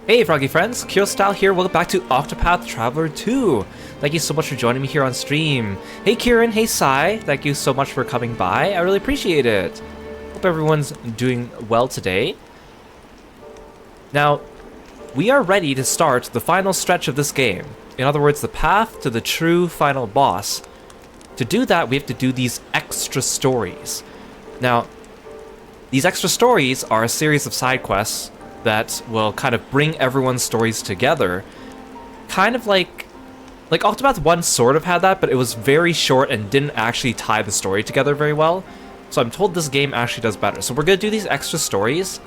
Hey Froggy friends, Kirostyle here, welcome back to Octopath Traveler 2. Thank you so much for joining me here on stream. Hey Kieran, hey Sai, thank you so much for coming by, I really appreciate it. Hope everyone's doing well today. Now, we are ready to start the final stretch of this game. In other words, the path to the true final boss. To do that, we have to do these extra stories. Now, these extra stories are a series of side quests that will kind of bring everyone's stories together. Kind of like Octopath 1 sort of had that, but it was very short and didn't actually tie the story together very well. So I'm told this game actually does better. So we're gonna do these extra stories.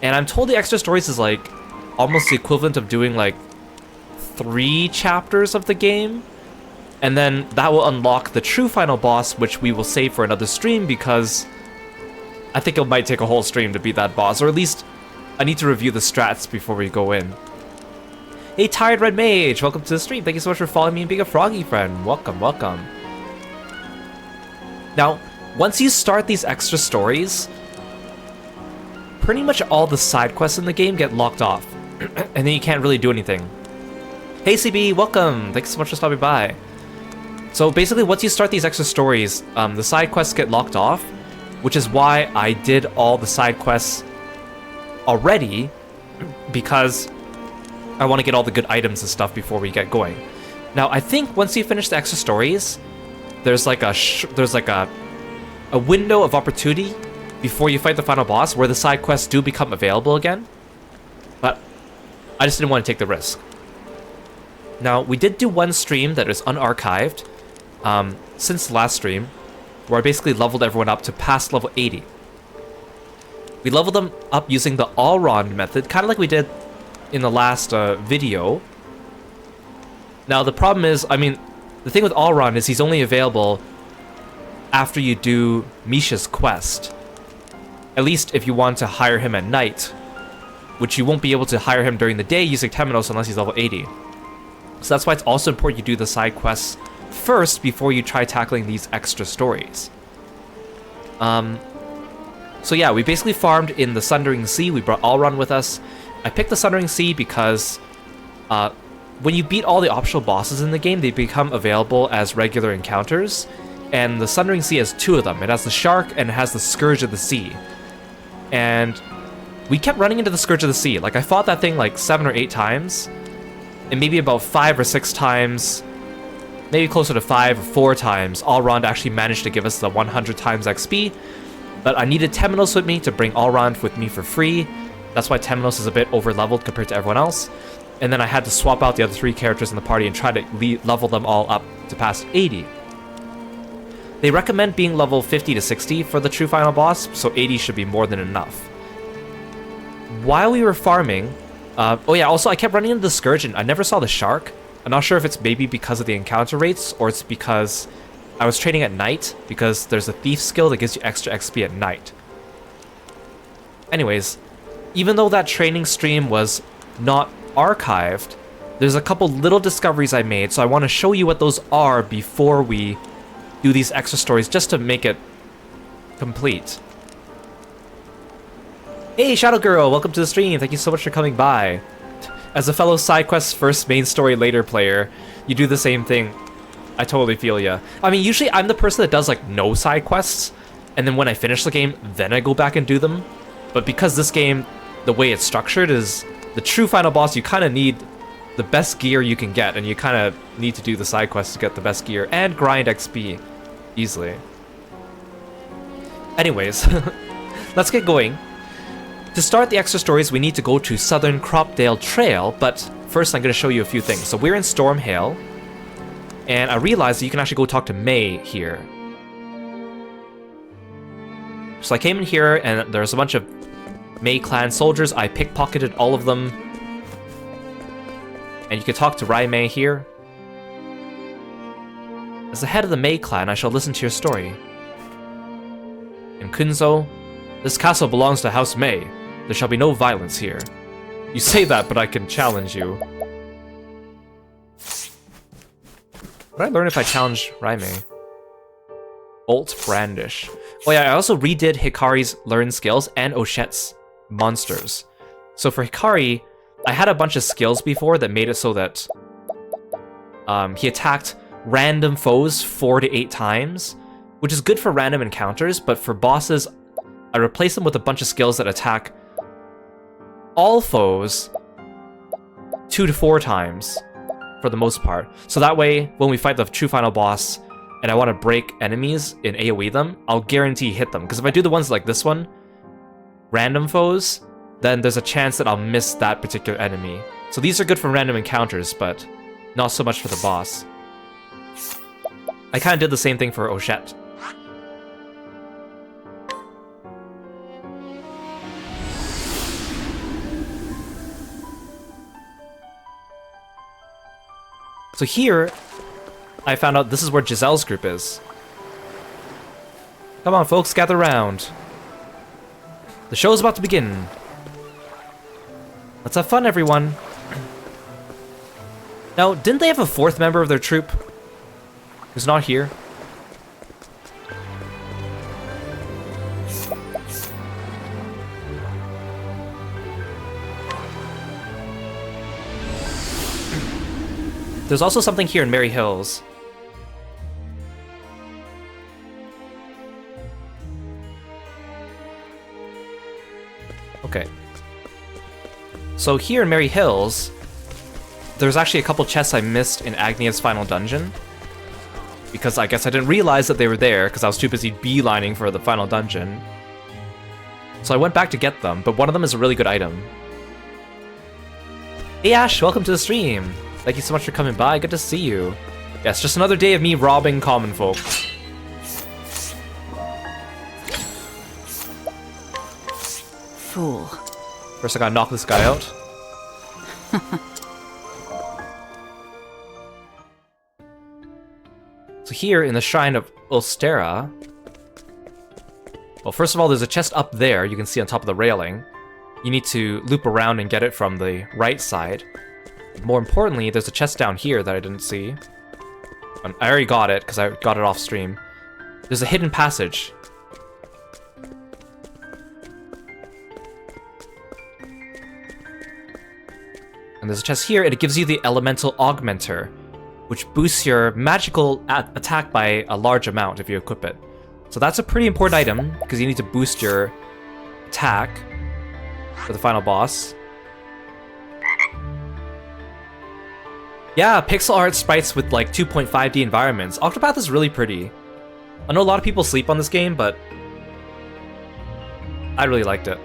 And I'm told the extra stories is like almost the equivalent of doing like 3 chapters of the game. And then that will unlock the true final boss, which we will save for another stream because I think it might take a whole stream to beat that boss, or at least I need to review the strats before we go in. Hey Tired Red Mage, welcome to the stream. Thank you so much for following me and being a Froggy friend. Welcome, welcome. Now, once you start these extra stories, pretty much all the side quests in the game get locked off. And then you can't really do anything. Hey CB, welcome. Thanks so much for stopping by. So basically, once you start these extra stories, the side quests get locked off, which is why I did all the side quests already, because I want to get all the good items and stuff before we get going. Now, I think once you finish the extra stories, there's like a window of opportunity before you fight the final boss where the side quests do become available again. But I just didn't want to take the risk. Now, we did do one stream that is unarchived since the last stream, where I basically leveled everyone up to past level 80. We leveled them up using the all-round method, kind of like we did in the last video. Now, the problem is, I mean, the thing with all-round is he's only available after you do Misha's quest. At least if you want to hire him at night, which you won't be able to hire him during the day using Temenos unless he's level 80. So that's why it's also important you do the side quests first before you try tackling these extra stories. So yeah, we basically farmed in the Sundering Sea. We brought Allrun with us. I picked the Sundering Sea because when you beat all the optional bosses in the game, they become available as regular encounters. And the Sundering Sea has 2 of them. It has the Shark and it has the Scourge of the Sea. And we kept running into the Scourge of the Sea. Like, I fought that thing like 7 or 8 times. And maybe about 5 or 6 times, maybe closer to 5 or 4 times, Allround actually managed to give us the 100 times XP. But I needed Temenos with me to bring Allround with me for free. That's why Temenos is a bit over-leveled compared to everyone else. And then I had to swap out the other 3 characters in the party and try to level them all up to past 80. They recommend being level 50 to 60 for the true final boss, so 80 should be more than enough. While we were farming... oh yeah, also I kept running into the Scourge and I never saw the Shark. I'm not sure if it's maybe because of the encounter rates, or it's because I was training at night, because there's a thief skill that gives you extra XP at night. Anyways, even though that training stream was not archived, there's a couple little discoveries I made, so I want to show you what those are before we do these extra stories, just to make it complete. Hey Shadow Girl, welcome to the stream, thank you so much for coming by. As a fellow side quest first, main story later player, you do the same thing. I totally feel ya. I mean, usually I'm the person that does like no side quests, and then when I finish the game, then I go back and do them. But because this game, the way it's structured is the true final boss, you kind of need the best gear you can get, and you kind of need to do the side quests to get the best gear and grind XP easily. Anyways, let's get going. To start the extra stories, we need to go to Southern Cropdale Trail, but first I'm going to show you a few things. So we're in Stormhail, and I realized that you can actually go talk to May here. So I came in here, and there's a bunch of May clan soldiers. I pickpocketed all of them. And you can talk to Rai Mei here. As the head of the May clan, I shall listen to your story. In Kunzo, this castle belongs to House May. There shall be no violence here. You say that, but I can challenge you. What did I learn if I challenge Rai Mei? Bolt Brandish. Oh yeah, I also redid Hikari's learned skills and Oshet's monsters. So for Hikari, I had a bunch of skills before that made it so that he attacked random foes 4 to 8 times, which is good for random encounters, but for bosses, I replaced them with a bunch of skills that attack all foes 2 to 4 times, for the most part. So that way, when we fight the true final boss, and I want to break enemies and AoE them, I'll guarantee hit them. Because if I do the ones like this one, random foes, then there's a chance that I'll miss that particular enemy. So these are good for random encounters, but not so much for the boss. I kind of did the same thing for Ochette. So here, I found out this is where Giselle's group is. Come on, folks, gather round. The show's about to begin. Let's have fun, everyone. Now, didn't they have a 4th member of their troupe who's not here? There's also something here in Merry Hills. Okay. So here in Merry Hills, there's actually a couple chests I missed in Agnia's final dungeon. Because I guess I didn't realize that they were there because I was too busy beelining for the final dungeon. So I went back to get them, but one of them is a really good item. Hey Ash, welcome to the stream! Thank you so much for coming by, good to see you. Yes, just another day of me robbing common folk. Fool. First I gotta knock this guy out. So here in the Shrine of Ulstera... Well, first of all, there's a chest up there you can see on top of the railing. You need to loop around and get it from the right side. More importantly, there's a chest down here that I didn't see. I already got it, because I got it off stream. There's a hidden passage. And there's a chest here, and it gives you the Elemental Augmenter, which boosts your magical attack by a large amount if you equip it. So that's a pretty important item, because you need to boost your attack for the final boss. Yeah, pixel art sprites with like 2.5D environments. Octopath is really pretty. I know a lot of people sleep on this game, but I really liked it.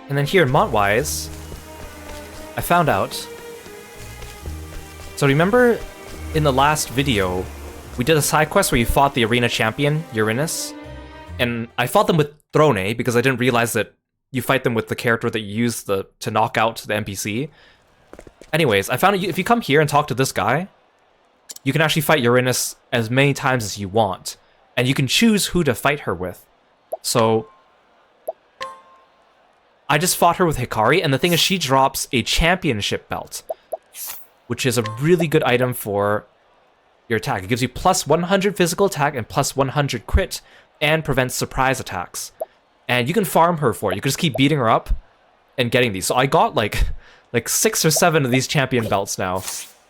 And then here in Montwise, I found out... So remember in the last video, we did a side quest where you fought the arena champion, Uranus? And I fought them with Throne because I didn't realize that you fight them with the character that you use to knock out the NPC. Anyways, I found if you come here and talk to this guy, you can actually fight Uranus as many times as you want. And you can choose who to fight her with. So I just fought her with Hikari, and the thing is she drops a championship belt, which is a really good item for your attack. It gives you plus 100 physical attack and plus 100 crit, and prevents surprise attacks. And you can farm her for it. You can just keep beating her up and getting these. So I got like 6 or 7 of these champion belts now.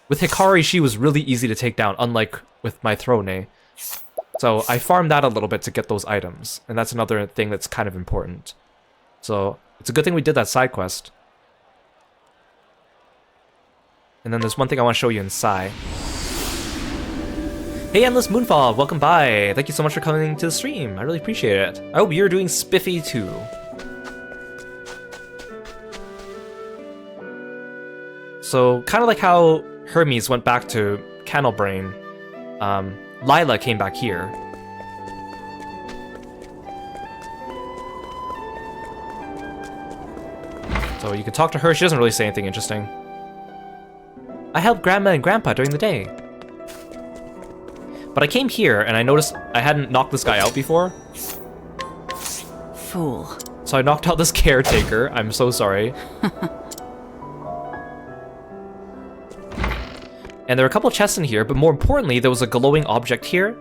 With Hikari, she was really easy to take down, unlike with my Throne. So I farmed that a little bit to get those items. And that's another thing that's kind of important. So it's a good thing we did that side quest. And then there's one thing I want to show you inside. Hey Endless Moonfall, welcome by. Thank you so much for coming to the stream. I really appreciate it. I hope you're doing spiffy too. So, kind of like how Hermes went back to Candlebrain, Lila came back here. So you can talk to her, she doesn't really say anything interesting. I helped Grandma and Grandpa during the day. But I came here and I noticed I hadn't knocked this guy out before. Fool. So I knocked out this caretaker. I'm so sorry. And there are a couple chests in here, but more importantly, there was a glowing object here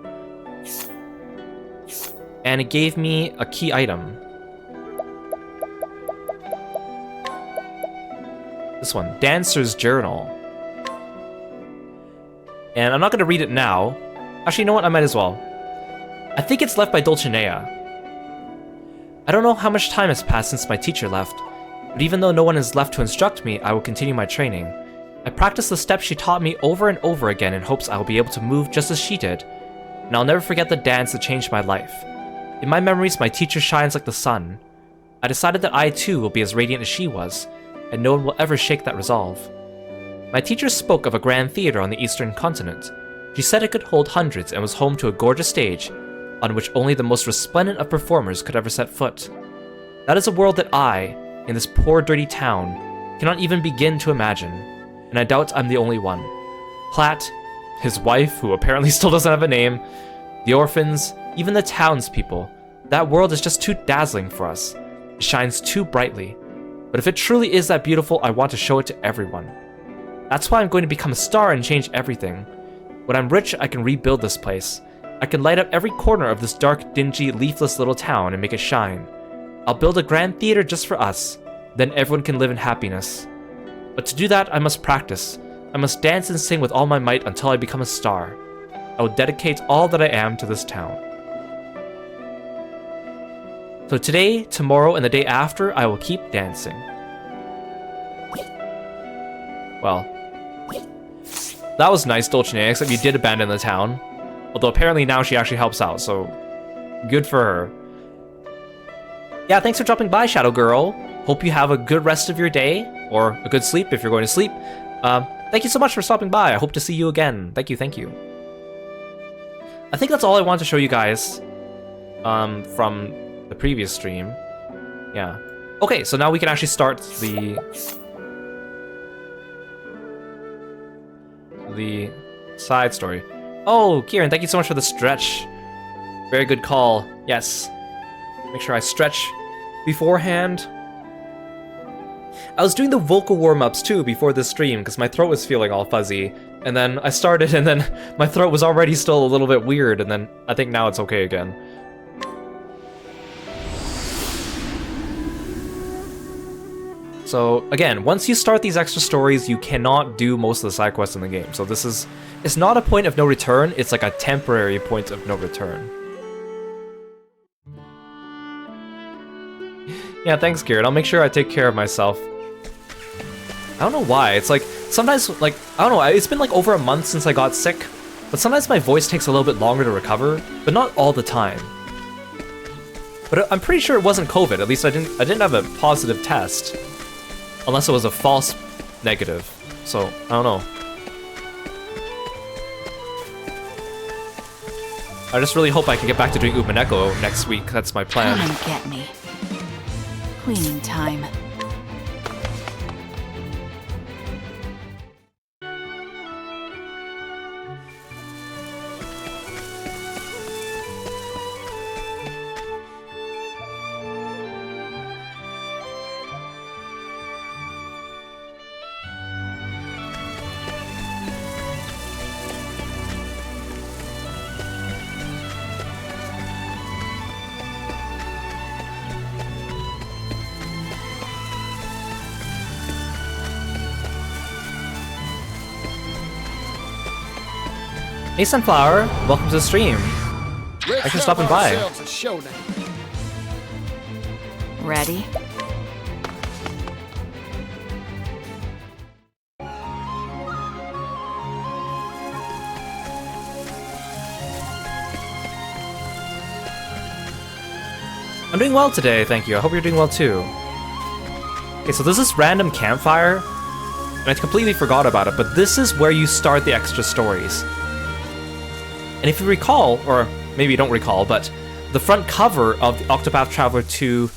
And it gave me a key item. This one, Dancer's Journal. And I'm not going to read it now. Actually, you know what? I might as well. I think it's left by Dulcinea. I don't know how much time has passed since my teacher left, but even though no one is left to instruct me, I will continue my training. I practice the steps she taught me over and over again in hopes I will be able to move just as she did, and I'll never forget the dance that changed my life. In my memories, my teacher shines like the sun. I decided that I too will be as radiant as she was, and no one will ever shake that resolve. My teacher spoke of a grand theater on the eastern continent. She said it could hold hundreds and was home to a gorgeous stage on which only the most resplendent of performers could ever set foot. That is a world that I, in this poor dirty town, cannot even begin to imagine, and I doubt I'm the only one. Platt, his wife, who apparently still doesn't have a name, the orphans, even the townspeople, that world is just too dazzling for us. It shines too brightly. But if it truly is that beautiful, I want to show it to everyone. That's why I'm going to become a star and change everything. When I'm rich, I can rebuild this place. I can light up every corner of this dark, dingy, leafless little town and make it shine. I'll build a grand theater just for us. Then everyone can live in happiness. But to do that, I must practice. I must dance and sing with all my might until I become a star. I will dedicate all that I am to this town. So today, tomorrow, and the day after, I will keep dancing. Well, that was nice, Dulcinea, except you did abandon the town. Although apparently now she actually helps out, so good for her. Yeah, thanks for dropping by, Shadow Girl. Hope you have a good rest of your day, or a good sleep if you're going to sleep. Thank you so much for stopping by. I hope to see you again. Thank you, thank you. I think that's all I want to show you guys from the previous stream. Yeah. Okay, so now we can actually start the side story. Oh, Kieran, thank you so much for the stretch. Very good call. Yes. Make sure I stretch beforehand. I was doing the vocal warm-ups too before this stream because my throat was feeling all fuzzy. And then I started and then my throat was already still a little bit weird, and then I think now it's okay again. So again, once you start these extra stories, you cannot do most of the side quests in the game. So this is, it's not a point of no return, it's like a temporary point of no return. Yeah, thanks, Garrett. I'll make sure I take care of myself. I don't know why. It's like, sometimes, like, I don't know, it's been like over a month since I got sick, but sometimes my voice takes a little bit longer to recover, but not all the time. But I'm pretty sure it wasn't COVID. At least I didn't have a positive test. Unless it was a false negative. So, I don't know. I just really hope I can get back to doing Umaneko next week. That's my plan. Come and get me. Cleaning time. Hey Sunflower, welcome to the stream. Thanks for stopping by. Ready? I'm doing well today, thank you. I hope you're doing well too. Okay, so there's this random campfire, and I completely forgot about it, but this is where you start the extra stories. And if you recall, or maybe you don't recall, but the front cover of the Octopath Traveler 2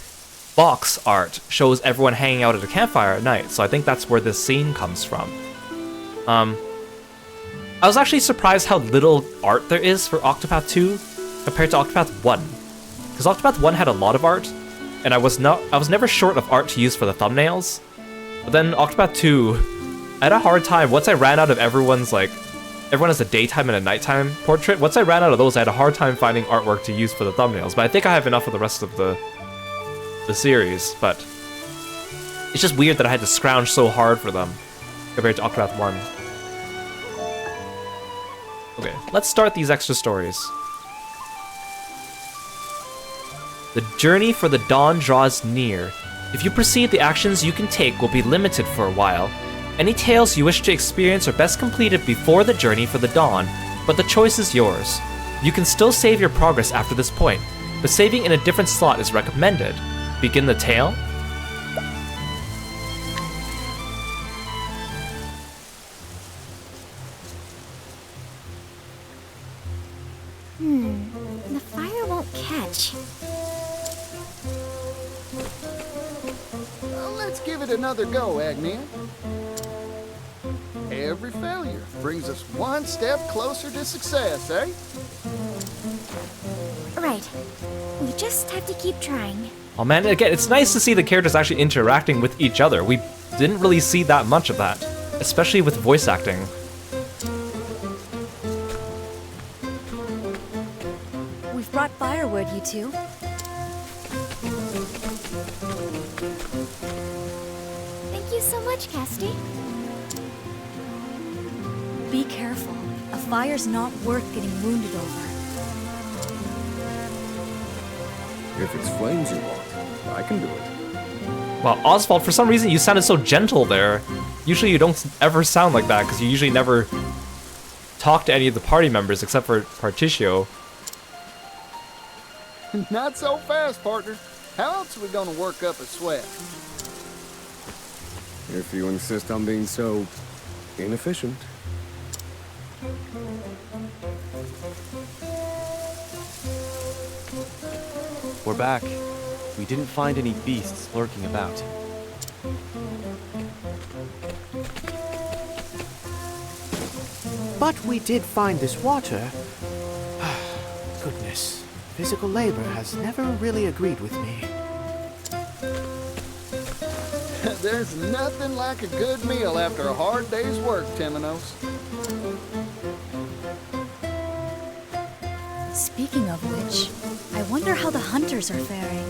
box art shows everyone hanging out at a campfire at night, so I think that's where this scene comes from. I was actually surprised how little art there is for Octopath 2 compared to Octopath 1. Because Octopath 1 had a lot of art, and I was never short of art to use for the thumbnails. But then Octopath 2, I had a hard time once I ran out of everyone's like everyone has a daytime and a nighttime portrait. Once I ran out of those, I had a hard time finding artwork to use for the thumbnails. But I think I have enough of the rest of the series. But it's just weird that I had to scrounge so hard for them compared to Octopath 1. Okay, let's start these extra stories. The journey for the dawn draws near. If you proceed, the actions you can take will be limited for a while. Any tales you wish to experience are best completed before the journey for the dawn, but the choice is yours. You can still save your progress after this point, but saving in a different slot is recommended. Begin the tale? The fire won't catch. Let's give it another go, Agnia. Every failure brings us one step closer to success, eh? Right. We just have to keep trying. Oh man, again, it's nice to see the characters actually interacting with each other. We didn't really see that much of that, especially with voice acting. We've brought firewood, you two. Thank you so much, Casty. Be careful. A fire's not worth getting wounded over. If it's flames you want, I can do it. Well, Oswald, for some reason you sounded so gentle there. Usually you don't ever sound like that, because you usually never talk to any of the party members except for Particio. Not so fast, partner. How else are we gonna work up a sweat? If you insist on being so inefficient. We're back. We didn't find any beasts lurking about. But we did find this water. Goodness, physical labor has never really agreed with me. There's nothing like a good meal after a hard day's work, Temenos. Speaking of which, I wonder how the hunters are faring.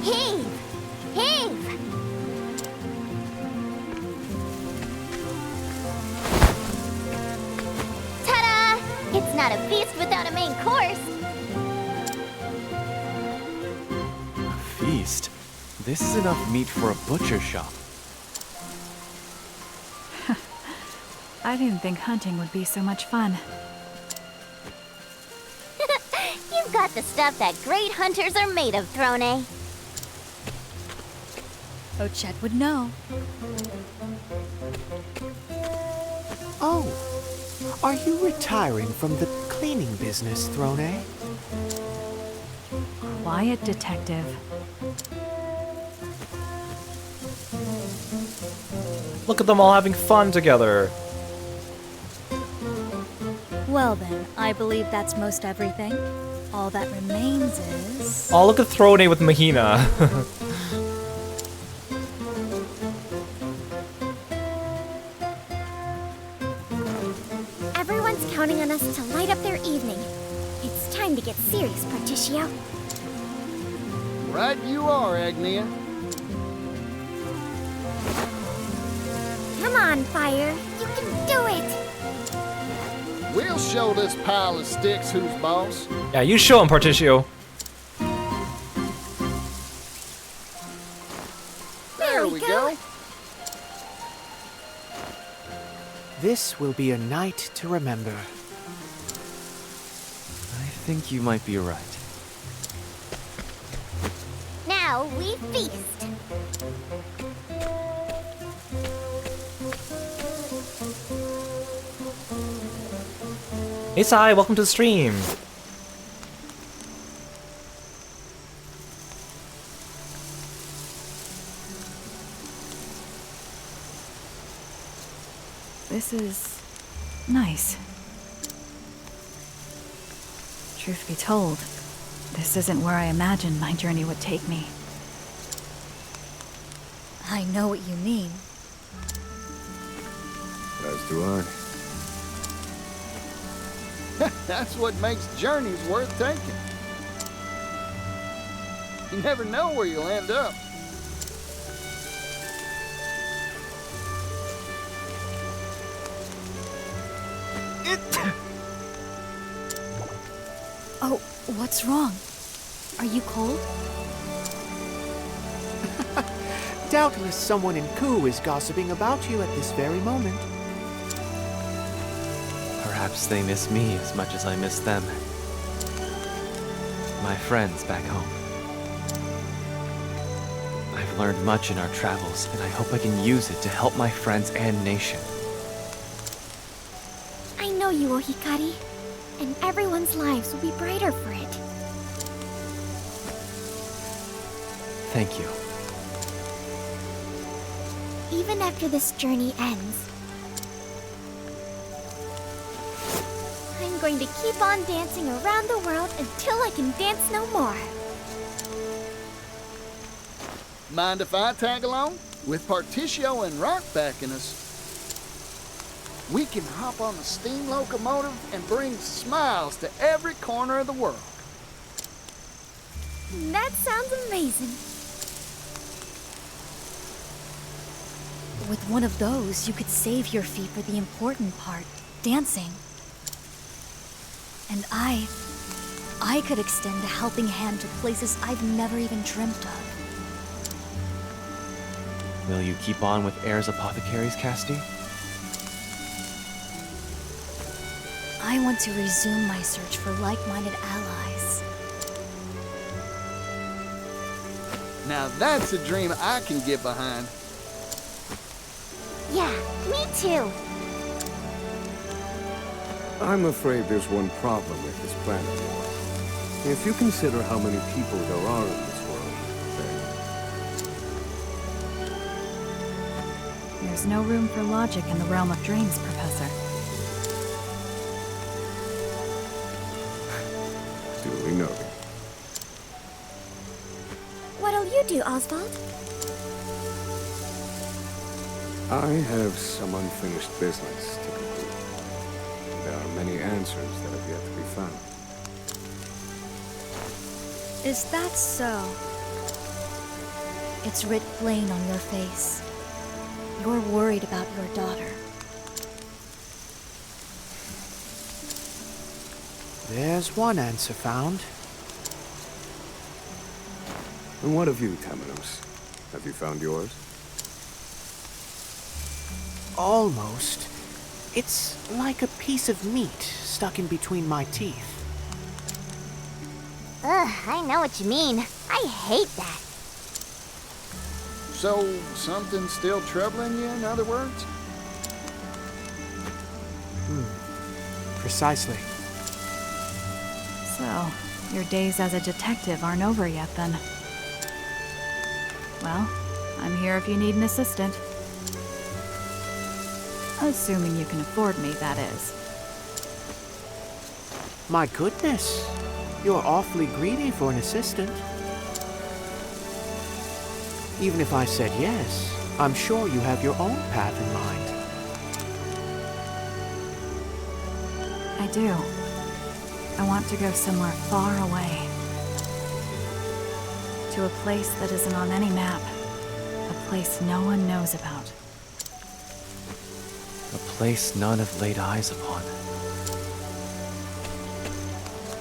Heave! Heave! Ta-da! It's not a feast without a main course. A feast? This is enough meat for a butcher shop. I didn't think hunting would be so much fun. You've got the stuff that great hunters are made of, Throne. Ochette would know. Oh, are you retiring from the cleaning business, Throne? Quiet detective. Look at them all having fun together. Well then, I believe that's most everything. All that remains is... Oh, look at Throne with Mahina. Everyone's counting on us to light up their evening. It's time to get serious, Particio. Right you are, Agnia. Come on, Fire. You can do it! We'll show this pile of sticks who's boss. Yeah, you show him, Particio. There we go. This will be a night to remember. I think you might be right. Now we feast. Hey Sai, welcome to the stream. This is nice. Truth be told, this isn't where I imagined my journey would take me. I know what you mean. As do I. That's what makes journeys worth taking. You never know where you'll end up. Oh, what's wrong? Are you cold? Doubtless someone in Ku is gossiping about you at this very moment. Perhaps they miss me as much as I miss them. My friends back home. I've learned much in our travels, and I hope I can use it to help my friends and nation. I know you, Ohikari. And everyone's lives will be brighter for it. Thank you. Even after this journey ends, I'm going to keep on dancing around the world until I can dance no more. Mind if I tag along? With Particio and Rock backing us, we can hop on the steam locomotive and bring smiles to every corner of the world. That sounds amazing. With one of those, you could save your feet for the important part, dancing. And I could extend a helping hand to places I've never even dreamt of. Will you keep on with Air's apothecaries, Cassidy? I want to resume my search for like-minded allies. Now that's a dream I can get behind. Yeah, me too. I'm afraid there's one problem with this planet. If you consider how many people there are in this world, then... There's no room for logic in the realm of dreams, Professor. Duly noted. What'll you do, Oswald? I have some unfinished business to complete. There are many answers that have yet to be found. Is that so? It's writ plain on your face. You're worried about your daughter. There's one answer found. And what of you, Temenos? Have you found yours? Almost. It's like a piece of meat stuck in between my teeth. Ugh, I know what you mean. I hate that. So, something's still troubling you, in other words? Precisely. So, your days as a detective aren't over yet, then. Well, I'm here if you need an assistant. Assuming you can afford me, that is. My goodness. You're awfully greedy for an assistant. Even if I said yes, I'm sure you have your own path in mind. I do. I want to go somewhere far away. To a place that isn't on any map. A place no one knows about. A place none have laid eyes upon.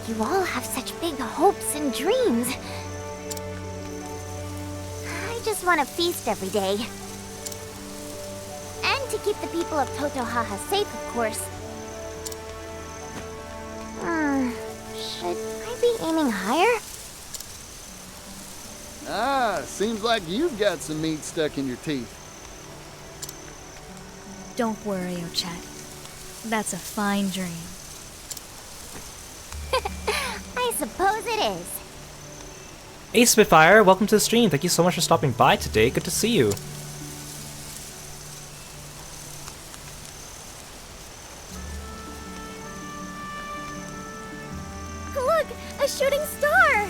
You all have such big hopes and dreams. I just want to feast every day. And to keep the people of Totohaha safe, of course. Should I be aiming higher? Ah, seems like you've got some meat stuck in your teeth. Don't worry, Ochet. That's a fine dream. I suppose it is. Hey Spitfire, welcome to the stream. Thank you so much for stopping by today. Good to see you. Look, a shooting star!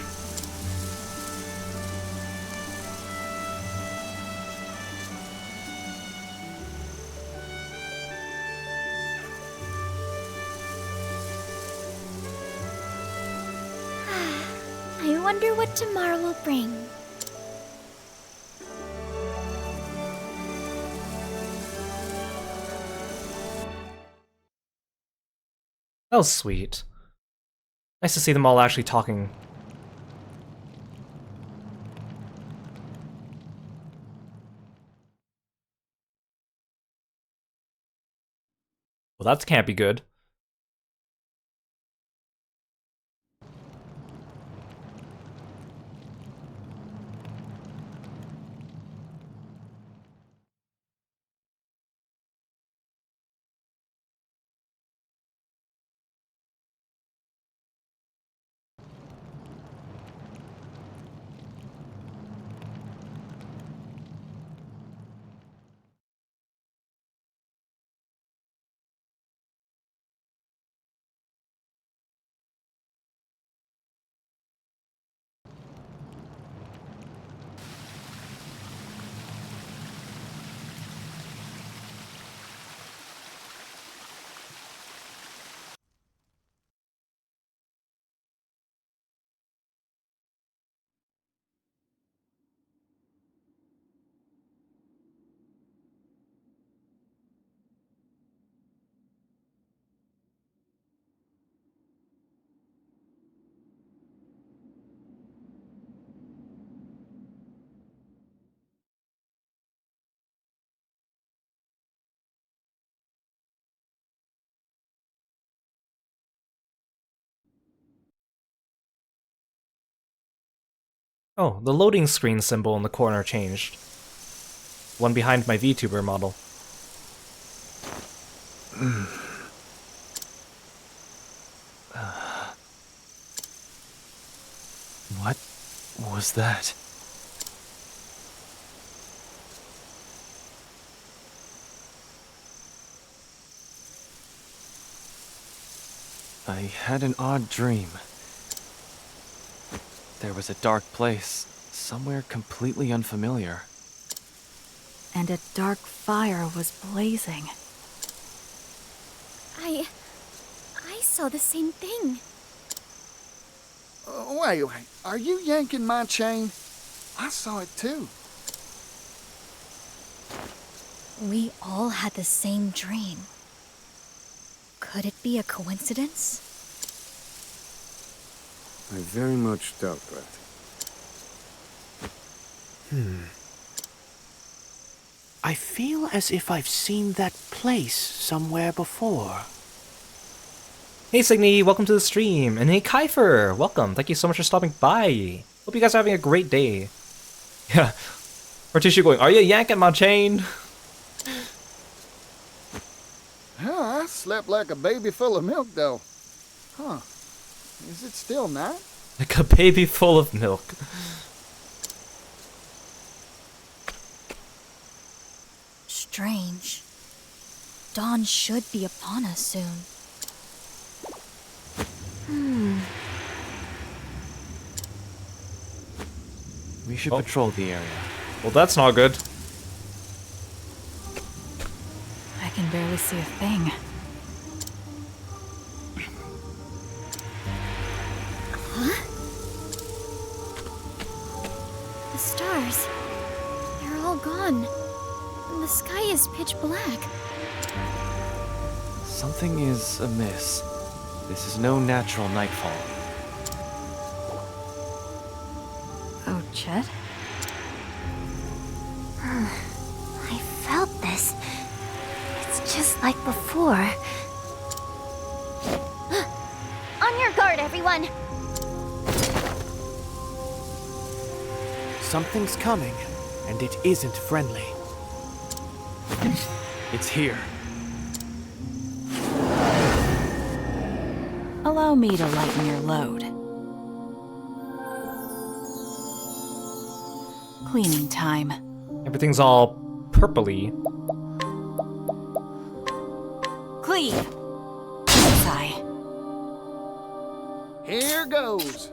wonder what tomorrow will bring. That was sweet. Nice to see them all actually talking. Well, that can't be good. Oh, the loading screen symbol in the corner changed. One behind my Vtuber model. What was that? I had an odd dream. There was a dark place, somewhere completely unfamiliar. And a dark fire was blazing. I saw the same thing. Wait, are you yanking my chain? I saw it too. We all had the same dream. Could it be a coincidence? I very much doubt that. I feel as if I've seen that place somewhere before. Hey Signy, welcome to the stream. And hey Kiefer, welcome. Thank you so much for stopping by. Hope you guys are having a great day. Yeah. Morticia going, are you yanking my chain? Huh, I slept like a baby full of milk though. Huh. Is it still night? Like a baby full of milk. Strange. Dawn should be upon us soon. We should patrol the area. Well, that's not good. I can barely see a thing. The stars. They're all gone. And the sky is pitch black. Something is amiss. This is no natural nightfall. Oh, Chet? I felt this. It's just like before. On your guard, everyone! Something's coming, and it isn't friendly. It's here. Allow me to lighten your load. Cleaning time. Everything's all purpley. Clean! Sigh. Here goes.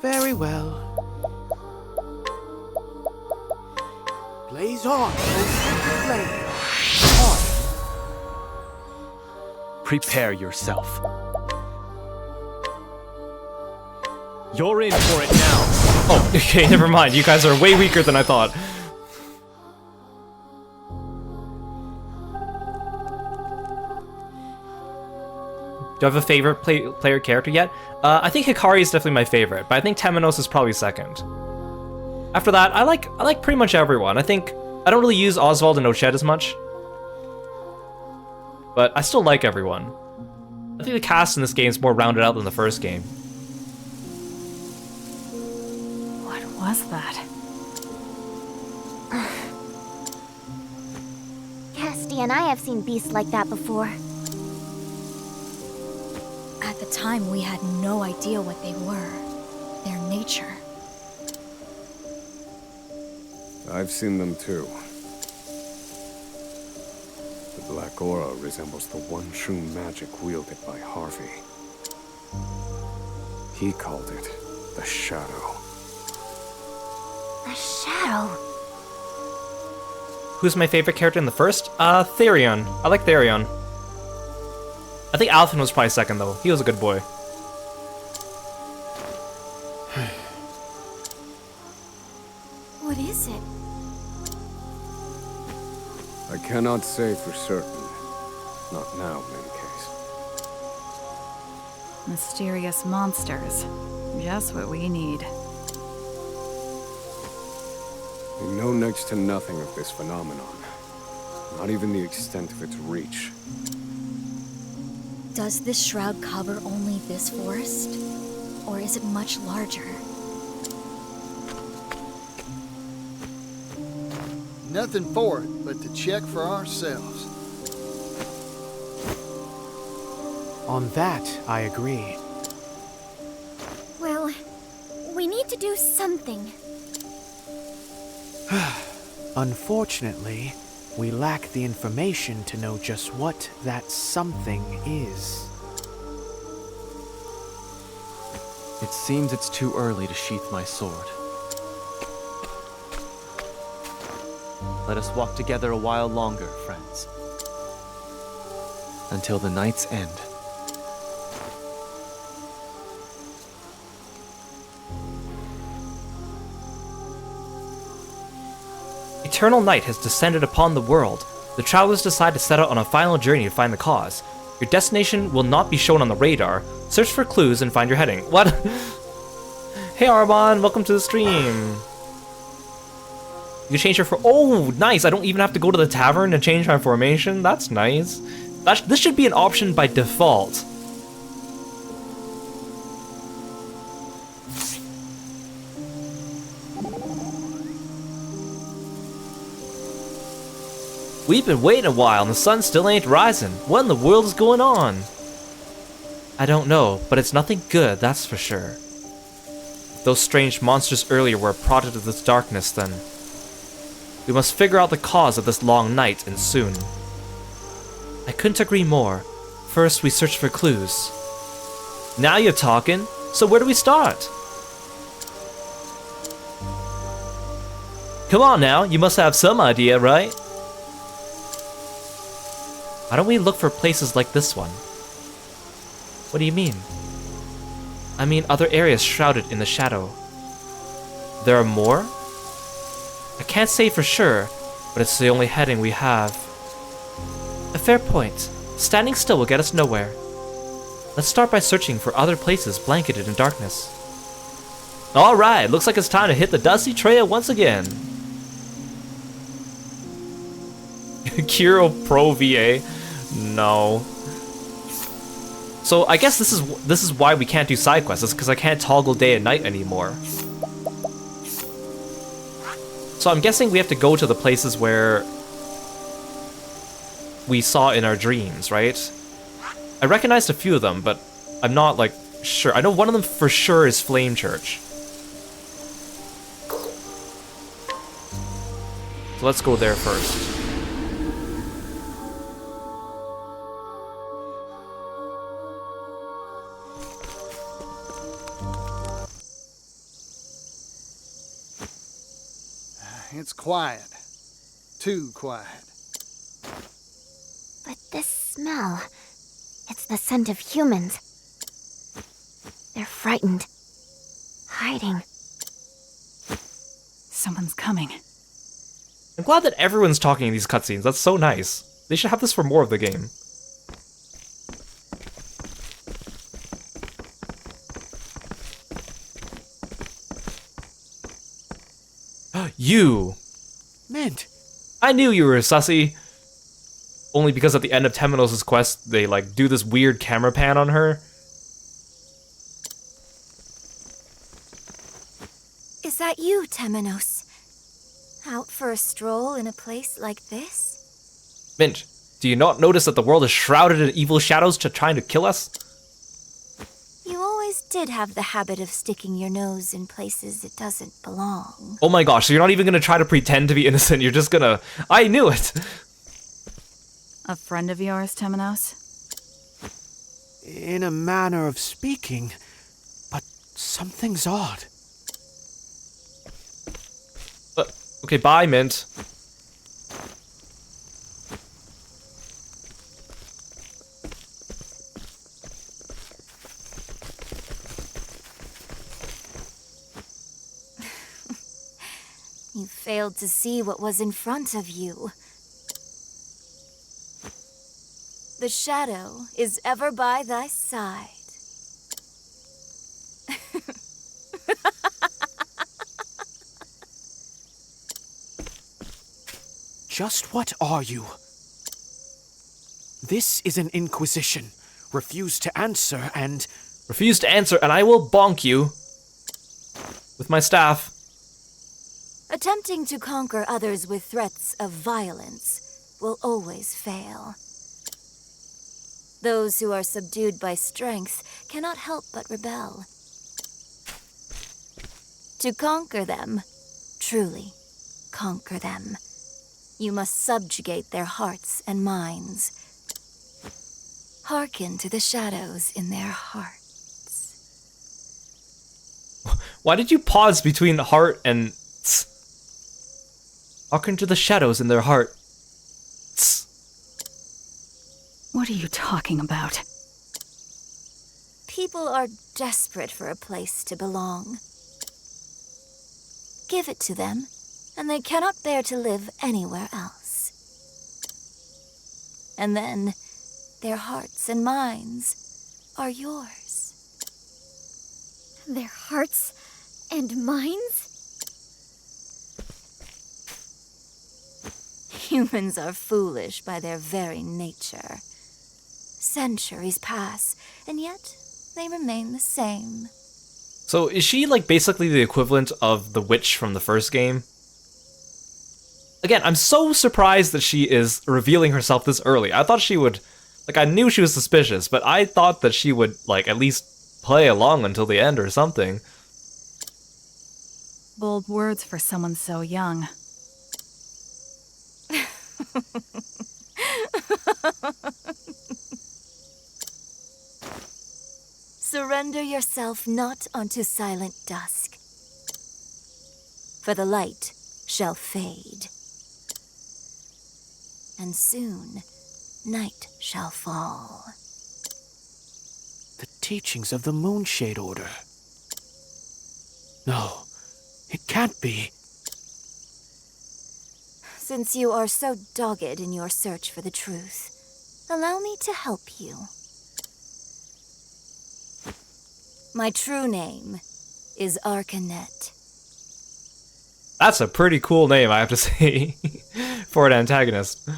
Very well. Blaze on, folks. Like, hard. Prepare yourself. You're in for it now. Oh, okay, never mind. You guys are way weaker than I thought. Do I have a favorite player character yet? I think Hikari is definitely my favorite, but I think Temenos is probably second. After that, I like pretty much everyone. I think I don't really use Oswald and Ochette as much, but I still like everyone. I think the cast in this game is more rounded out than the first game. What was that? Casty and I have seen beasts like that before. At the time, we had no idea what they were, their nature. I've seen them too. The black aura resembles the one true magic wielded by Harvey. He called it the Shadow. A shadow. Who's my favorite character in the first? Therion. I like Therion. I think Alphen was probably second though. He was a good boy. What is it? I cannot say for certain. Not now, in any case. Mysterious monsters. Just what we need. We know next to nothing of this phenomenon. Not even the extent of its reach. Does this shroud cover only this forest? Or is it much larger? Nothing for it but to check for ourselves. On that, I agree. Well, we need to do something. Unfortunately, we lack the information to know just what that something is. It seems it's too early to sheath my sword. Let us walk together a while longer, friends. Until the night's end. Eternal night has descended upon the world. The travelers decide to set out on a final journey to find the cause. Your destination will not be shown on the radar. Search for clues and find your heading. What? Hey Arbon, welcome to the stream. You can change your oh, nice. I don't even have to go to the tavern to change my formation. That's nice. This should be an option by default. We've been waiting a while and the sun still ain't rising. What in the world is going on? I don't know, but it's nothing good, that's for sure. Those strange monsters earlier were a product of this darkness then. We must figure out the cause of this long night, and soon. I couldn't agree more. First, we search for clues. Now you're talking. So where do we start? Come on now, you must have some idea, right? Why don't we look for places like this one? What do you mean? I mean other areas shrouded in the shadow. There are more? I can't say for sure, but it's the only heading we have. A fair point. Standing still will get us nowhere. Let's start by searching for other places blanketed in darkness. Alright, looks like it's time to hit the dusty trail once again. Kiro Pro VA? No. So I guess this is why we can't do side quests, because I can't toggle day and night anymore. So I'm guessing we have to go to the places where we saw in our dreams, right? I recognized a few of them, but I'm not like sure. I know one of them for sure is Flame Church. So let's go there first. It's quiet. too quiet. But this smell, it's the scent of humans. They're frightened, hiding. Someone's coming. I'm glad that everyone's talking in these cutscenes. That's so nice. They should have this for more of the game. You! Mint, I knew you were sussy. Only because at the end of Temenos' quest, they like do this weird camera pan on her. Is that you, Temenos? Out for a stroll in a place like this? Mint, do you not notice that the world is shrouded in evil shadows trying to kill us? You always did have the habit of sticking your nose in places it doesn't belong. Oh my gosh, so you're not even gonna try to pretend to be innocent, you're just gonna... I knew it! A friend of yours, Temenos? in a manner of speaking, but something's odd. Okay, bye, Mint. You failed to see what was in front of you. The shadow is ever by thy side. Just what are you? This is an inquisition. Refuse to answer and... Refuse to answer, and I will bonk you. With my staff. Attempting to conquer others with threats of violence will always fail. Those who are subdued by strength cannot help but rebel. To conquer them, truly conquer them, you must subjugate their hearts and minds. Hearken to the shadows in their hearts. Why did you pause between heart and tss? Hearken to the shadows in their heart. Tss. What are you talking about? People are desperate for a place to belong. Give it to them, and they cannot bear to live anywhere else. And then, their hearts and minds are yours. Their hearts and minds? Humans are foolish by their very nature. Centuries pass, and yet they remain the same. So is she like basically the equivalent of the witch from the first game? Again, I'm so surprised that she is revealing herself this early. I thought she would, like, I knew she was suspicious, but I thought that she would, like, at least play along until the end or something. Bold words for someone so young. Surrender yourself not unto silent dusk, for the light shall fade, and soon night shall fall. The teachings of the Moonshade Order. No, it can't be. Since you are so dogged in your search for the truth, allow me to help you. My true name is Arcanet. That's a pretty cool name, I have to say, for an antagonist.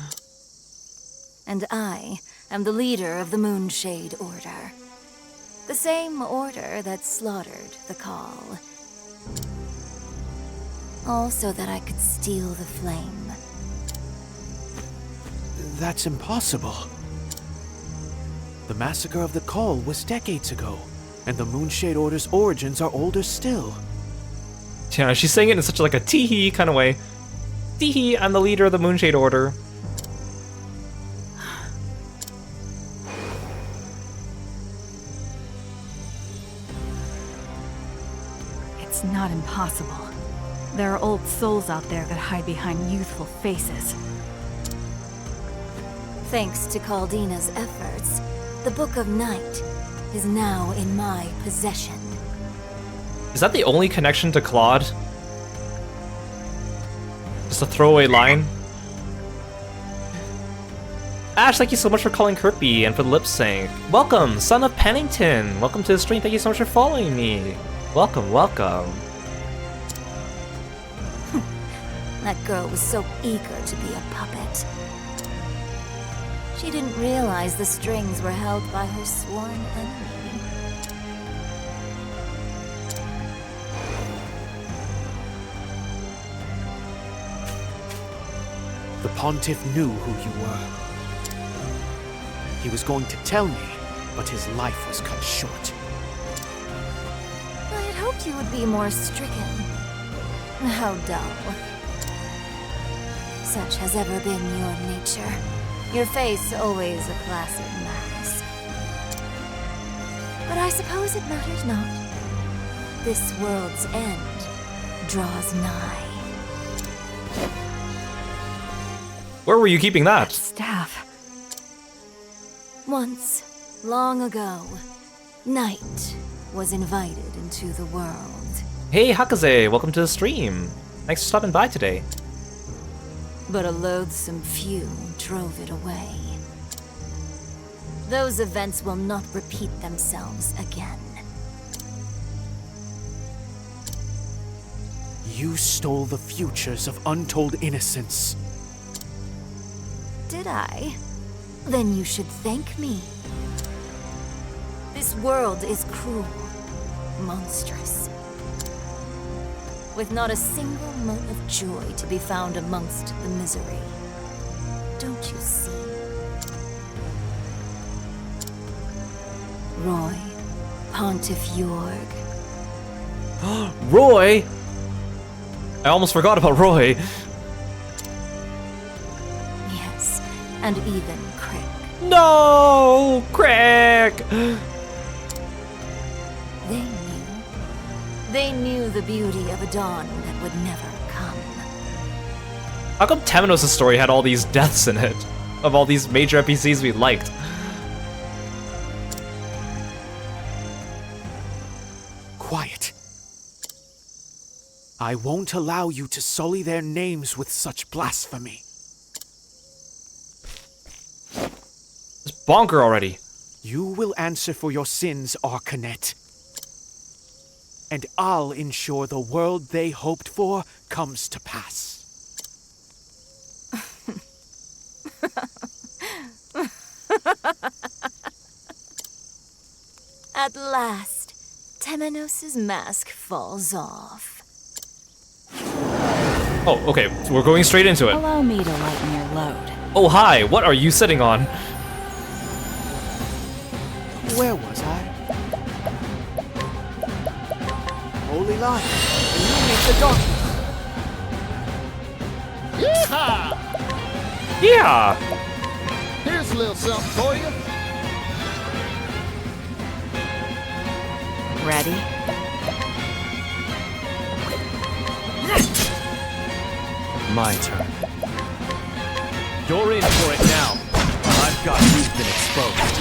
And I am the leader of the Moonshade Order. The same order that slaughtered the Call. All so that I could steal the flame. That's impossible. The massacre of the Call was decades ago, and the Moonshade Order's origins are older still. Yeah, she's saying it in such like a tee-hee kind of way. Tee-hee, I'm the leader of the Moonshade Order. It's not impossible. There are old souls out there that hide behind youthful faces. Thanks to Caldina's efforts, the Book of Night is now in my possession. Is that the only connection to Claude? Just a throwaway line? Ash, thank you so much for calling Kirby and for the lip sync. Welcome, son of Pennington. Welcome to the stream. Thank you so much for following me. Welcome, welcome. That girl was so eager to be a puppet. She didn't realize the strings were held by her sworn enemy. The Pontiff knew who you were. He was going to tell me, but his life was cut short. I had hoped you would be more stricken. How dull. Such has ever been your nature. Your face always a placid mask. But I suppose it matters not. This world's end draws nigh. Where were you keeping that? Staff. Once, long ago, night was invited into the world. Hey, Hakaze, welcome to the stream. Thanks for stopping by today. But a loathsome few drove it away. Those events will not repeat themselves again. You stole the futures of untold innocence. Did I? Then you should thank me. This world is cruel, monstrous, with not a single mote of joy to be found amongst the misery. Don't you see? Roy, Pontiff Jorg. Roy! I almost forgot about Roy. Yes, and even Crick. No! Craig! They knew the beauty of a dawn that would never come. How come Temenos' story had all these deaths in it? Of all these major NPCs we liked? Quiet. I won't allow you to sully their names with such blasphemy. It's bonker already. You will answer for your sins, Arcanet. And I'll ensure the world they hoped for comes to pass. At last, Temenos' mask falls off. Oh, okay, so we're going straight into it. Allow me to lighten your load. Oh, hi, what are you sitting on? Where was I? Holy light, illuminate the darkness. Yeehaw! Yeah! Here's a little something for you. Ready? My turn. You're in for it now. I've got you've been exposed.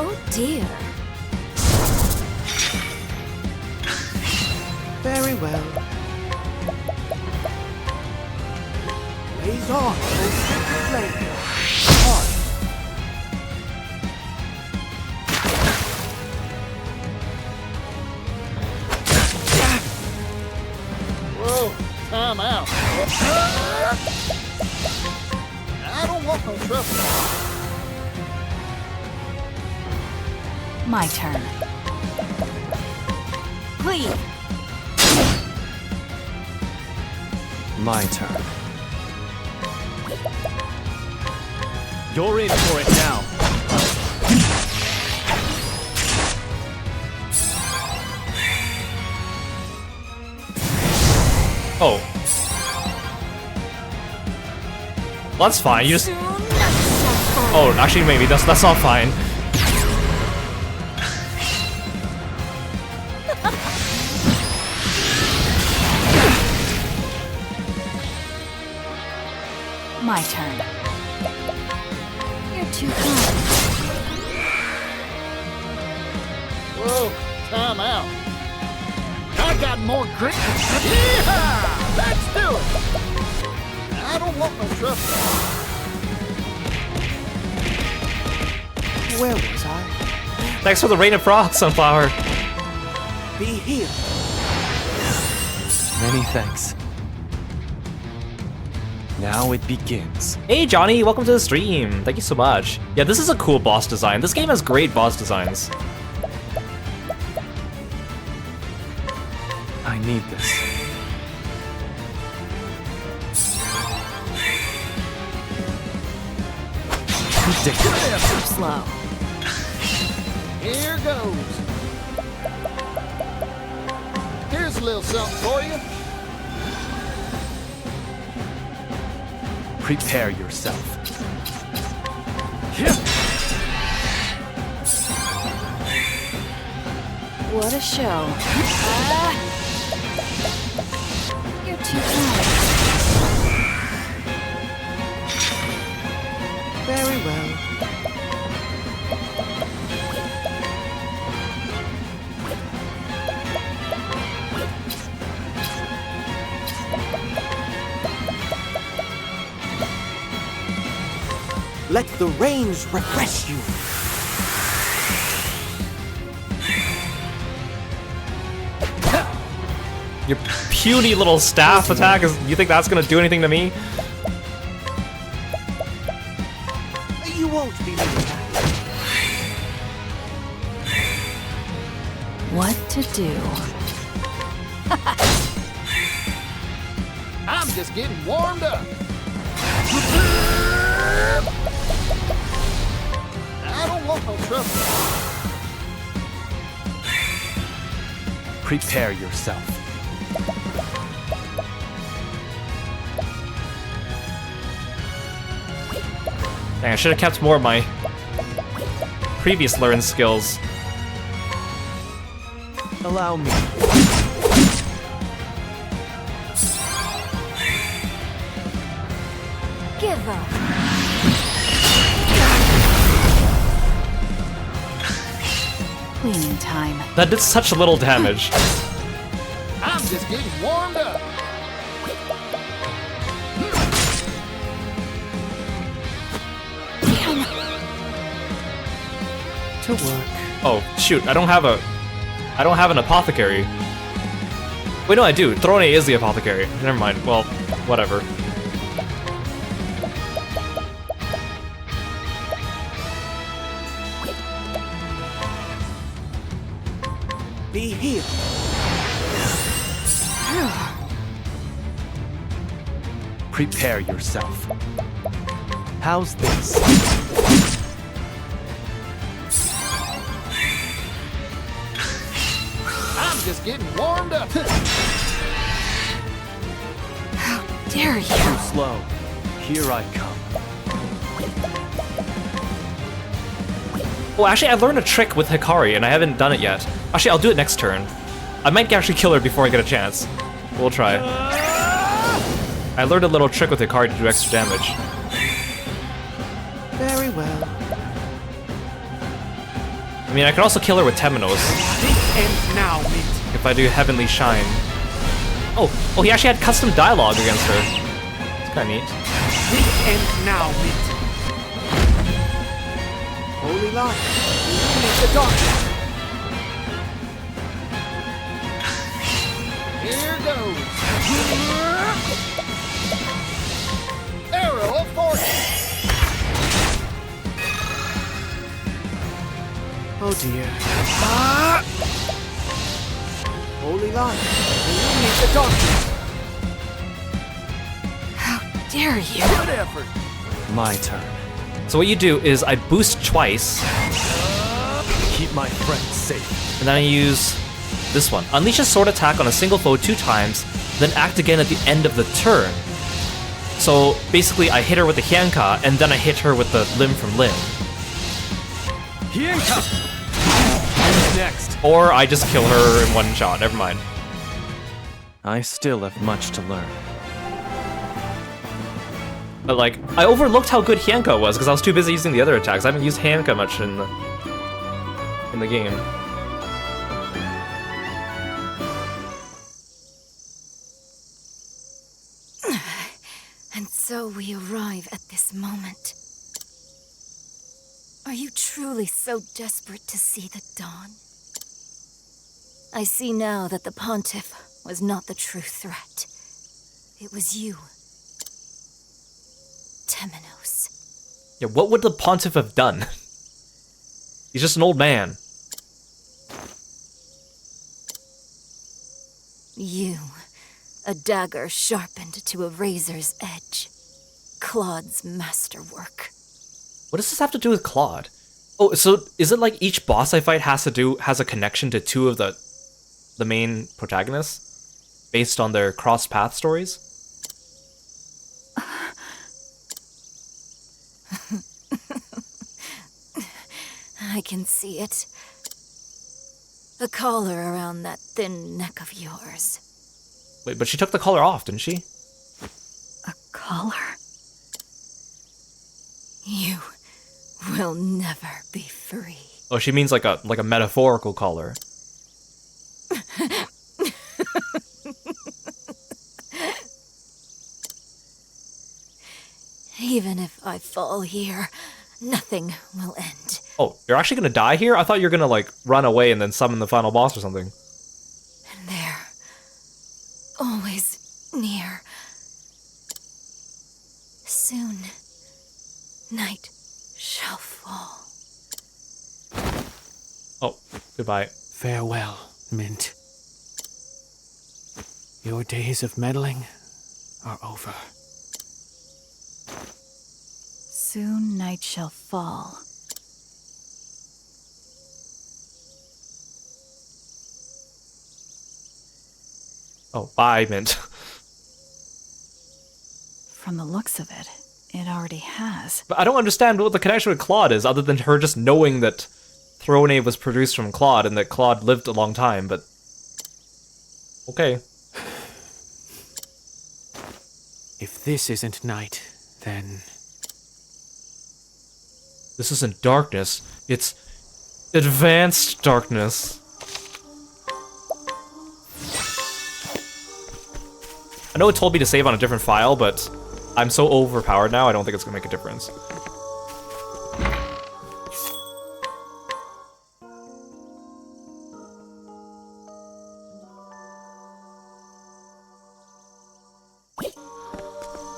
Oh dear. Very well. Blaze on, O sacred flame. Hard. Whoa, time out. I don't want no trouble. My turn. Please. My turn. You're in for it now. Oh. Well, that's fine, you just... Oh, actually maybe, that's not fine. My turn. You're too kind. Whoa, time out. I got more grit. Yeehaw! Let's do it! I don't want no trouble. Where was I? Thanks for the rain of frogs, Sunflower. Be healed. Many thanks. Now it begins. Hey Johnny, welcome to the stream. Thank you so much. Yeah, this is a cool boss design. This game has great boss designs. I need this. Ridiculous. Too slow. Here goes. Here's a little something for you. Prepare yourself. What a show. You're too kind. Very well. Let the rains refresh you. Your puny little staff attack is. You think that's gonna do anything to me? You won't be leaving that. What to do? I'm just getting warmed up. I don't want no trouble. Prepare yourself. Dang, I should have kept more of my previous learned skills. Allow me. Give up. Cleaning time. That did such little damage. I'm just getting warmed up. To work. Oh shoot! I don't have an apothecary. Wait, no, I do. Throne is the apothecary. Never mind. Well, whatever. Be healed. Prepare yourself. How's this? I'm just getting warmed up. Dare you? Too slow. Here I come. Well, actually, I learned a trick with Hikari, and I haven't done it yet. Actually, I'll do it next turn. I might actually kill her before I get a chance. We'll try. I learned a little trick with Hikari to do extra damage. Very well. I mean, I could also kill her with Temenos And now, meet. if I do Heavenly Shine. Oh, he actually had custom dialogue against her. It's kind of neat. And now, meet. Holy light. Illuminate the darkness. Here goes. Arrow of fortune. Oh dear. Holy light. Illuminate the darkness. Dare you? Good effort. My turn. So what you do is I boost twice, Keep my friends safe. and then I use this one. Unleash a sword attack on a single foe 2 times, then act again at the end of the turn. So basically, I hit her with the Hyanka, and then I hit her with the limb from limb. Hyanka! Who's next? Or I just kill her in one shot. Never mind. I still have much to learn. But like, I overlooked how good Hyanka was because I was too busy using the other attacks. I haven't used Hyanka much in the game. And so we arrive at this moment. Are you truly so desperate to see the dawn? I see now that the Pontiff was not the true threat. It was you. Temenos. Yeah, what would the Pontiff have done? He's just an old man. You. A dagger sharpened to a razor's edge. Claude's masterwork. What does this have to do with Claude? Oh, so is it like each boss I fight has a connection to two of the main protagonists based on their cross path stories? I can see it. A collar around that thin neck of yours. Wait, but she took the collar off, didn't she? A collar? You will never be free. Oh, she means like a metaphorical collar. Even if I fall here, nothing will end. Oh, you're actually gonna die here? I thought you were gonna like run away and then summon the final boss or something. And there, always near. Soon, night shall fall. Oh, goodbye. Farewell, Mint. Your days of meddling are over. Soon night shall fall. Oh, bye, Mint. From the looks of it, it already has. But I don't understand what the connection with Claude is, other than her just knowing that Throne was produced from Claude and that Claude lived a long time, but... Okay. If this isn't night, then... This isn't darkness, it's advanced darkness. I know it told me to save on a different file, but I'm so overpowered now, I don't think it's gonna make a difference.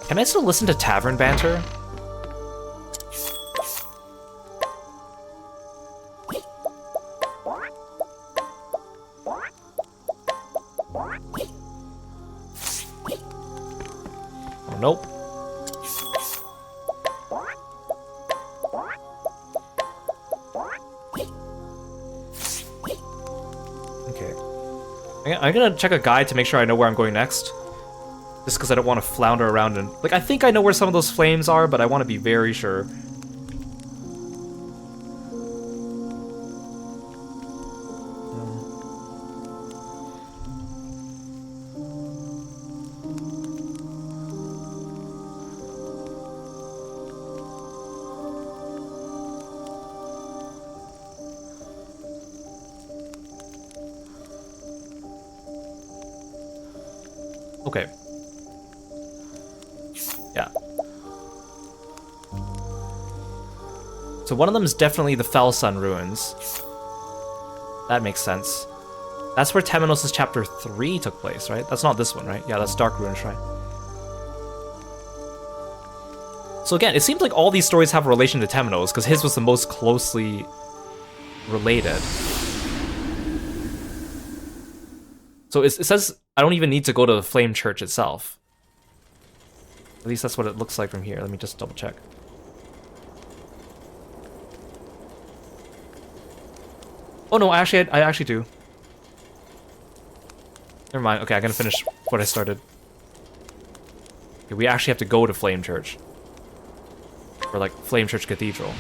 Can I still listen to tavern banter? Oh, nope. Okay. I'm gonna check a guide to make sure I know where I'm going next. Just because I don't want to flounder around and... Like, I think I know where some of those flames are, but I want to be very sure. Okay. Yeah. So one of them is definitely the Fell Sun ruins. That makes sense. That's where Temenos' chapter 3 took place, right? That's not this one, right? Yeah, that's Dark Ruin Shrine. So again, it seems like all these stories have a relation to Temenos, because his was the most closely related. So it says I don't even need to go to the Flame Church itself. At least that's what it looks like from here. Let me just double check. Oh no, actually, I actually do. Never mind. Okay, I'm gonna finish what I started. Okay, we actually have to go to Flame Church. Or like Flame Church Cathedral.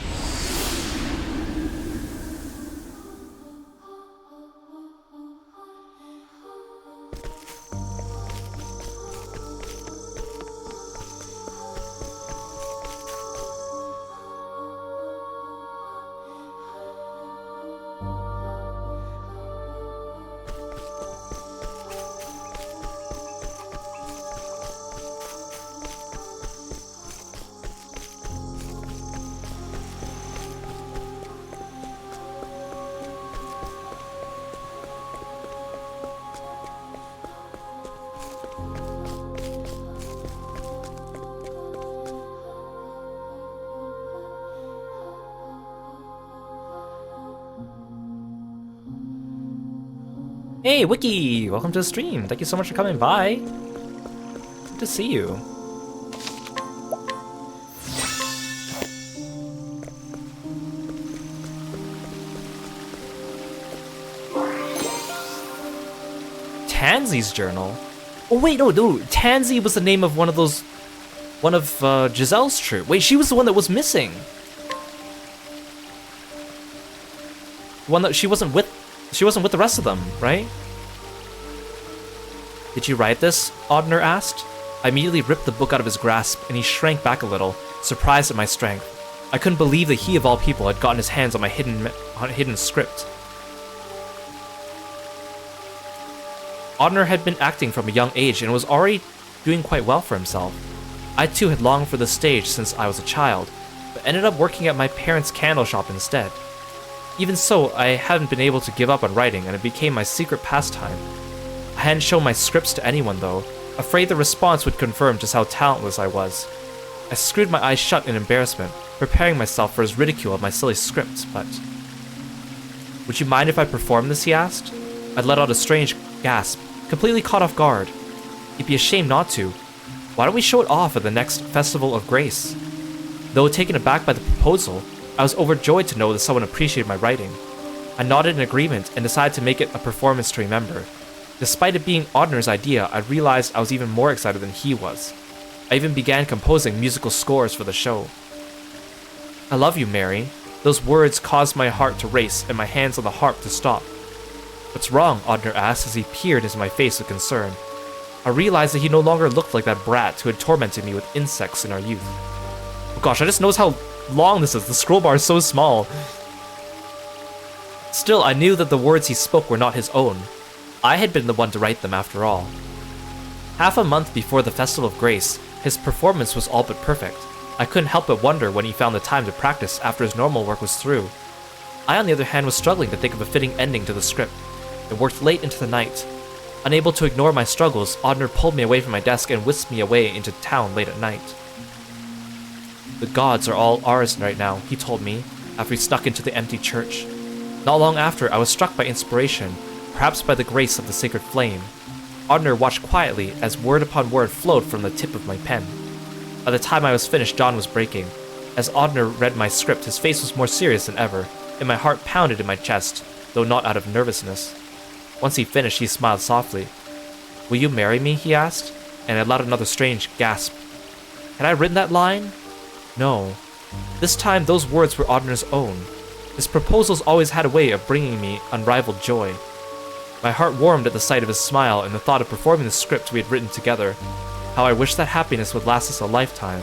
Hey, Wiki! Welcome to the stream. Thank you so much for coming by. Good to see you. Tansy's journal? Oh wait, no, Tansy was the name of one of Giselle's troop. Wait, she was the one that was missing. One that she wasn't with the rest of them, right? Did you write this? Audner asked. I immediately ripped the book out of his grasp, and he shrank back a little, surprised at my strength. I couldn't believe that he, of all people, had gotten his hands on my hidden script. Audner had been acting from a young age and was already doing quite well for himself. I too had longed for the stage since I was a child, but ended up working at my parents' candle shop instead. Even so, I hadn't been able to give up on writing, and it became my secret pastime. I hadn't shown my scripts to anyone though, afraid the response would confirm just how talentless I was. I screwed my eyes shut in embarrassment, preparing myself for his ridicule of my silly scripts, but... Would you mind if I performed this, he asked? I let out a strange gasp, completely caught off guard. You'd be ashamed not to. Why don't we show it off at the next Festival of Grace? Though taken aback by the proposal, I was overjoyed to know that someone appreciated my writing. I nodded in agreement and decided to make it a performance to remember. Despite it being Audner's idea, I realized I was even more excited than he was. I even began composing musical scores for the show. I love you, Mary. Those words caused my heart to race and my hands on the harp to stop. What's wrong? Audner asked as he peered into my face with concern. I realized that he no longer looked like that brat who had tormented me with insects in our youth. Oh gosh, I just noticed how long this is. The scroll bar is so small. Still, I knew that the words he spoke were not his own. I had been the one to write them after all. Half a month before the Festival of Grace, his performance was all but perfect. I couldn't help but wonder when he found the time to practice after his normal work was through. I, on the other hand, was struggling to think of a fitting ending to the script. It worked late into the night. Unable to ignore my struggles, Audner pulled me away from my desk and whisked me away into town late at night. The gods are all ours right now, he told me, after we snuck into the empty church. Not long after, I was struck by inspiration, perhaps by the grace of the sacred flame. Audner watched quietly as word upon word flowed from the tip of my pen. By the time I was finished, dawn was breaking. As Audner read my script, his face was more serious than ever, and my heart pounded in my chest, though not out of nervousness. Once he finished, he smiled softly. Will you marry me? He asked, and I let out another strange gasp. Had I written that line? No. This time, those words were Audner's own. His proposals always had a way of bringing me unrivaled joy. My heart warmed at the sight of his smile and the thought of performing the script we had written together. How I wished that happiness would last us a lifetime.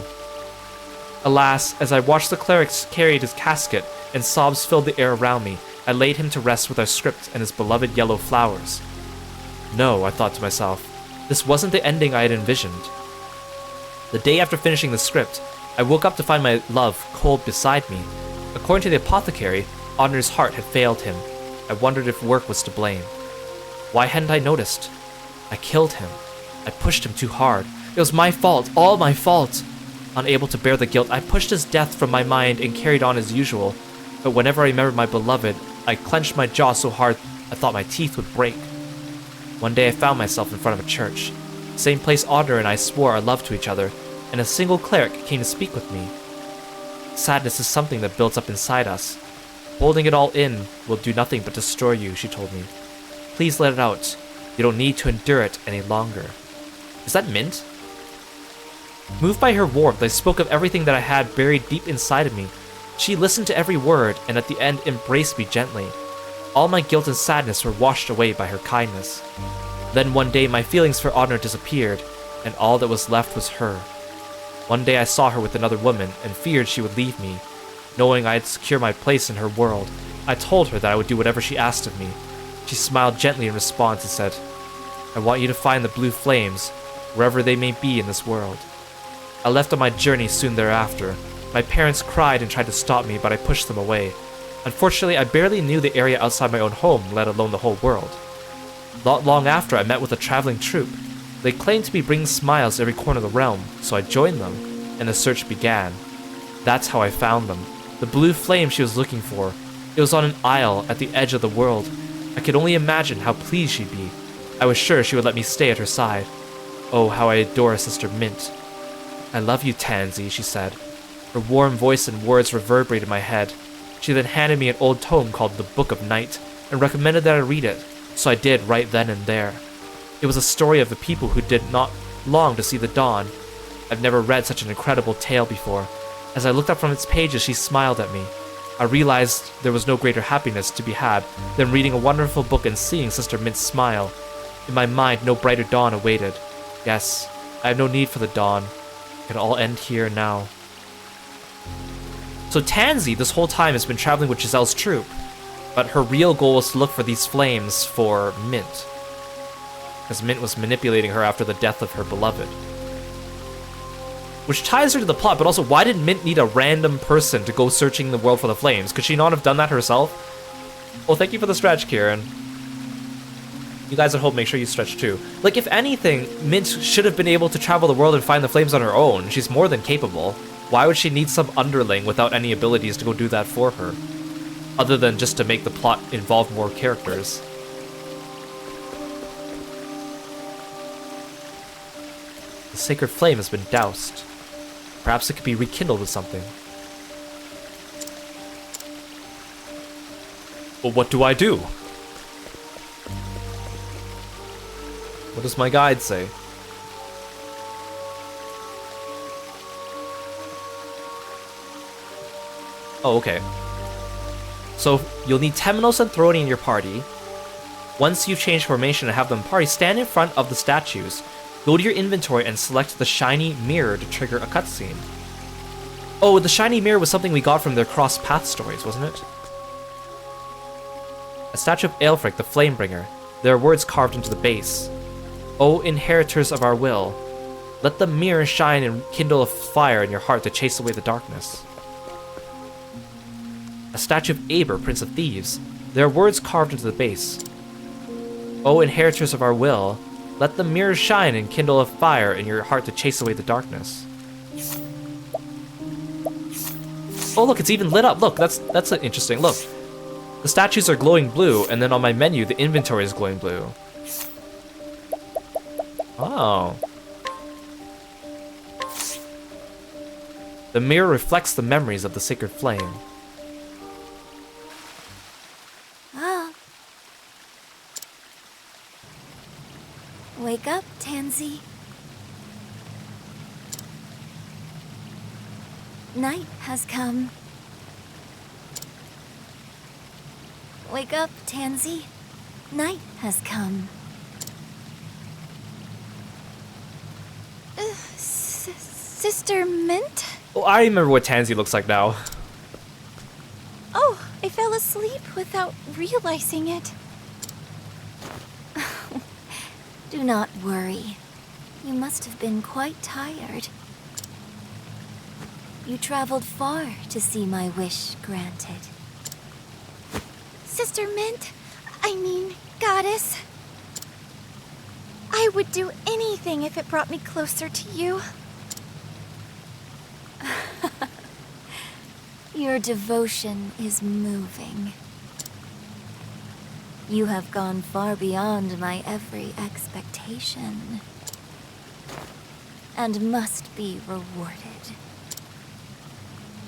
Alas, as I watched the cleric carry his casket and sobs filled the air around me, I laid him to rest with our script and his beloved yellow flowers. No, I thought to myself, this wasn't the ending I had envisioned. The day after finishing the script, I woke up to find my love cold beside me. According to the apothecary, Audner's heart had failed him. I wondered if work was to blame. Why hadn't I noticed? I killed him. I pushed him too hard. It was my fault, all my fault. Unable to bear the guilt, I pushed his death from my mind and carried on as usual. But whenever I remembered my beloved, I clenched my jaw so hard I thought my teeth would break. One day I found myself in front of a church, the same place Audner and I swore our love to each other, and a single cleric came to speak with me. Sadness is something that builds up inside us. Holding it all in will do nothing but destroy you, she told me. Please let it out. You don't need to endure it any longer. Is that mint? Moved by her warmth, I spoke of everything that I had buried deep inside of me. She listened to every word, and at the end embraced me gently. All my guilt and sadness were washed away by her kindness. Then one day my feelings for Audner disappeared, and all that was left was her. One day I saw her with another woman, and feared she would leave me. Knowing I had secured my place in her world, I told her that I would do whatever she asked of me. She smiled gently in response and said, I want you to find the blue flames, wherever they may be in this world. I left on my journey soon thereafter. My parents cried and tried to stop me, but I pushed them away. Unfortunately, I barely knew the area outside my own home, let alone the whole world. Not long after, I met with a traveling troupe. They claimed to be bringing smiles to every corner of the realm, so I joined them, and the search began. That's how I found them. The blue flame she was looking for. It was on an isle at the edge of the world. I could only imagine how pleased she'd be. I was sure she would let me stay at her side. Oh, how I adore Sister Mint. I love you, Tansy, she said. Her warm voice and words reverberated in my head. She then handed me an old tome called The Book of Night and recommended that I read it, so I did right then and there. It was a story of the people who did not long to see the dawn. I've never read such an incredible tale before. As I looked up from its pages, she smiled at me. I realized there was no greater happiness to be had than reading a wonderful book and seeing Sister Mint's smile. In my mind, no brighter dawn awaited. Yes, I have no need for the dawn. It can all end here now. So Tansy, this whole time, has been traveling with Giselle's troop, but her real goal was to look for these flames for Mint, because Mint was manipulating her after the death of her beloved. Which ties her to the plot, but also, why did Mint need a random person to go searching the world for the flames? Could she not have done that herself? Well, thank you for the stretch, Kieran. You guys at home, make sure you stretch too. Like, if anything, Mint should have been able to travel the world and find the flames on her own. She's more than capable. Why would she need some underling without any abilities to go do that for her? Other than just to make the plot involve more characters. The sacred flame has been doused. Perhaps it could be rekindled with something. But what do I do? What does my guide say? Oh, okay. So, you'll need Temenos and Throny in your party. Once you've changed formation and have them party, stand in front of the statues. Go to your inventory and select the shiny mirror to trigger a cutscene. Oh, the shiny mirror was something we got from their cross-path stories, wasn't it? A statue of Aelfric, the Flamebringer. There are words carved into the base. O inheritors of our will, let the mirror shine and kindle a fire in your heart to chase away the darkness. A statue of Aber, Prince of Thieves. There are words carved into the base. O inheritors of our will, let the mirror shine and kindle a fire in your heart to chase away the darkness. Oh look, it's even lit up. Look, that's an interesting look. The statues are glowing blue, and then on my menu, the inventory is glowing blue. Oh. The mirror reflects the memories of the sacred flame. Ah. Wake up, Tansy. Night has come. Wake up, Tansy. Night has come. Sister Mint? Oh, I remember what Tansy looks like now. Oh, I fell asleep without realizing it. Do not worry. You must have been quite tired. You traveled far to see my wish granted. Sister Mint, I mean, Goddess. I would do anything if it brought me closer to you. Your devotion is moving. You have gone far beyond my every expectation, and must be rewarded.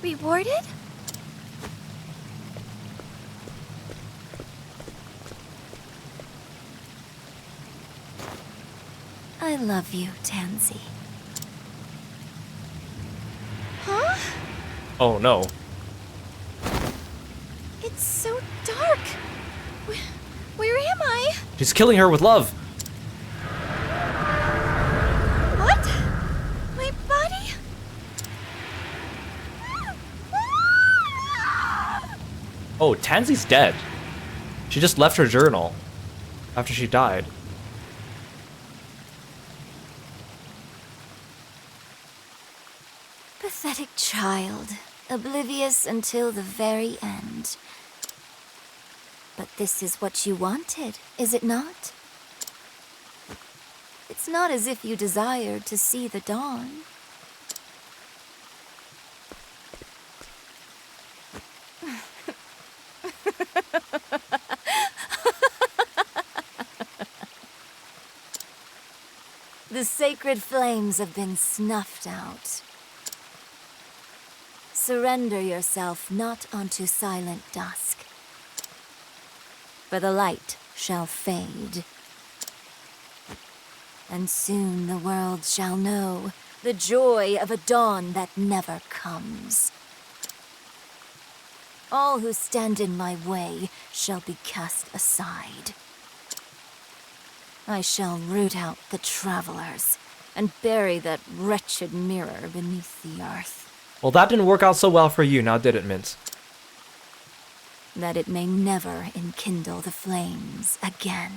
Rewarded? I love you, Tansy. Huh? Oh no. It's so dark. Where am I? She's killing her with love. What? My body? Oh, Tansy's dead. She just left her journal after she died. Pathetic child, oblivious until the very end. But this is what you wanted, is it not? It's not as if you desired to see the dawn. The sacred flames have been snuffed out. Surrender yourself not unto silent dusk, for the light shall fade. And soon the world shall know the joy of a dawn that never comes. All who stand in my way shall be cast aside. I shall root out the travelers and bury that wretched mirror beneath the earth. Well, that didn't work out so well for you, now did it, Mint? That it may never enkindle the flames again.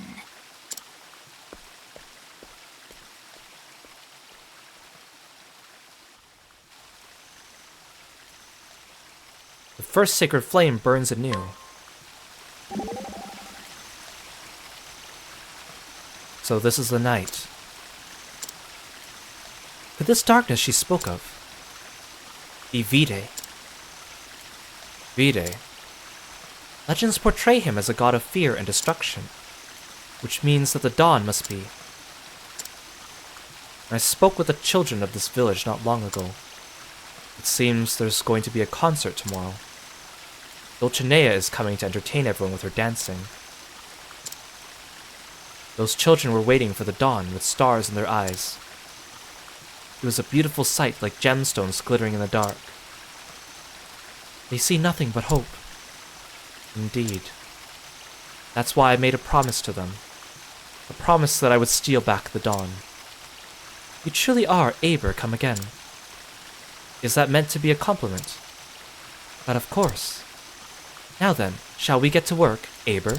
The first sacred flame burns anew. So this is the night. Could this darkness she spoke of be Vide? Vide. Legends portray him as a god of fear and destruction, which means that the dawn must be. I spoke with the children of this village not long ago. It seems there's going to be a concert tomorrow. Dulcinea is coming to entertain everyone with her dancing. Those children were waiting for the dawn with stars in their eyes. It was a beautiful sight like gemstones glittering in the dark. They see nothing but hope. Indeed. That's why I made a promise to them. A promise that I would steal back the dawn. You truly are Aber come again. Is that meant to be a compliment? But of course. Now then, shall we get to work, Aber?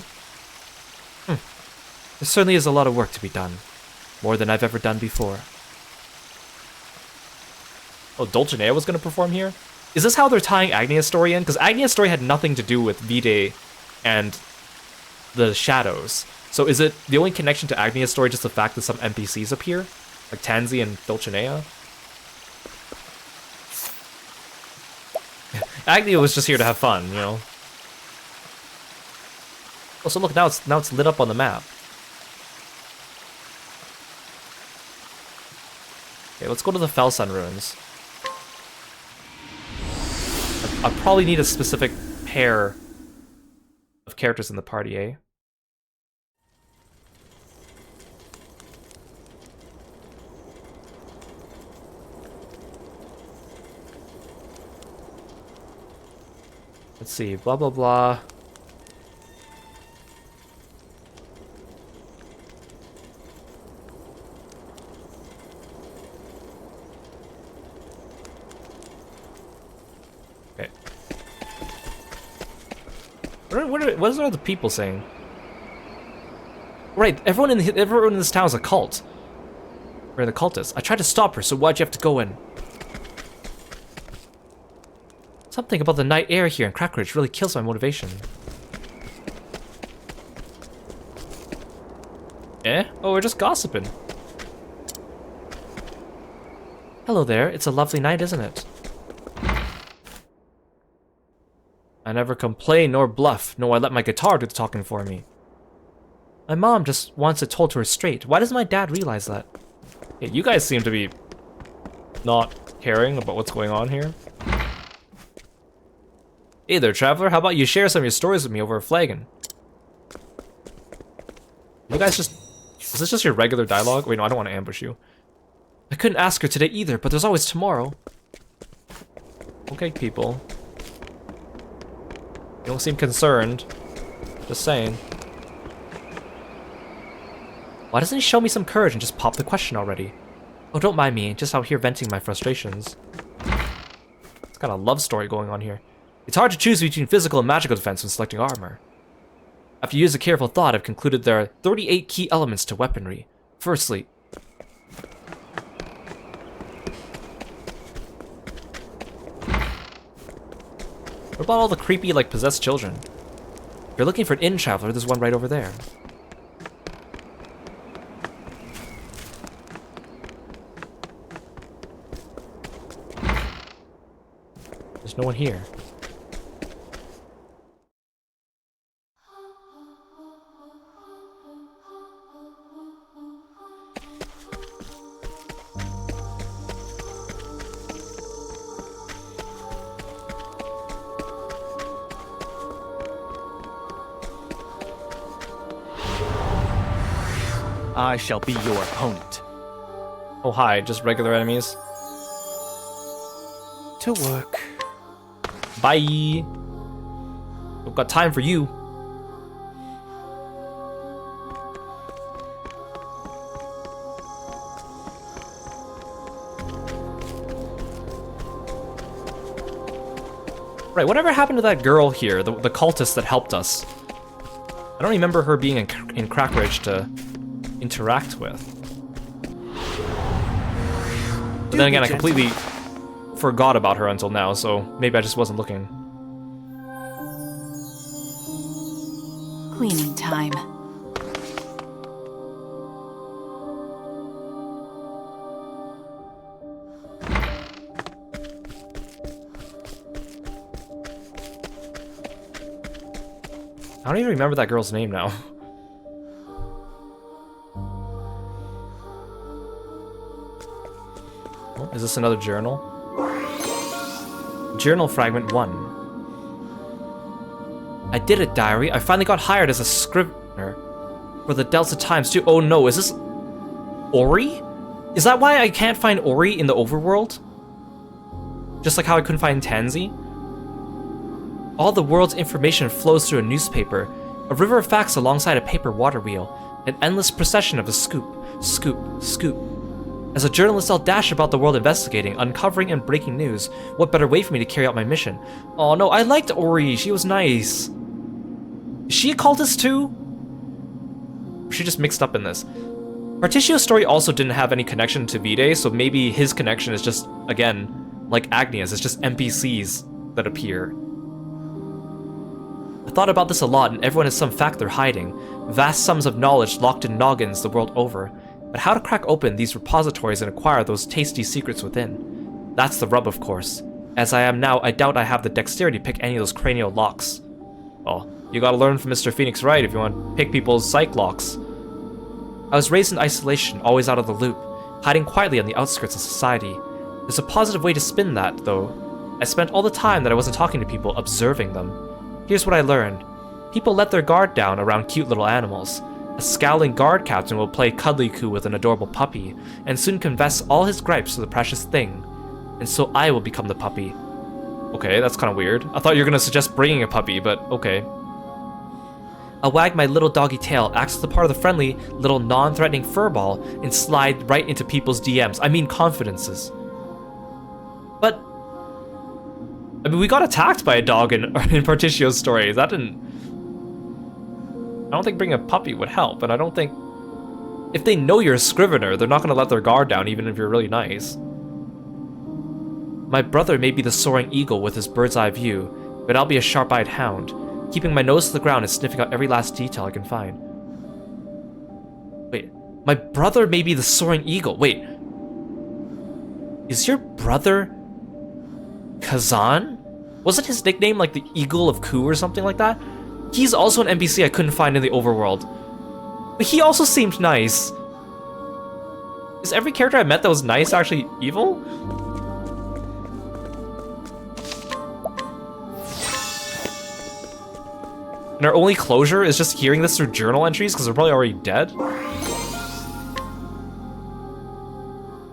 There certainly is a lot of work to be done. More than I've ever done before. Oh, Dulcinea was going to perform here? Is this how they're tying Agnia's story in? Because Agnia's story had nothing to do with Vide and the shadows. So is it the only connection to Agnia's story just the fact that some NPCs appear? Like Tansy and Dulcinea? Agnia was just here to have fun, you know? Oh, so look, now it's lit up on the map. Okay, let's go to the Felsun ruins. I probably need a specific pair of characters in the party, eh? Let's see, blah blah blah. Okay. What are the people saying? Right, everyone in this town is a cult. Or the cultists. I tried to stop her, so why'd you have to go in? Something about the night air here in Crackridge really kills my motivation. Eh? Oh, we're just gossiping. Hello there, it's a lovely night, isn't it? I never complain nor bluff, nor I let my guitar do the talking for me. My mom just wants it told to her straight. Why doesn't my dad realize that? Yeah, you guys seem to be not caring about what's going on here. Hey there, Traveler. How about you share some of your stories with me over a flagon? You guys just... Is this just your regular dialogue? Wait, no, I don't want to ambush you. I couldn't ask her today either, but there's always tomorrow. Okay, people. You don't seem concerned. Just saying. Why doesn't he show me some courage and just pop the question already? Oh, don't mind me. Just out here venting my frustrations. It's got a love story going on here. It's hard to choose between physical and magical defense when selecting armor. After years of careful thought, I've concluded there are 38 key elements to weaponry. Firstly... What about all the creepy, like, possessed children? If you're looking for an inn traveler, there's one right over there. There's no one here. I shall be your opponent. Oh, hi, just regular enemies. To work. Bye. I've got time for you. Right, whatever happened to that girl here, the cultist that helped us? I don't remember her being in Crackridge to interact with. But then again, I completely forgot about her until now, so maybe I just wasn't looking. Cleaning time. I don't even remember that girl's name now. Oh, is this another journal? Journal fragment 1. I did it, diary. I finally got hired as a scrivener for the Delta Times too. Oh no, is this Ori? Is that why I can't find Ori in the overworld? Just like how I couldn't find Tansy? All the world's information flows through a newspaper, a river of facts alongside a paper water wheel, an endless procession of a scoop, scoop, scoop. As a journalist, I'll dash about the world investigating, uncovering, and breaking news. What better way for me to carry out my mission? Oh no, I liked Ori, she was nice. Is she a cultist too? Or is she just mixed up in this? Partitio's story also didn't have any connection to V-Day, so maybe his connection is just, again, like Agnia's, it's just NPCs that appear. I thought about this a lot, and everyone has some fact they're hiding. Vast sums of knowledge locked in noggins the world over. But how to crack open these repositories and acquire those tasty secrets within? That's the rub, of course. As I am now, I doubt I have the dexterity to pick any of those cranial locks. Well, you gotta learn from Mr. Phoenix Wright if you want to pick people's psych locks. I was raised in isolation, always out of the loop, hiding quietly on the outskirts of society. There's a positive way to spin that, though. I spent all the time that I wasn't talking to people observing them. Here's what I learned. People let their guard down around cute little animals. A scowling guard captain will play cuddly coo with an adorable puppy, and soon confess all his gripes to the precious thing. And so I will become the puppy. Okay, that's kind of weird. I thought you were gonna suggest bringing a puppy, but okay. I'll wag my little doggy tail, act as the part of the friendly, little non-threatening furball, and slide right into people's DMs. I mean confidences. But I mean, we got attacked by a dog in Partitio's story. That didn't... I don't think bringing a puppy would help, and I don't think... If they know you're a scrivener, they're not going to let their guard down, even if you're really nice. My brother may be the soaring eagle with his bird's eye view, but I'll be a sharp-eyed hound, keeping my nose to the ground and sniffing out every last detail I can find. Wait, my brother may be the soaring eagle. Wait. Is your brother... Kazan? Wasn't his nickname like the Eagle of Ku or something like that? He's also an NPC I couldn't find in the overworld. But he also seemed nice. Is every character I met that was nice actually evil? And our only closure is just hearing this through journal entries because they're probably already dead?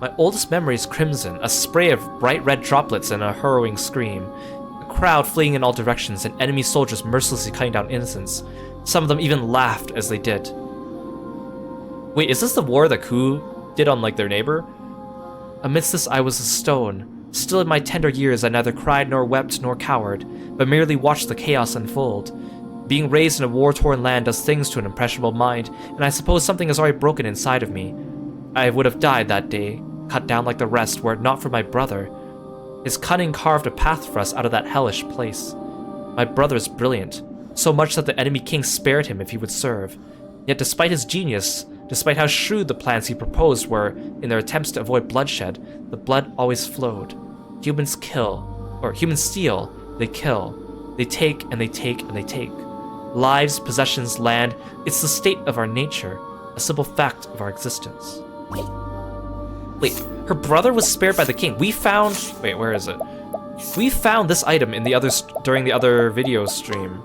My oldest memory is crimson, a spray of bright red droplets and a harrowing scream. A crowd fleeing in all directions and enemy soldiers mercilessly cutting down innocents. Some of them even laughed as they did. Wait, is this the war that Ku did on, like, their neighbor? Amidst this I was a stone. Still in my tender years I neither cried nor wept nor cowered, but merely watched the chaos unfold. Being raised in a war-torn land does things to an impressionable mind, and I suppose something has already broken inside of me. I would have died that day, cut down like the rest, were it not for my brother. His cunning carved a path for us out of that hellish place. My brother is brilliant, so much that the enemy king spared him if he would serve. Yet despite his genius, despite how shrewd the plans he proposed were in their attempts to avoid bloodshed, the blood always flowed. Humans kill, or humans steal, they kill. They take and they take and they take. Lives, possessions, land, it's the state of our nature, a simple fact of our existence. Wait, her brother was spared by the king. We found... Wait, where is it? We found this item in the other during the other video stream.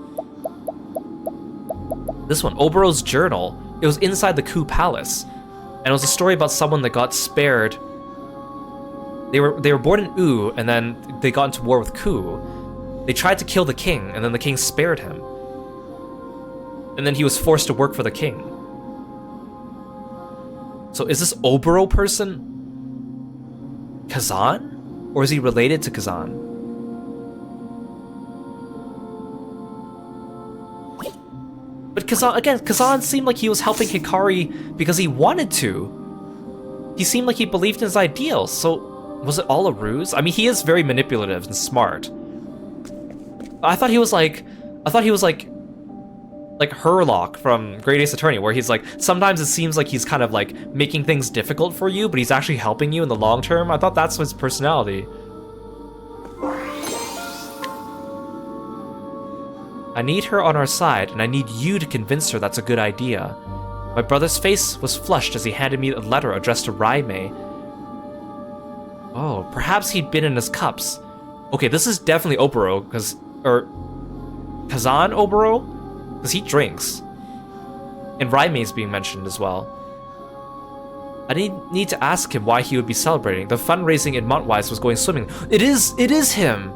This one, Obero's journal. it was inside the Ku Palace. And it was a story about someone that got spared. They were born in U, and then they got into war with Ku. They tried to kill the king, and then the king spared him. And then he was forced to work for the king. So is this Oboro person Kazan? Or is he related to Kazan? But Kazan seemed like he was helping Hikari because he wanted to. He seemed like he believed in his ideals, so was it all a ruse? I mean, he is very manipulative and smart. I thought he was like Herlock from Great Ace Attorney, where he's like, sometimes it seems like he's kind of like making things difficult for you, but he's actually helping you in the long term. I thought that's his personality. I need her on our side, and I need you to convince her that's a good idea. My brother's face was flushed as he handed me a letter addressed to Raimei. Oh, perhaps he'd been in his cups. Okay, this is definitely Oboro, Kazan Oboro? Because he drinks. And Raimei's being mentioned as well. I need to ask him why he would be celebrating. The fundraising in Montwise was going swimming. It is him!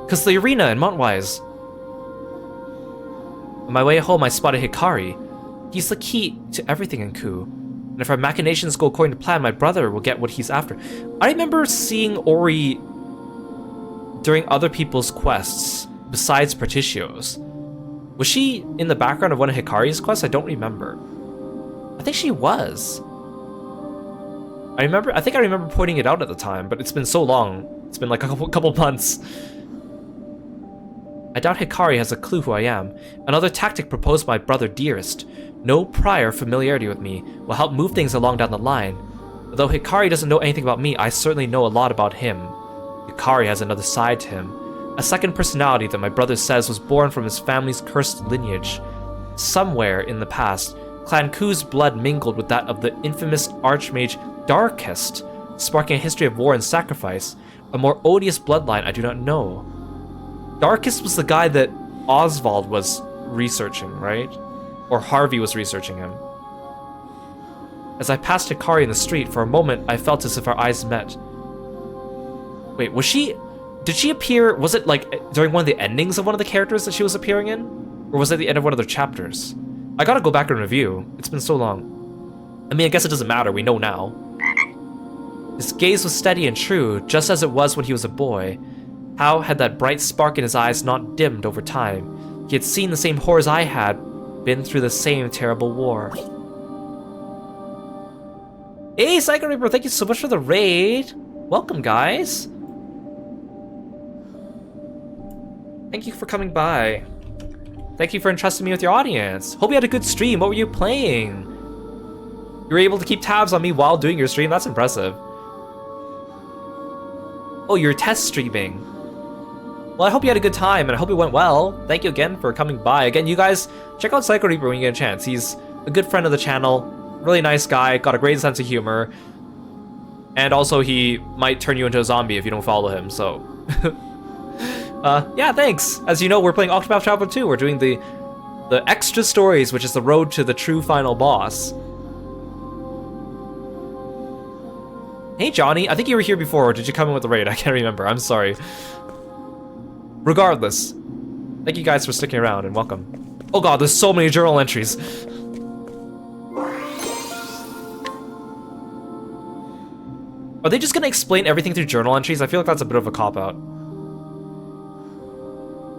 Because the arena in Montwise. On my way home, I spotted Hikari. He's the key to everything in Ku. And if our machinations go according to plan, my brother will get what he's after. I remember seeing Ori during other people's quests, besides Partitio's. Was she in the background of one of Hikari's quests? I don't remember. I think she was. I think I remember pointing it out at the time, but it's been so long. It's been like a couple months. I doubt Hikari has a clue who I am. Another tactic proposed by Brother Dearest. No prior familiarity with me will help move things along down the line. Although Hikari doesn't know anything about me, I certainly know a lot about him. Hikari has another side to him. A second personality that my brother says was born from his family's cursed lineage. Somewhere in the past, Clan Ku's blood mingled with that of the infamous Archmage Darkest, sparking a history of war and sacrifice. A more odious bloodline I do not know. Darkest was the guy that Oswald was researching, right? Or Harvey was researching him. As I passed Hikari in the street, for a moment I felt as if our eyes met. Wait, did she appear, was it like during one of the endings of one of the characters that she was appearing in? Or was it the end of one of their chapters? I gotta go back and review. It's been so long. I mean, I guess it doesn't matter, we know now. His gaze was steady and true, just as it was when he was a boy. How had that bright spark in his eyes not dimmed over time? He had seen the same horrors I had, been through the same terrible war. Hey, Psycho Reaper, thank you so much for the raid. Welcome, guys. Thank you for coming by. Thank you for entrusting me with your audience. Hope you had a good stream. What were you playing? You were able to keep tabs on me while doing your stream. That's impressive. Oh, you're test streaming. Well, I hope you had a good time, and I hope it went well. Thank you again for coming by. Again, you guys, check out Psycho Reaper when you get a chance. He's a good friend of the channel, really nice guy, got a great sense of humor, and also he might turn you into a zombie if you don't follow him, so... yeah, thanks! As you know, we're playing Octopath Traveler 2. We're doing the extra stories, which is the road to the true final boss. Hey, Johnny, I think you were here before, or did you come in with the raid? I can't remember, I'm sorry. Regardless, thank you guys for sticking around and welcome. Oh god, there's so many journal entries. Are they just gonna explain everything through journal entries? I feel like that's a bit of a cop-out.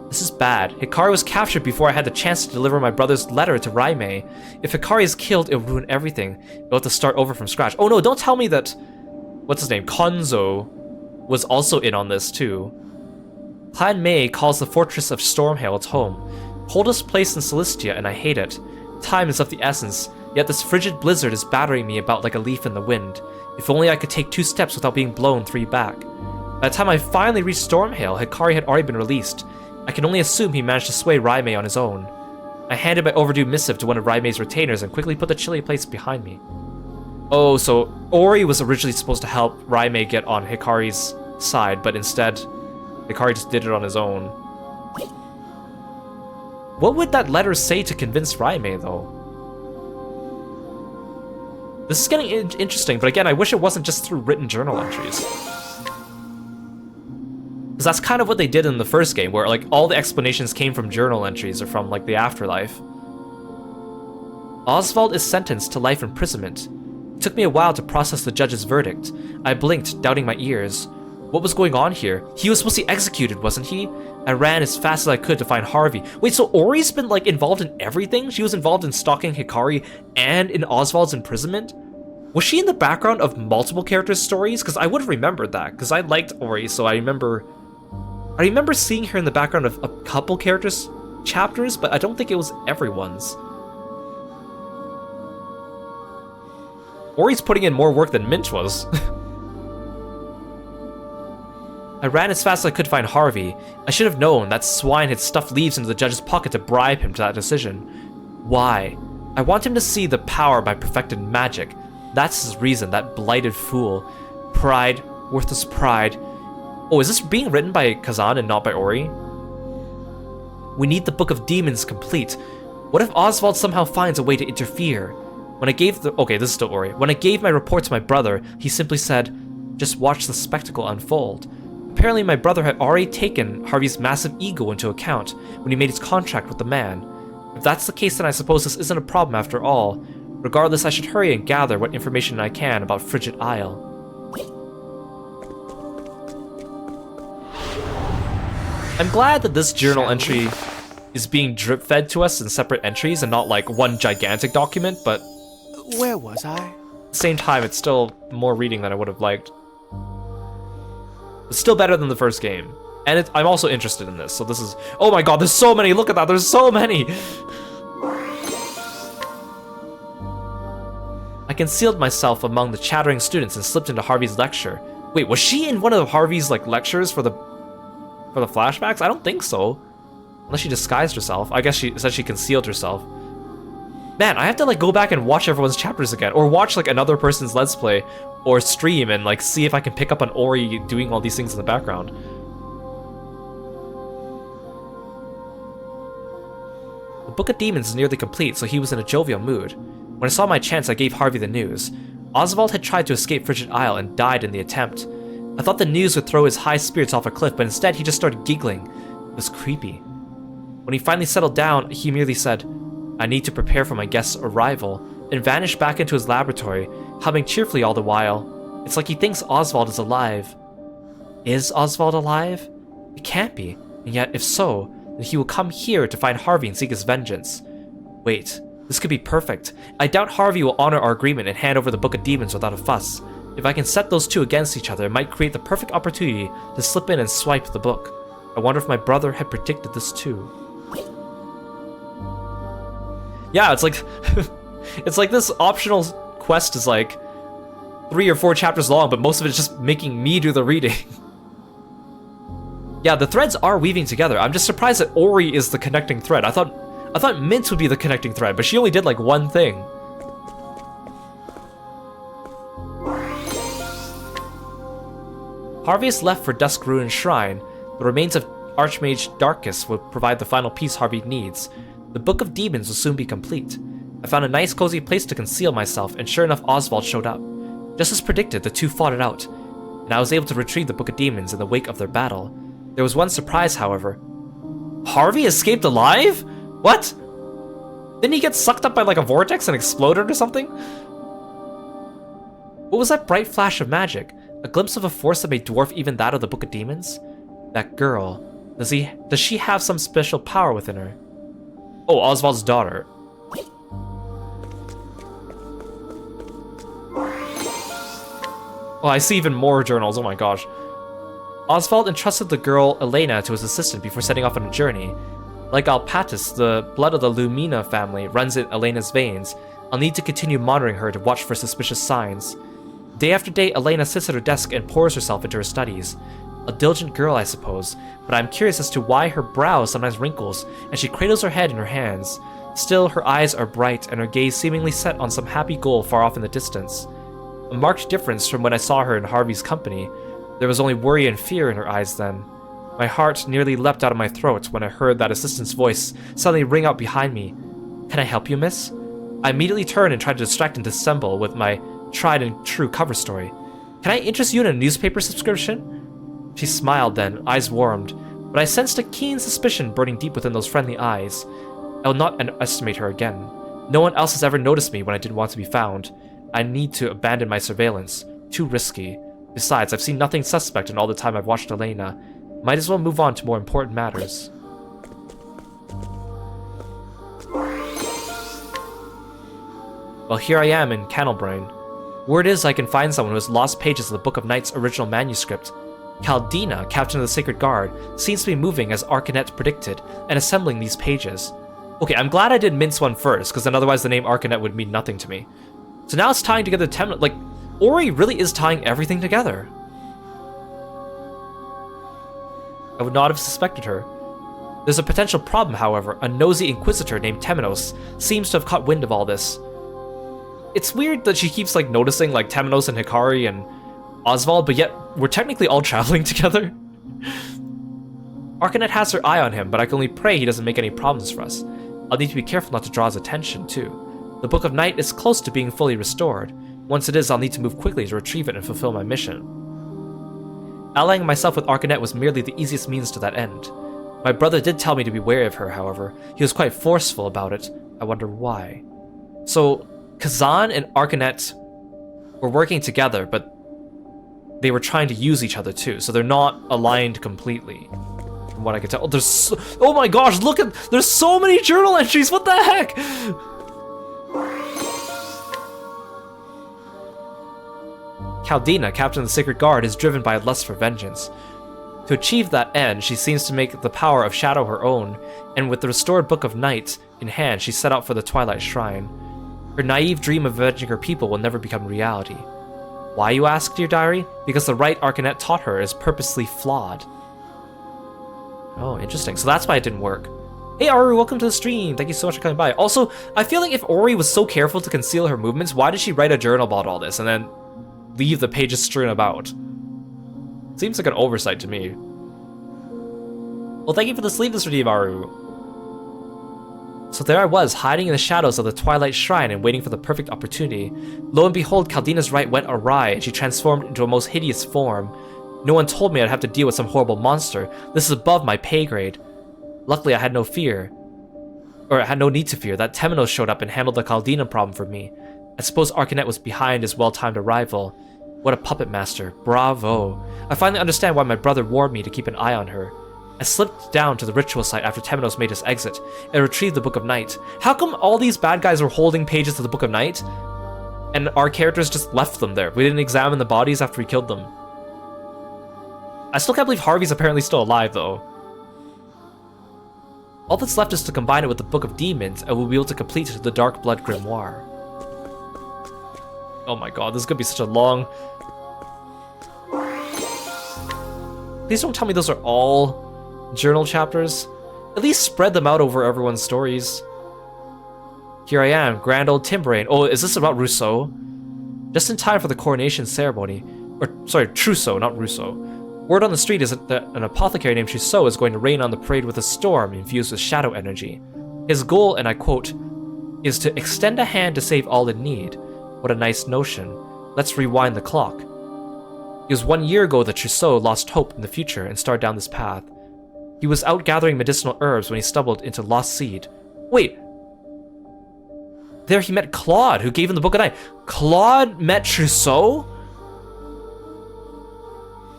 This is bad. Hikari was captured before I had the chance to deliver my brother's letter to Raimei. If Hikari is killed, it'll ruin everything. We'll have to start over from scratch. Oh no, don't tell me that... What's his name? Konzo was also in on this too. Clan Mei calls the fortress of Stormhail its home. Coldest place in Celestia, and I hate it. Time is of the essence, yet this frigid blizzard is battering me about like a leaf in the wind. If only I could take 2 steps without being blown 3 back. By the time I finally reached Stormhail, Hikari had already been released. I can only assume he managed to sway Raimei on his own. I handed my overdue missive to one of Raimei's retainers and quickly put the chilly place behind me. Oh, so Ori was originally supposed to help Raimei get on Hikari's side, but instead, Hikari just did it on his own. What would that letter say to convince Raimei, though? This is getting interesting, but again, I wish it wasn't just through written journal entries. Because that's kind of what they did in the first game, where like all the explanations came from journal entries or from like the afterlife. Oswald is sentenced to life imprisonment. It took me a while to process the judge's verdict. I blinked, doubting my ears. What was going on here? He was supposed to be executed, wasn't he? I ran as fast as I could to find Harvey. Wait, so Ori's been like involved in everything? She was involved in stalking Hikari and in Oswald's imprisonment? Was she in the background of multiple characters' stories? Because I would have remembered that, because I liked Ori, so I remember seeing her in the background of a couple characters' chapters, but I don't think it was everyone's. Ori's putting in more work than Minch was. I ran as fast as I could to find Harvey. I should have known that swine had stuffed leaves into the judge's pocket to bribe him to that decision. Why? I want him to see the power of my perfected magic. That's his reason, that blighted fool. Pride, worthless pride. Oh, is this being written by Kazan and not by Ori? We need the Book of Demons complete. What if Oswald somehow finds a way to interfere? When I gave the... Okay, this is still Ori. When I gave my report to my brother, he simply said, just watch the spectacle unfold. Apparently my brother had already taken Harvey's massive ego into account when he made his contract with the man. If that's the case, then I suppose this isn't a problem after all. Regardless, I should hurry and gather what information I can about Frigid Isle. I'm glad that this journal entry is being drip-fed to us in separate entries and not like one gigantic document, but... Where was I? At the same time, it's still more reading than I would have liked. It's still better than the first game. And I'm also interested in this, so this is... Oh my god, there's so many! Look at that, there's so many! I concealed myself among the chattering students and slipped into Harvey's lecture. Wait, was she in one of Harvey's like lectures for the flashbacks? I don't think so. Unless she disguised herself. I guess she said she concealed herself. Man, I have to like go back and watch everyone's chapters again, or watch like another person's Let's Play or stream and like see if I can pick up on Ori doing all these things in the background. The Book of Demons is nearly complete, so he was in a jovial mood. When I saw my chance, I gave Harvey the news. Oswald had tried to escape Frigid Isle and died in the attempt. I thought the news would throw his high spirits off a cliff, but instead he just started giggling. It was creepy. When he finally settled down, he merely said, I need to prepare for my guest's arrival, and vanished back into his laboratory, humming cheerfully all the while. It's like he thinks Oswald is alive. Is Oswald alive? It can't be, and yet if so, then he will come here to find Harvey and seek his vengeance. Wait, this could be perfect. I doubt Harvey will honor our agreement and hand over the Book of Demons without a fuss. If I can set those two against each other, it might create the perfect opportunity to slip in and swipe the book. I wonder if my brother had predicted this too. Yeah, it's like it's like this optional quest is like 3 or 4 chapters long, but most of it's just making me do the reading. Yeah, the threads are weaving together. I'm just surprised that Ori is the connecting thread. I thought Mint would be the connecting thread, but she only did like one thing. Harvey is left for Dusk Ruin Shrine. The remains of Archmage Darkus will provide the final piece Harvey needs. The Book of Demons will soon be complete. I found a nice cozy place to conceal myself, and sure enough Oswald showed up. Just as predicted, the two fought it out, and I was able to retrieve the Book of Demons in the wake of their battle. There was one surprise, however. Harvey escaped alive? What? Didn't he get sucked up by like a vortex and exploded or something? What was that bright flash of magic? A glimpse of a force that may dwarf even that of the Book of Demons? That girl. Does she have some special power within her? Oh, Oswald's daughter. Oh, I see even more journals, oh my gosh. Oswald entrusted the girl Elena to his assistant before setting off on a journey. Like Alpatis, the blood of the Lumina family runs in Elena's veins. I'll need to continue monitoring her to watch for suspicious signs. Day after day, Elena sits at her desk and pours herself into her studies. A diligent girl, I suppose, but I'm curious as to why her brow sometimes wrinkles, and she cradles her head in her hands. Still, her eyes are bright, and her gaze seemingly set on some happy goal far off in the distance. A marked difference from when I saw her in Harvey's company. There was only worry and fear in her eyes then. My heart nearly leapt out of my throat when I heard that assistant's voice suddenly ring out behind me. Can I help you, miss? I immediately turned and tried to distract and dissemble with my tried and true cover story. Can I interest you in a newspaper subscription? She smiled then, eyes warmed, but I sensed a keen suspicion burning deep within those friendly eyes. I will not underestimate her again. No one else has ever noticed me when I didn't want to be found. I need to abandon my surveillance. Too risky. Besides, I've seen nothing suspect in all the time I've watched Elena. Might as well move on to more important matters. Well, here I am in Candlebrain. Word is I can find someone who has lost pages of the Book of Night's original manuscript. Caldina, captain of the Sacred Guard, seems to be moving as Arcanet predicted, and assembling these pages. Okay, I'm glad I did mince one first, because then otherwise the name Arcanet would mean nothing to me. So now it's tying together like, Ori really is tying everything together. I would not have suspected her. There's a potential problem, however. A nosy inquisitor named Temenos seems to have caught wind of all this. It's weird that she keeps like noticing like Temenos and Hikari and Oswald, but yet we're technically all traveling together. Arcanet has her eye on him, but I can only pray he doesn't make any problems for us. I'll need to be careful not to draw his attention, too. The Book of Night is close to being fully restored. Once it is, I'll need to move quickly to retrieve it and fulfill my mission. Allying myself with Arcanet was merely the easiest means to that end. My brother did tell me to be wary of her, however. He was quite forceful about it. I wonder why. So, Kazan and Arcanet were working together, but they were trying to use each other too, so they're not aligned completely. From what I can tell. Oh my gosh, look at, there's so many journal entries, what the heck? Caldina, captain of the Sacred Guard, is driven by a lust for vengeance. To achieve that end, she seems to make the power of shadow her own, and with the restored Book of Night in hand, she set out for the Twilight Shrine. Her naive dream of avenging her people will never become reality. Why, you ask, dear diary? Because the right Arcanet taught her is purposely flawed. Oh, interesting. So that's why it didn't work. Hey, Aru, welcome to the stream. Thank you so much for coming by. Also, I feel like if Ori was so careful to conceal her movements, why did she write a journal about all this and then leave the pages strewn about? Seems like an oversight to me. Well, thank you for the sleeveless redeem, Aru. So there I was, hiding in the shadows of the Twilight Shrine and waiting for the perfect opportunity. Lo and behold, Caldina's right went awry, and she transformed into a most hideous form. No one told me I'd have to deal with some horrible monster. This is above my pay grade. Luckily, I had no fear. Or I had no need to fear. That Temenos showed up and handled the Caldina problem for me. I suppose Arcanet was behind his well-timed arrival. What a puppet master. Bravo. I finally understand why my brother warned me to keep an eye on her. I slipped down to the ritual site after Temenos made his exit, and retrieved the Book of Night. How come all these bad guys were holding pages of the Book of Night, and our characters just left them there? We didn't examine the bodies after we killed them. I still can't believe Harvey's apparently still alive, though. All that's left is to combine it with the Book of Demons, and we'll be able to complete the Dark Blood Grimoire. Oh my god, this is gonna be such a long... Please don't tell me those are all journal chapters. At least spread them out over everyone's stories. Here I am, grand old Timbrain. Oh, is this about Rousseau? Just in time for the coronation ceremony. Or, sorry, Trousseau, not Rousseau. Word on the street is that an apothecary named Trousseau is going to rain on the parade with a storm infused with shadow energy. His goal, and I quote, is to extend a hand to save all in need. What a nice notion. Let's rewind the clock. It was 1 year ago that Trousseau lost hope in the future and started down this path. He was out gathering medicinal herbs when he stumbled into Lost Seed. Wait! There he met Claude, who gave him the Book of Night. Claude met Trousseau?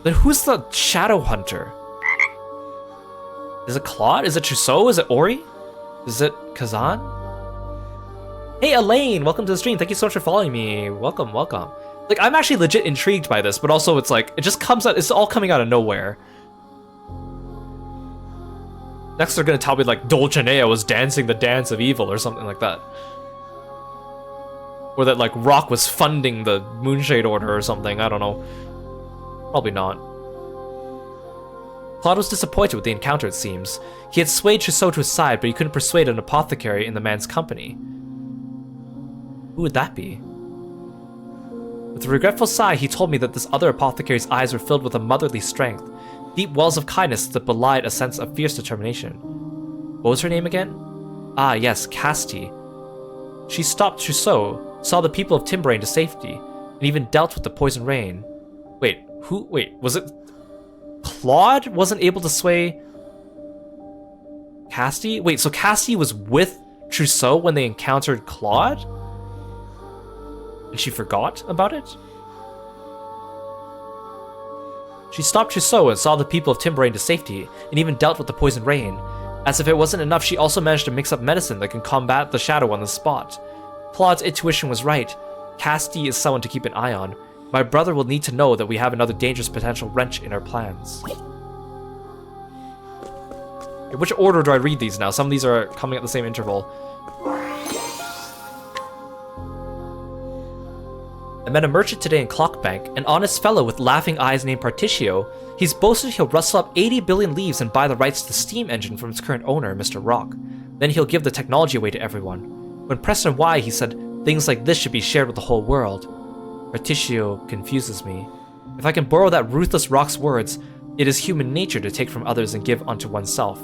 Then who's the Shadow Hunter? Is it Claude? Is it Trousseau? Is it Ori? Is it Kazan? Hey Elaine, welcome to the stream. Thank you so much for following me. Welcome, welcome. Like, I'm actually legit intrigued by this, but also it's like, it just comes out, it's all coming out of nowhere. Next they're gonna tell me like Dulcinea was dancing the dance of evil or something like that. Or that like Rock was funding the Moonshade Order or something, I don't know. Probably not. Claude was disappointed with the encounter, it seems. He had swayed Trousseau to his side, but he couldn't persuade an apothecary in the man's company. Who would that be? With a regretful sigh, he told me that this other apothecary's eyes were filled with a motherly strength, deep wells of kindness that belied a sense of fierce determination. What was her name again? Ah, yes, Casti. She stopped Trousseau, saw the people of Timbrain to safety, and even dealt with the poison rain. Wait, was it... Claude wasn't able to sway... Casti? Wait, so Casti was with Trousseau when they encountered Claude? And she forgot about it? She stopped Trousseau and saw the people of Timbrain to safety, and even dealt with the poison rain. As if it wasn't enough, she also managed to mix up medicine that can combat the shadow on the spot. Claude's intuition was right. Casti is someone to keep an eye on. My brother will need to know that we have another dangerous potential wrench in our plans. In which order do I read these now? Some of these are coming at the same interval. I met a merchant today in Clockbank, an honest fellow with laughing eyes named Particio. He's boasted he'll rustle up 80 billion leaves and buy the rights to the steam engine from its current owner, Mr. Rock. Then he'll give the technology away to everyone. When pressed on why, he said things like this should be shared with the whole world. Particio confuses me. If I can borrow that ruthless Rock's words, it is human nature to take from others and give unto oneself.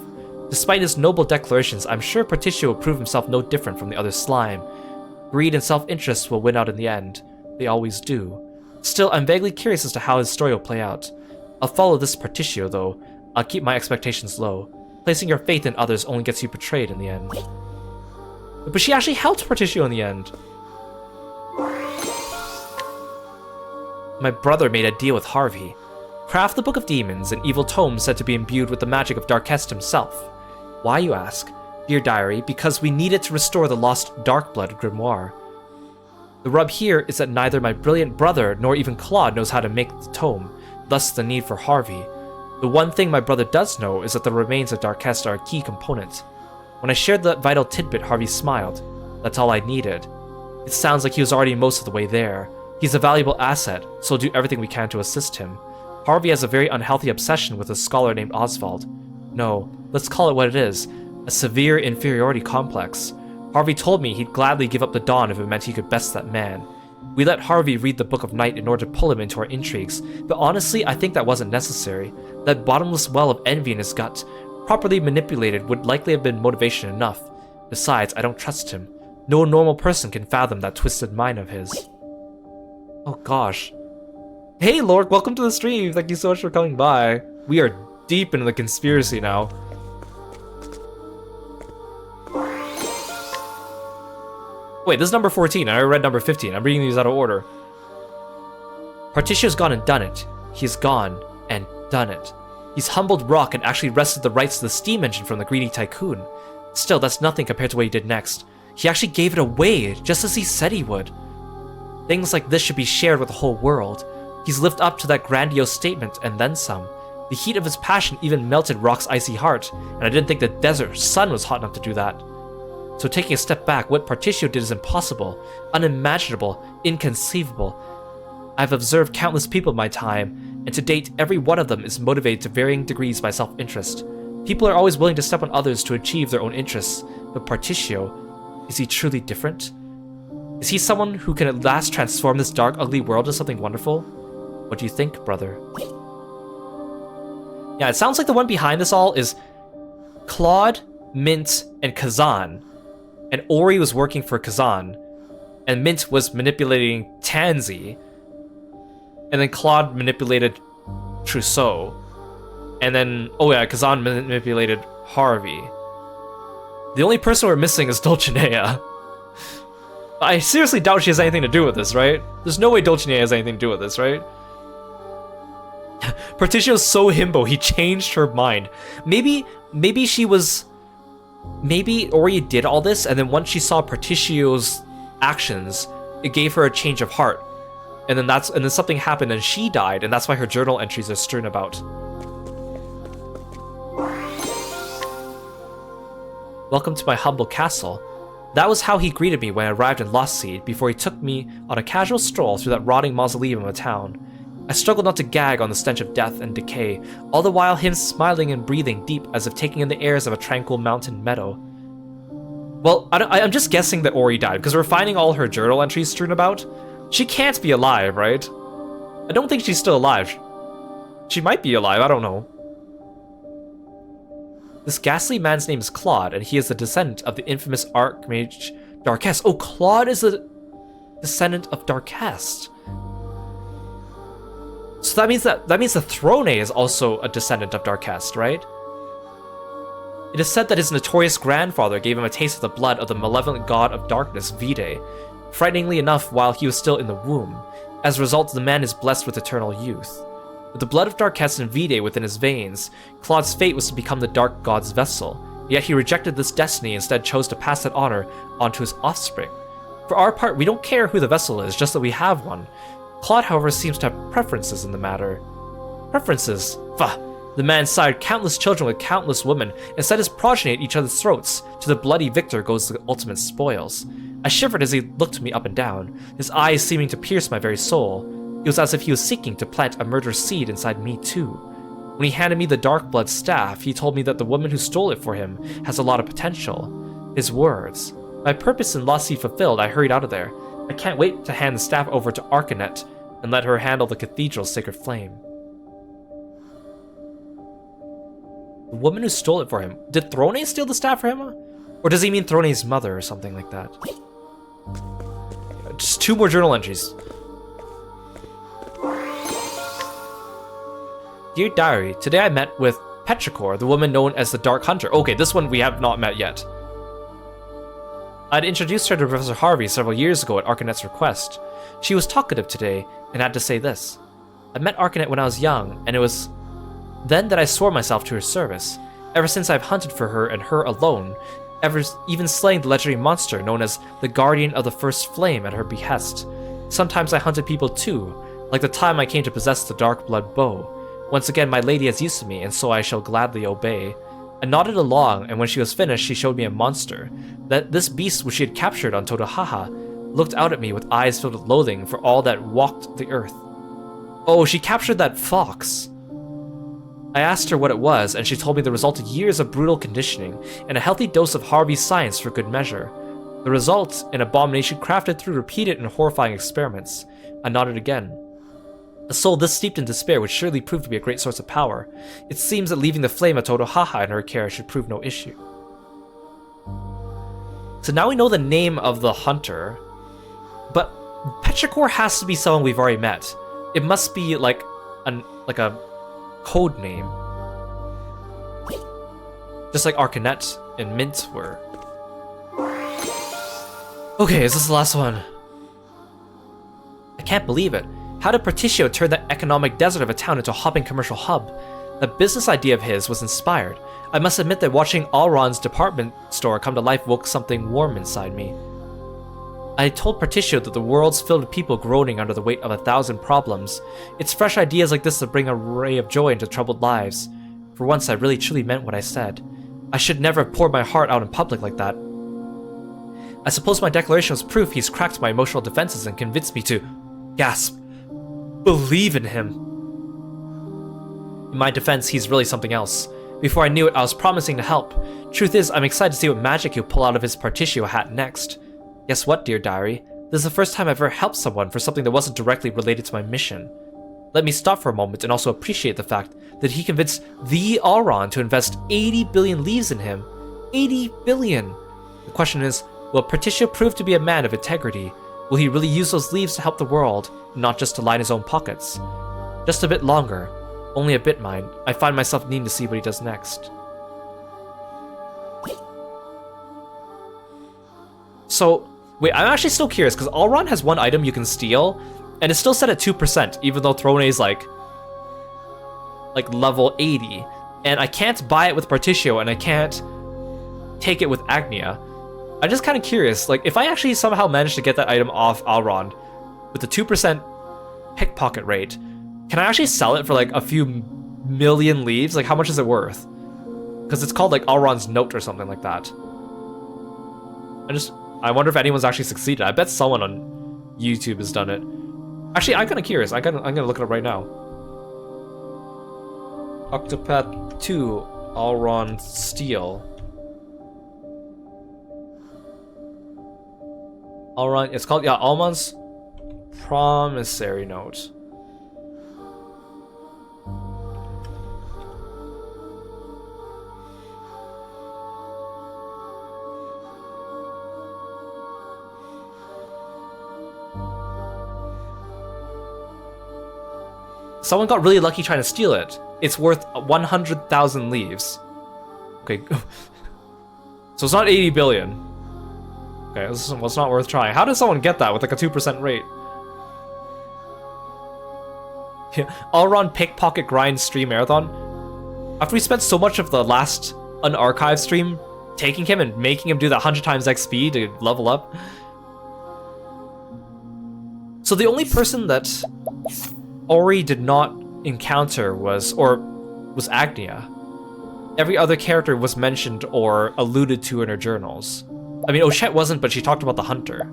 Despite his noble declarations, I'm sure Particio will prove himself no different from the other slime. Greed and self-interest will win out in the end. They always do. Still, I'm vaguely curious as to how his story will play out. I'll follow this Particio, though. I'll keep my expectations low. Placing your faith in others only gets you betrayed in the end. But she actually helped Particio in the end. My brother made a deal with Harvey. Craft the Book of Demons, an evil tome said to be imbued with the magic of Darkest himself. Why, you ask? Dear Diary, because we need it to restore the lost Darkblood grimoire. The rub here is that neither my brilliant brother nor even Claude knows how to make the tome, thus the need for Harvey. The one thing my brother does know is that the remains of Darkest are a key component. When I shared that vital tidbit, Harvey smiled. That's all I needed. It sounds like he was already most of the way there. He's a valuable asset, so we'll do everything we can to assist him. Harvey has a very unhealthy obsession with a scholar named Oswald. No, let's call it what it is, a severe inferiority complex. Harvey told me he'd gladly give up the Dawn if it meant he could best that man. We let Harvey read the Book of Night in order to pull him into our intrigues, but honestly, I think that wasn't necessary. That bottomless well of envy in his gut, properly manipulated, would likely have been motivation enough. Besides, I don't trust him. No normal person can fathom that twisted mind of his. Oh gosh. Hey Lord, welcome to the stream. Thank you so much for coming by. We are deep into the conspiracy now. Wait, this is number 14. I read number 15. I'm reading these out of order. Particio's gone and done it. He's gone and done it. He's humbled Rock and actually wrested the rights to the steam engine from the greedy tycoon. Still, that's nothing compared to what he did next. He actually gave it away, just as he said he would. Things like this should be shared with the whole world. He's lived up to that grandiose statement, and then some. The heat of his passion even melted Rock's icy heart, and I didn't think the desert sun was hot enough to do that. So taking a step back, what Particio did is impossible, unimaginable, inconceivable. I've observed countless people in my time, and to date, every one of them is motivated to varying degrees by self-interest. People are always willing to step on others to achieve their own interests, but Particio, is he truly different? Is he someone who can at last transform this dark, ugly world into something wonderful? What do you think, brother? Yeah, it sounds like the one behind this all is Claude, Mint, and Kazan. And Ori was working for Kazan, and Mint was manipulating Tansy, and then Claude manipulated Trousseau, and then, oh yeah, Kazan manipulated Harvey. The only person we're missing is Dulcinea. I seriously doubt she has anything to do with this, right? There's no way Dulcinea has anything to do with this, right? Particio's so himbo, he changed her mind. Maybe she was... Maybe Ori did all this, and then once she saw Particio's actions, it gave her a change of heart. And then something happened and she died, and that's why her journal entries are strewn about. Welcome to my humble castle. That was how he greeted me when I arrived in Lost Seed, before he took me on a casual stroll through that rotting mausoleum of a town. I struggled not to gag on the stench of death and decay, all the while him smiling and breathing deep as if taking in the airs of a tranquil mountain meadow. Well, I'm just guessing that Ori died, because we're finding all her journal entries strewn about. She can't be alive, right? I don't think she's still alive. She might be alive, I don't know. This ghastly man's name is Claude, and he is the descendant of the infamous Archmage Darkest. Oh, Claude is a descendant of Darkest. So that means the Throne is also a descendant of Darkest, right? It is said that his notorious grandfather gave him a taste of the blood of the malevolent god of darkness, Vide, frighteningly enough while he was still in the womb. As a result, the man is blessed with eternal youth. With the blood of Darkest and Vide within his veins, Claude's fate was to become the Dark God's vessel. Yet he rejected this destiny and instead chose to pass that honor onto his offspring. For our part, we don't care who the vessel is, just that we have one. Claude, however, seems to have preferences in the matter. Preferences? Bah! The man sired countless children with countless women and set his progeny at each other's throats. To the bloody victor goes the ultimate spoils. I shivered as he looked me up and down, his eyes seeming to pierce my very soul. It was as if he was seeking to plant a murderous seed inside me too. When he handed me the dark blood staff, he told me that the woman who stole it for him has a lot of potential. His words. My purpose and lust he fulfilled, I hurried out of there. I can't wait to hand the staff over to Arcanet and let her handle the cathedral's sacred flame. The woman who stole it for him. Did Throne steal the staff for him? Or does he mean Throne's mother or something like that? Just 2 more journal entries. Dear Diary, today I met with Petrichor, the woman known as the Dark Hunter. Okay, this one we have not met yet. I'd introduced her to Professor Harvey several years ago at Arcanet's request. She was talkative today and had to say this. I met Arcanet when I was young, and it was then that I swore myself to her service. Ever since I've hunted for her and her alone, even slaying the legendary monster known as the Guardian of the First Flame at her behest. Sometimes I hunted people too, like the time I came to possess the Dark Blood Bow. Once again, my lady has used to me, and so I shall gladly obey. I nodded along, and when she was finished, she showed me a monster. That this beast which she had captured on Todohaha looked out at me with eyes filled with loathing for all that walked the earth. Oh, she captured that fox. I asked her what it was, and she told me the result of years of brutal conditioning and a healthy dose of Harvey's science for good measure. The result, an abomination crafted through repeated and horrifying experiments. I nodded again. A soul this steeped in despair would surely prove to be a great source of power. It seems that leaving the flame of Todohaha in her care should prove no issue. So now we know the name of the hunter, but Petrichor has to be someone we've already met. It must be like a code name. Just like Arcanet and Mint were. Okay, is this the last one? I can't believe it. How did Partitio turn that economic desert of a town into a hopping commercial hub? That business idea of his was inspired. I must admit that watching Alron's department store come to life woke something warm inside me. I had told Partitio that the world's filled with people groaning under the weight of 1,000 problems. It's fresh ideas like this that bring a ray of joy into troubled lives. For once, I really truly meant what I said. I should never have poured my heart out in public like that. I suppose my declaration was proof he's cracked my emotional defenses and convinced me to, gasp, believe in him. In my defense, he's really something else. Before I knew it, I was promising to help. Truth is, I'm excited to see what magic he'll pull out of his Partitio hat next. Guess what, dear diary? This is the first time I've ever helped someone for something that wasn't directly related to my mission. Let me stop for a moment and also appreciate the fact that he convinced the Alron to invest 80 billion leaves in him. 80 billion! The question is, will Partitio prove to be a man of integrity? Will he really use those leaves to help the world, not just to line his own pockets? Just a bit longer. Only a bit, mind. I find myself needing to see what he does next. So, wait, I'm actually still curious, because Alron has one item you can steal, and it's still set at 2%, even though Throne is like level 80. And I can't buy it with Partitio, and I can't take it with Agnia. I'm just kind of curious, like, if I actually somehow manage to get that item off Alron with the 2% pickpocket rate, can I actually sell it for like a few million leaves? Like, how much is it worth? Because it's called like Alron's Note or something like that. I wonder if anyone's actually succeeded. I bet someone on YouTube has done it. Actually, I'm kind of curious. I'm gonna look it up right now. Octopath 2 Alron Steel. Alron, it's called, yeah, Alron's Promissory Note. Someone got really lucky trying to steal it. It's worth 100,000 leaves. Okay. So it's not 80 billion. Okay, this is what's not worth trying. How did someone get that with like a 2% rate? Yeah, all-around pickpocket grind stream marathon. After we spent so much of the last unarchived stream taking him and making him do that 100 times XP to level up. So the only person that Ori did not encounter was Agnia. Every other character was mentioned or alluded to in her journals. I mean, Ochette wasn't, but she talked about the hunter.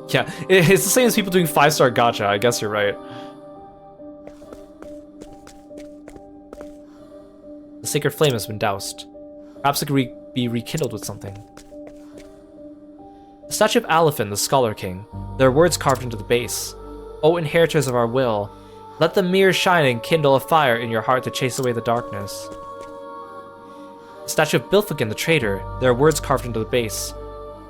Yeah, it's the same as people doing 5-star gacha, I guess you're right. The sacred flame has been doused. Perhaps it could be rekindled with something. The statue of Aliphin, the Scholar King. There are words carved into the base. O inheritors of our will, let the mirror shine and kindle a fire in your heart to chase away the darkness. The statue of Bilfagin, the traitor. There are words carved into the base.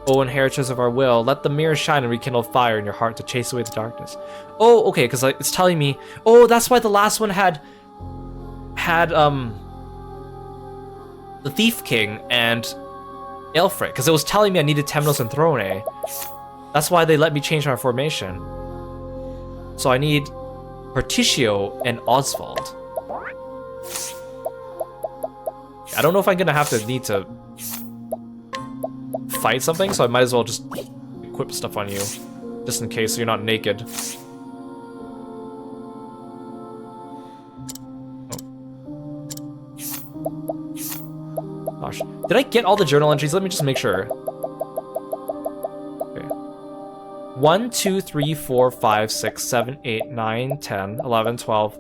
O inheritors of our will, let the mirror shine and rekindle fire in your heart to chase away the darkness. Oh, okay, because it's telling me... Oh, that's why the last one had the Thief King and Aelfric, because it was telling me I needed Temnos and Throne. That's why they let me change my formation. So I need Partitio and Oswald. I don't know if I'm gonna have to need to fight something, so I might as well just equip stuff on you, just in case so you're not naked. Gosh, did I get all the journal entries? Let me just make sure. Okay. 1, 2, 3, 4, 5, 6, 7, 8, 9, 10, 11, 12,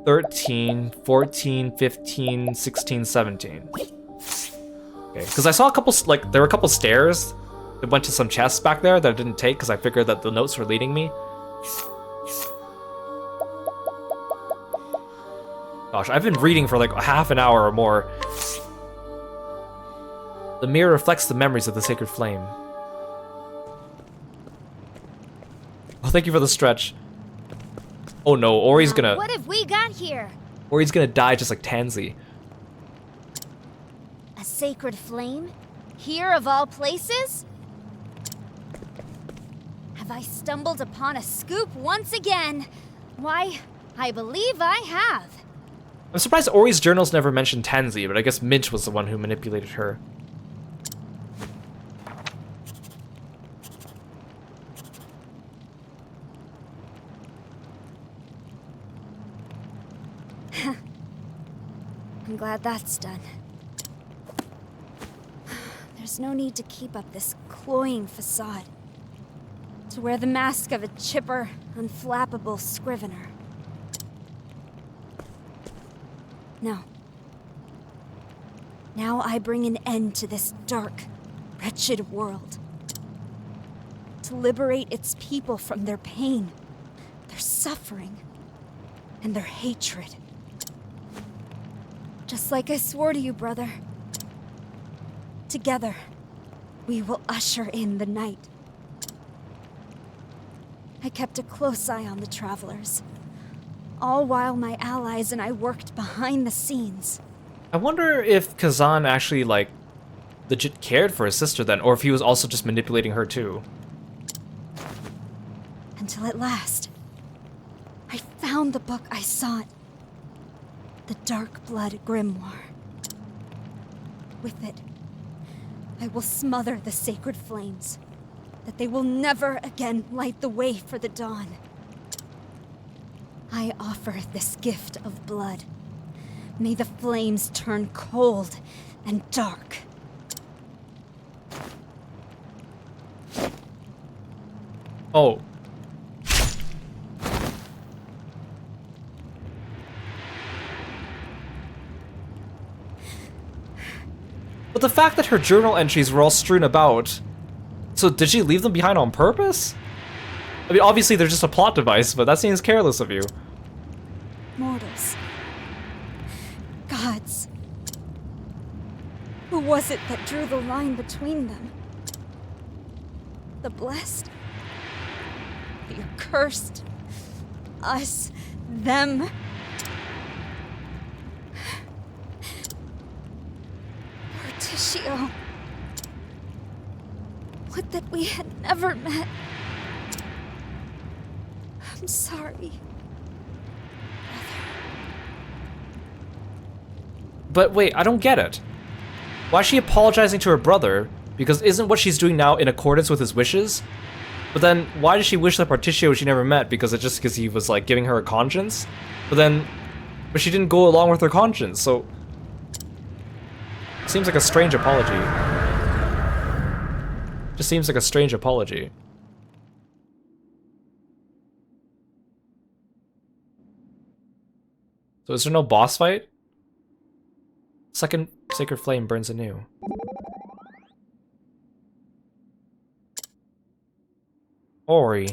13, 14, 15, 16, 17. Okay, because I saw a couple, like, there were a couple stairs that went to some chests back there that I didn't take because I figured that the notes were leading me. Gosh, I've been reading for like half an hour or more. The mirror reflects the memories of the sacred flame. Oh, thank you for the stretch. Oh no, Ori's gonna... What have we got here? Ori's gonna die just like Tansy. A sacred flame? Here of all places? Have I stumbled upon a scoop once again? Why, I believe I have. I'm surprised Ori's journals never mentioned Tansy, but I guess Minch was the one who manipulated her. I'm glad that's done. There's no need to keep up this cloying facade. To wear the mask of a chipper, unflappable scrivener. No. Now I bring an end to this dark, wretched world. To liberate its people from their pain, their suffering, and their hatred. Just like I swore to you, brother. Together, we will usher in the night. I kept a close eye on the travelers, all while my allies and I worked behind the scenes. I wonder if Kazan actually, like, legit cared for his sister then, or if he was also just manipulating her too. Until at last, I found the book I sought. The Dark Blood Grimoire. With it, I will smother the sacred flames, that they will never again light the way for the dawn. I offer this gift of blood. May the flames turn cold and dark. Oh. But the fact that her journal entries were all strewn about... So did she leave them behind on purpose? I mean, obviously they're just a plot device, but that seems careless of you. Mortals. Gods. Who was it that drew the line between them? The blessed? The cursed. Us, them. Porticio. Would that we had never met. I'm sorry. But wait, I don't get it. Why is she apologizing to her brother? Because isn't what she's doing now in accordance with his wishes? But then, why does she wish that Particio she never met? Because it's just because he was, like, giving her a conscience? But she didn't go along with her conscience, so... Seems like a strange apology. Just seems like a strange apology. So is there no boss fight? Second sacred flame burns anew. Ori.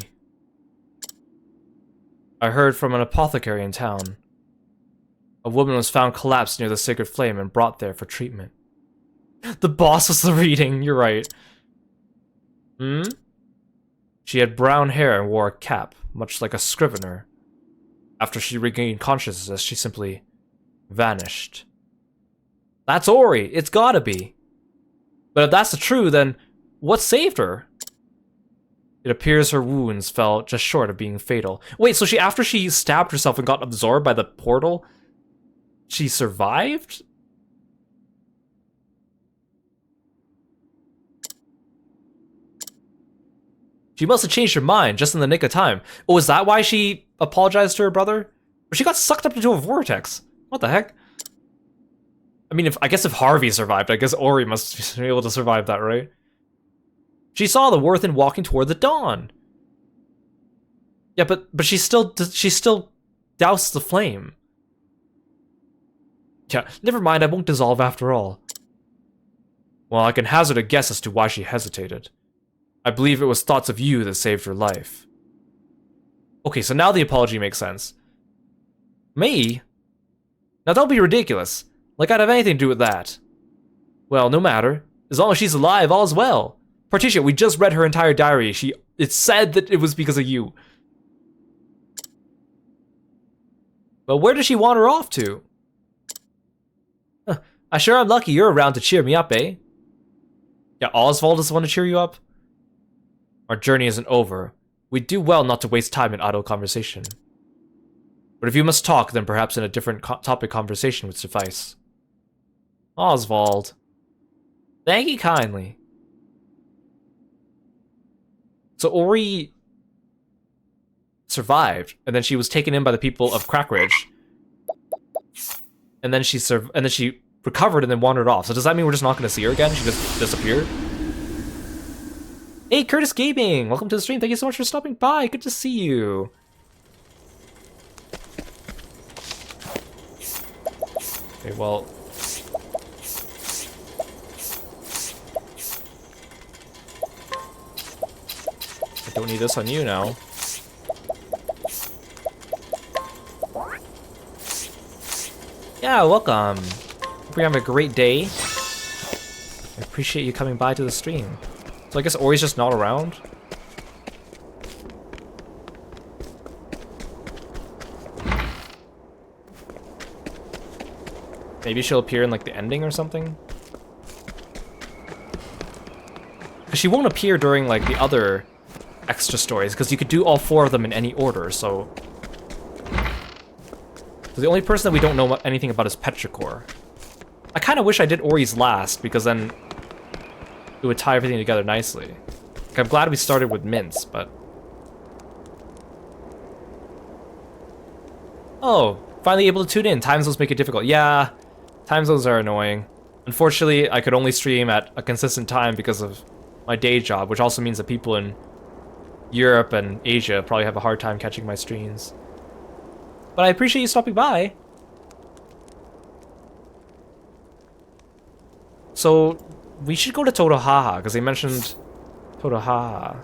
I heard from an apothecary in town. A woman was found collapsed near the sacred flame and brought there for treatment. The boss was the reading, you're right. She had brown hair and wore a cap, much like a scrivener. After she regained consciousness, she simply vanished. That's Ori, it's gotta be. But if that's the true, then what saved her? It appears her wounds fell just short of being fatal. Wait, so after she stabbed herself and got absorbed by the portal, she survived? She must have changed her mind just in the nick of time. Oh, is that why she apologized to her brother? Or she got sucked up into a vortex. What the heck? I mean, I guess if Harvey survived, I guess Ori must be able to survive that, right? She saw the Worthen walking toward the dawn. Yeah, but she still doused the flame. Yeah, never mind, I won't dissolve after all. Well, I can hazard a guess as to why she hesitated. I believe it was thoughts of you that saved her life. Okay, so now the apology makes sense. Me? Now don't be ridiculous. Like I'd have anything to do with that. Well, no matter. As long as she's alive, all's well. Particia, we just read her entire diary. It said that it was because of you. But where does she wander off to? Huh, I sure am lucky you're around to cheer me up, eh? Yeah, Oswald is the one to cheer you up? Our journey isn't over. We'd do well not to waste time in idle conversation. But if you must talk, then perhaps in a different topic conversation would suffice. Oswald. Thank you kindly. So Ori survived, and then she was taken in by the people of Crackridge. And then she recovered and then wandered off. So does that mean we're just not going to see her again? She just disappeared? Hey, Curtis Gaming! Welcome to the stream. Thank you so much for stopping by. Good to see you. Okay, well... I don't need this on you now. Yeah, welcome. Hope you're having a great day. I appreciate you coming by to the stream. So I guess Ori's just not around? Maybe she'll appear in like the ending or something? Because she won't appear during like the other extra stories, because you could do all 4 of them in any order, so... The only person that we don't know anything about is Petrichor. I kind of wish I did Ori's last, because then it would tie everything together nicely. Like, I'm glad we started with Mince, but... Oh, finally able to tune in. Time zones make it difficult. Yeah, time zones are annoying. Unfortunately, I could only stream at a consistent time because of my day job, which also means that people in Europe and Asia probably have a hard time catching my streams. But I appreciate you stopping by. So, we should go to Totohaha, because they mentioned Totohaha.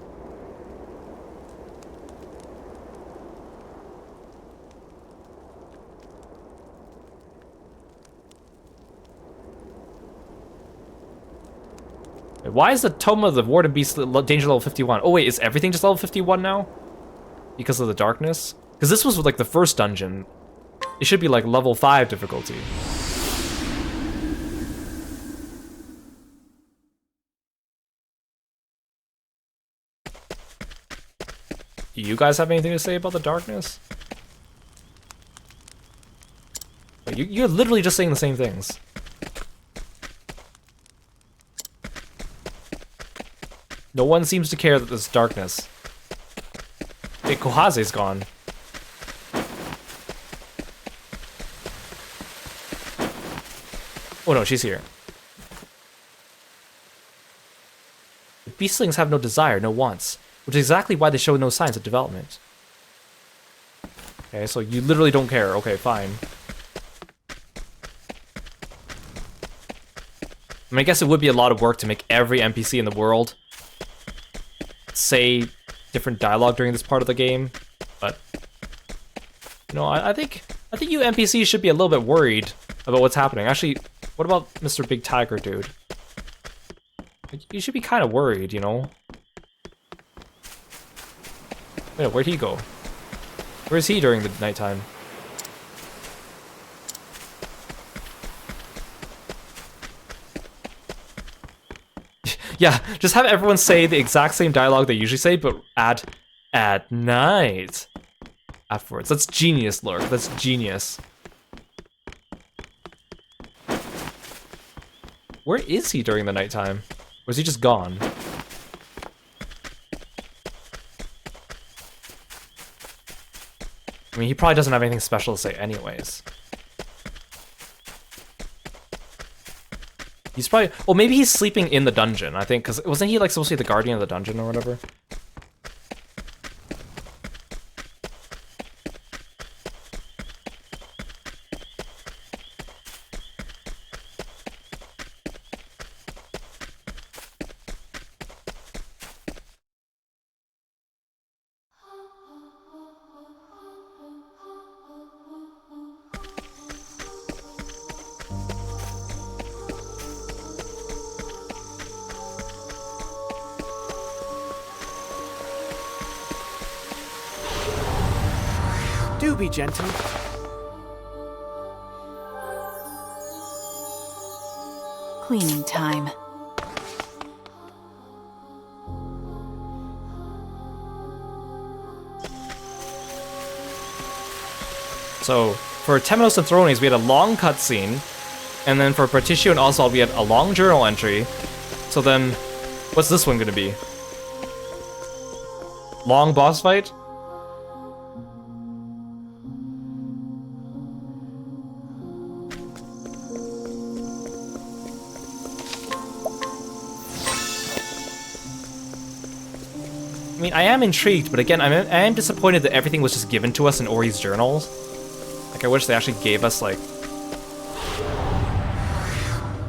Wait, why is the Tome of the Warden Beast danger level 51? Oh wait, is everything just level 51 now? because of the darkness. Because this was like the first dungeon. It should be like level 5 difficulty. Do you guys have anything to say about the darkness? You're literally just saying the same things. No one seems to care that there's darkness. Hey, Kohaze's gone. Oh no, she's here. The beastlings have no desire, no wants, which is exactly why they show no signs of development. Okay, so you literally don't care. Okay, fine. I mean, I guess it would be a lot of work to make every NPC in the world say different dialogue during this part of the game, but you know, I think you NPCs should be a little bit worried about what's happening. Actually, what about Mr. Big Tiger dude? Like, you should be kind of worried, you know? Wait, where'd he go? Where's he during the nighttime? Yeah, just have everyone say the exact same dialogue they usually say, but add at night afterwards. That's genius, Lurk. That's genius. Where is he during the nighttime? Or is he just gone? I mean, he probably doesn't have anything special to say anyways. He's probably... Well, maybe he's sleeping in the dungeon, I think, because wasn't he, like, supposed to be the guardian of the dungeon or whatever? Do be gentle. Cleaning time. So, for Temenos and Thrones, we had a long cutscene, and then for Partitio and Oswald, we had a long journal entry. So then, what's this one gonna be? Long boss fight? I mean, I am intrigued, but again, I am disappointed that everything was just given to us in Ori's journals. Like, I wish they actually gave us, like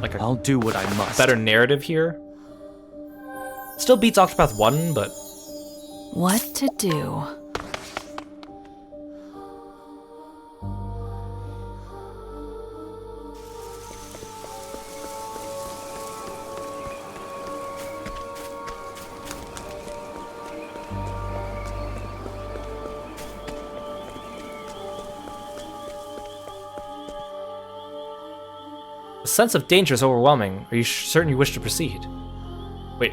a I'll do what I must. better narrative here. Still beats Octopath 1, but... What to do? The sense of danger is overwhelming. Are you certain you wish to proceed? Wait,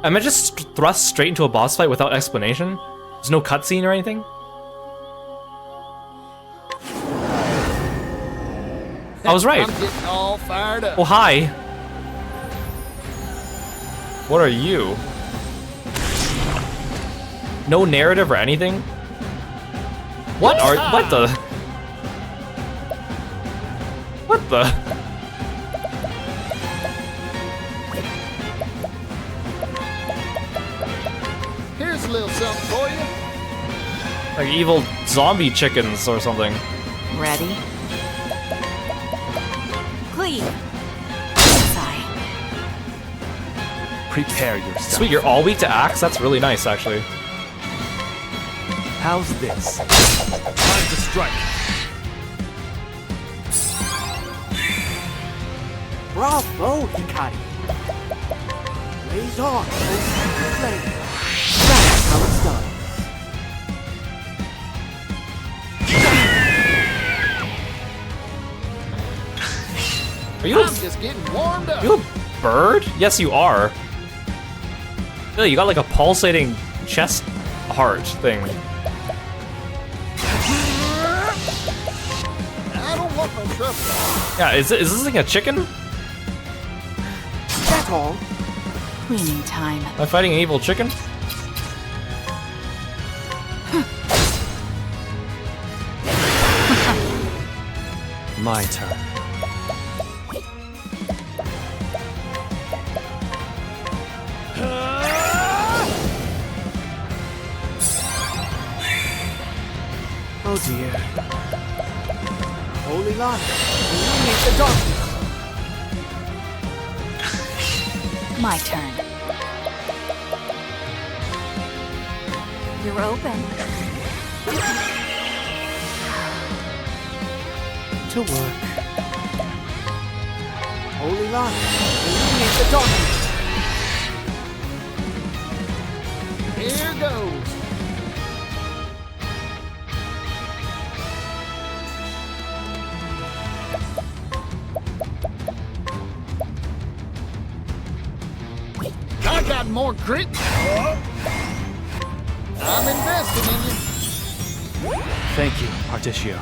am I just thrust straight into a boss fight without explanation? There's no cutscene or anything? I was right. I'm getting all fired up. Oh, hi. What are you? No narrative or anything? What the? What the? Here's a little something for you. Like evil zombie chickens or something. Ready? Cleave. Prepare yourself. Sweet, you're all weak to axe? That's really nice, actually. How's this? Time to strike. Bravo, Hikari. Blaze on, flame. That's how it's done. just getting warmed up. You a bird? Yes, you are. Really, you got like a pulsating chest heart thing. I don't want no trouble. Yeah, is this thing a chicken? That's all. Cleaning time. Am I fighting an evil chicken? My turn. Oh dear. Holy light, illuminate the darkness. My turn. You're open. To work. Holy light, illuminate the darkness. Here goes. I got more grit. I'm investing in you. Thank you, Particio.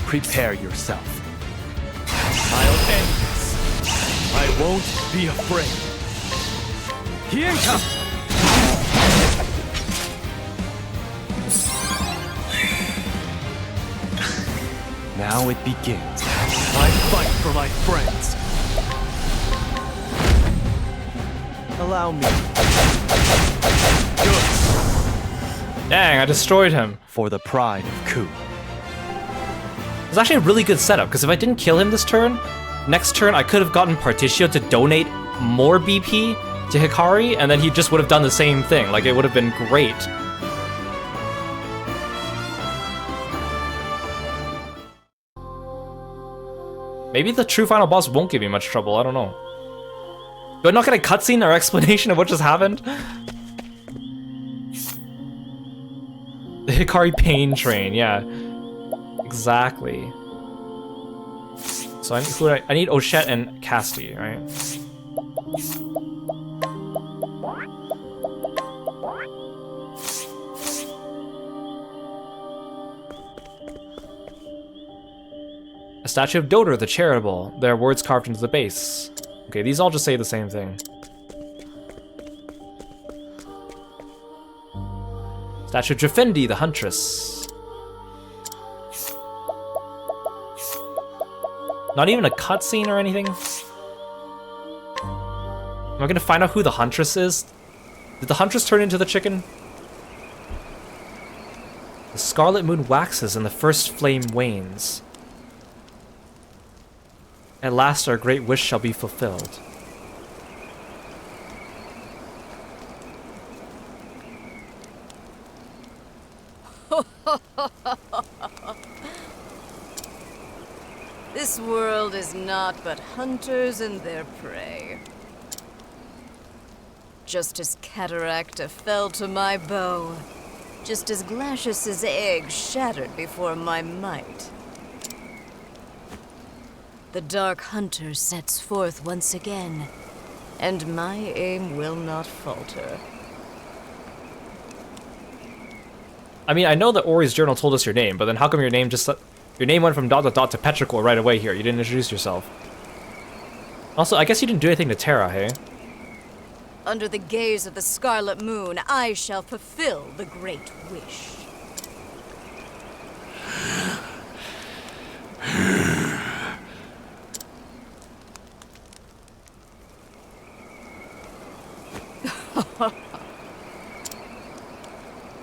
Prepare yourself. I'll end this. I won't be afraid. Hienka! Now it begins. I fight for my friends. Allow me. Good. Dang, I destroyed him. For the pride of Ku. It was actually a really good setup, because if I didn't kill him this turn, next turn I could have gotten Particio to donate more BP to Hikari, and then he just would have done the same thing. Like, it would have been great. Maybe the true final boss won't give me much trouble, I don't know. Do I not get a cutscene or explanation of what just happened? The Hikari pain train, yeah. Exactly. So I need Ochette and Casti, right? A statue of Dodor the Charitable. There are words carved into the base. Okay, these all just say the same thing. Statue of Jafindi the Huntress. Not even a cutscene or anything? Am I gonna find out who the Huntress is? Did the Huntress turn into the chicken? The scarlet moon waxes and the first flame wanes. At last our great wish shall be fulfilled. This world is naught but hunters and their prey. Just as Cataracta fell to my bow, just as Glacius's egg shattered before my might. The Dark Hunter sets forth once again, and my aim will not falter. I mean, I know that Ori's journal told us your name, but then how come your name just... Your name went from ... to Petrichor right away here. You didn't introduce yourself. Also, I guess you didn't do anything to Terra, hey? Under the gaze of the Scarlet Moon, I shall fulfill the Great Wish.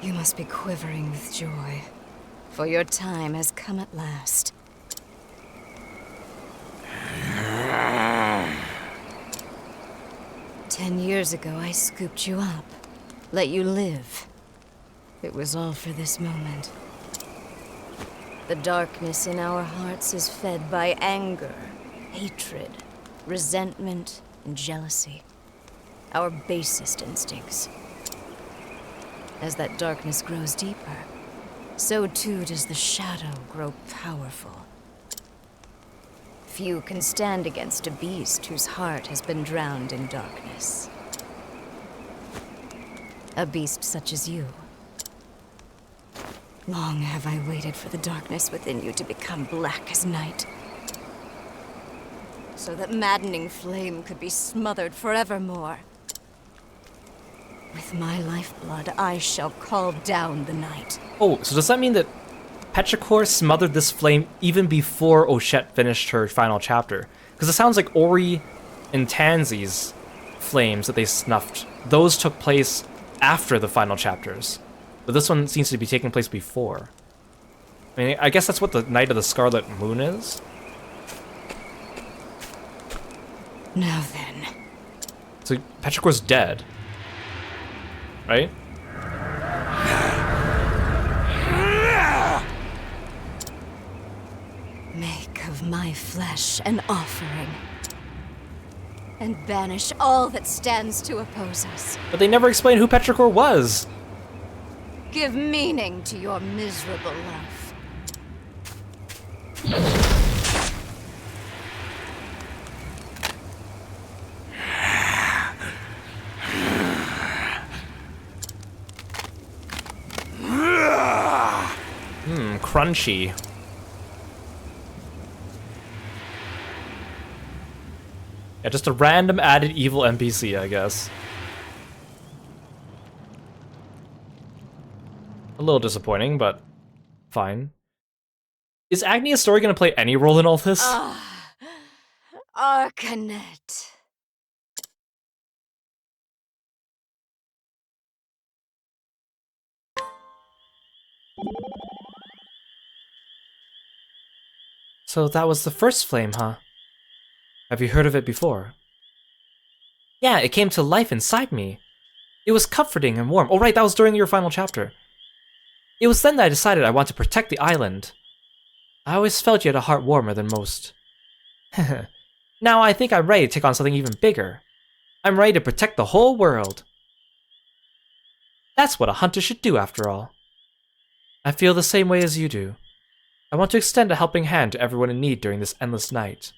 You must be quivering with joy, for your time has come at last. "10 years ago, I scooped you up, let you live. It was all for this moment. The darkness in our hearts is fed by anger, hatred, resentment, and jealousy. Our basest instincts. As that darkness grows deeper, so too does the shadow grow powerful. Few can stand against a beast whose heart has been drowned in darkness. A beast such as you. Long have I waited for the darkness within you to become black as night, so that maddening flame could be smothered forevermore. With my lifeblood, I shall call down the night. Oh, so does that mean that Petrichor smothered this flame even before Ochette finished her final chapter? Because it sounds like Ori and Tansy's flames that they snuffed, those took place after the final chapters. But this one seems to be taking place before. I mean, I guess that's what the Night of the Scarlet Moon is? Now then. So Petrichor's dead. Right? Make of my flesh an offering, and banish all that stands to oppose us. But they never explained who Petrichor was. Give meaning to your miserable life. Crunchy. Yeah, just a random added evil NPC, I guess. A little disappointing, but fine. Is Agnia's story gonna play any role in all this? Arcanet. So that was the first flame, huh? Have you heard of it before? Yeah, it came to life inside me. It was comforting and warm. Oh right, that was during your final chapter. It was then that I decided I want to protect the island. I always felt you had a heart warmer than most. Now I think I'm ready to take on something even bigger. I'm ready to protect the whole world. That's what a hunter should do, after all. I feel the same way as you do. I want to extend a helping hand to everyone in need during this endless night.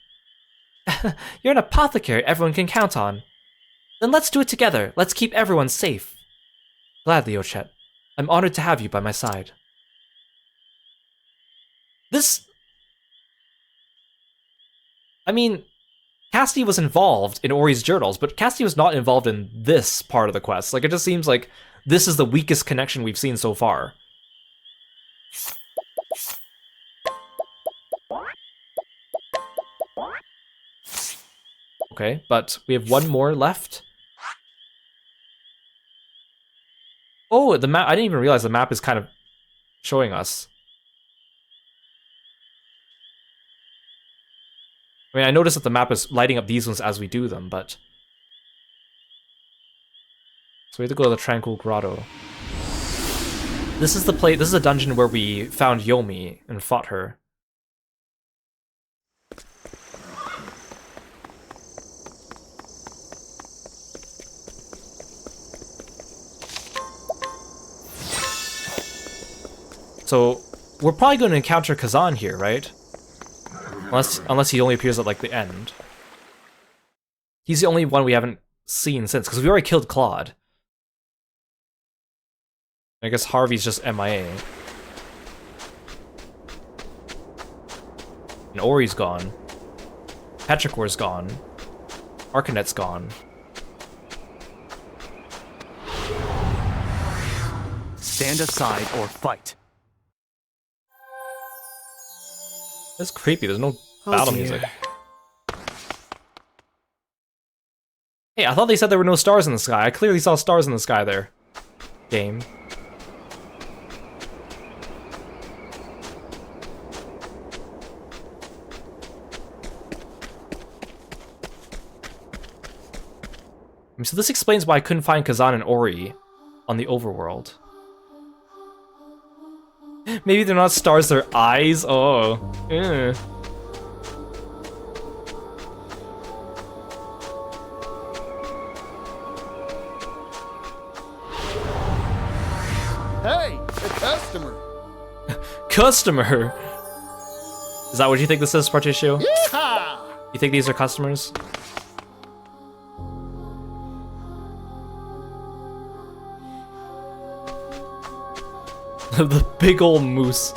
You're an apothecary everyone can count on. Then let's do it together. Let's keep everyone safe. Gladly, Ochette. I'm honored to have you by my side. I mean, Cassidy was involved in Ori's journals, but Cassidy was not involved in this part of the quest. Like, it just seems like this is the weakest connection we've seen so far. Okay, but we have one more left. Oh, the map! I didn't even realize the map is kind of showing us. I mean, I noticed that the map is lighting up these ones as we do them, but... So we have to go to the Tranquil Grotto. This is the dungeon where we found Yomi and fought her. So, we're probably going to encounter Kazan here, right? Unless he only appears at, like, the end. He's the only one we haven't seen since, because we already killed Claude. I guess Harvey's just MIA. And Ori's gone. Petrichor's gone. Arcanet's gone. Stand aside or fight. That's creepy, there's no battle music. Hey, I thought they said there were no stars in the sky. I clearly saw stars in the sky there. Game. So this explains why I couldn't find Kazan and Ori on the overworld. Maybe they're not stars, they're eyes? Oh. Ew. Hey, a customer. Customer! Is that what you think this is, Partitio? Yeehaw! You think these are customers? The big old moose.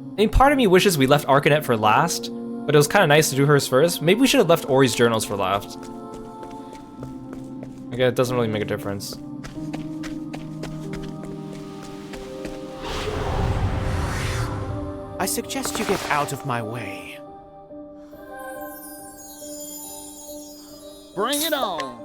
I mean, part of me wishes we left Arcanet for last, but it was kind of nice to do hers first. Maybe we should have left Ori's journals for last. Okay, it doesn't really make a difference. I suggest you get out of my way. Bring it on.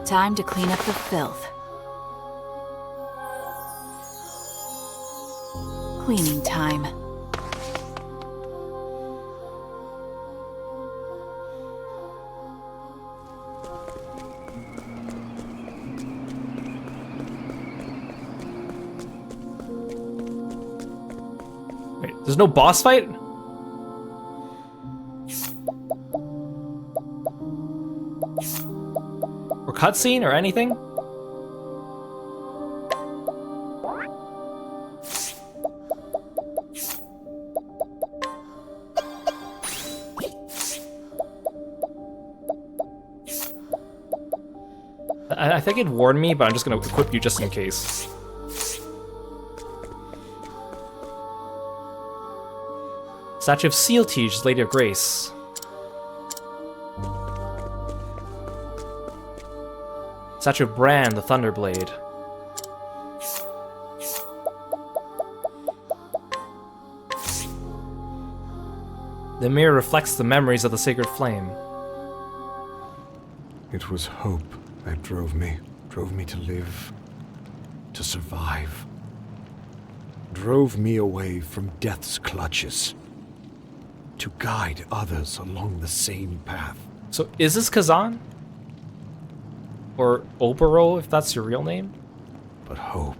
Time to clean up the filth. Cleaning time. Wait, there's no boss fight? Or cutscene or anything? I think it warned me, but I'm just gonna equip you just in case. Statue of Seal Teach, Lady of Grace. Statue of Bran, the Thunderblade. The mirror reflects the memories of the sacred flame. It was hope that drove me to live, to survive. Drove me away from death's clutches, to guide others along the same path. So is this Kazan? Or Obero, if that's your real name? But hope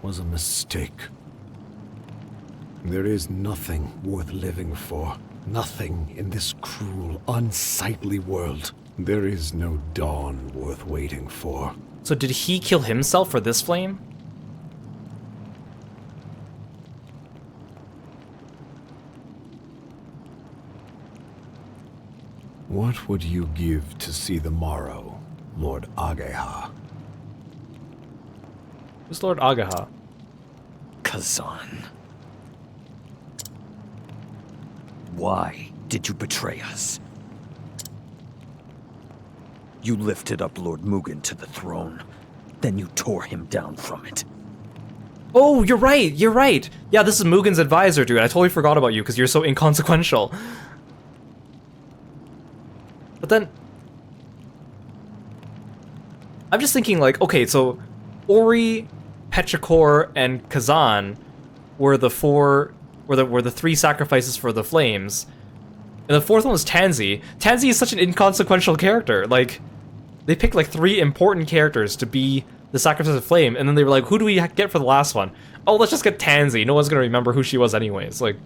was a mistake. There is nothing worth living for. Nothing in this cruel, unsightly world. There is no dawn worth waiting for. So did he kill himself for this flame? What would you give to see the morrow, Lord Ageha? Who's Lord Agaha? Kazan. Why did you betray us? You lifted up Lord Mugen to the throne, then you tore him down from it. Oh, you're right, you're right! Yeah, this is Mugen's advisor, dude. I totally forgot about you because you're so inconsequential. But then... I'm just thinking, like, okay, so Ori, Petrichor, and Kazan were the three sacrifices for the flames. And the fourth one was Tansy. Tansy is such an inconsequential character. Like, they picked like 3 important characters to be the sacrifice of flame, and then they were like, who do we get for the last one? Oh, let's just get Tansy. No one's gonna remember who she was anyways. Like,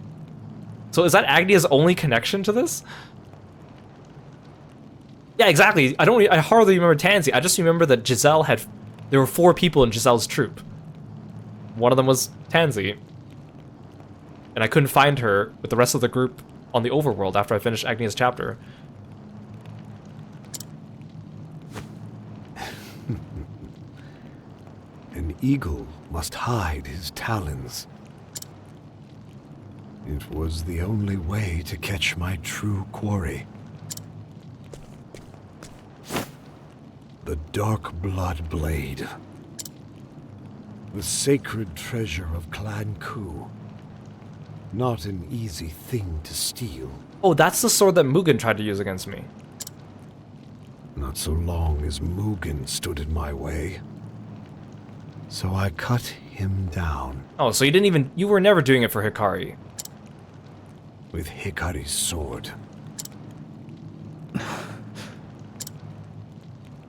so is that Agnia's only connection to this? Yeah, exactly. I hardly remember Tansy. I just remember that Giselle there were 4 people in Giselle's troop. One of them was Tansy. And I couldn't find her with the rest of the group on the overworld after I finished Agnia's chapter. An eagle must hide his talons. It was the only way to catch my true quarry. The Dark Blood Blade. The sacred treasure of Clan Ku. not an easy thing to steal. Oh, that's the sword that Mugen tried to use against me. Not so long as Mugen stood in my way. So I cut him down. Oh, so you were never doing it for Hikari. With Hikari's sword.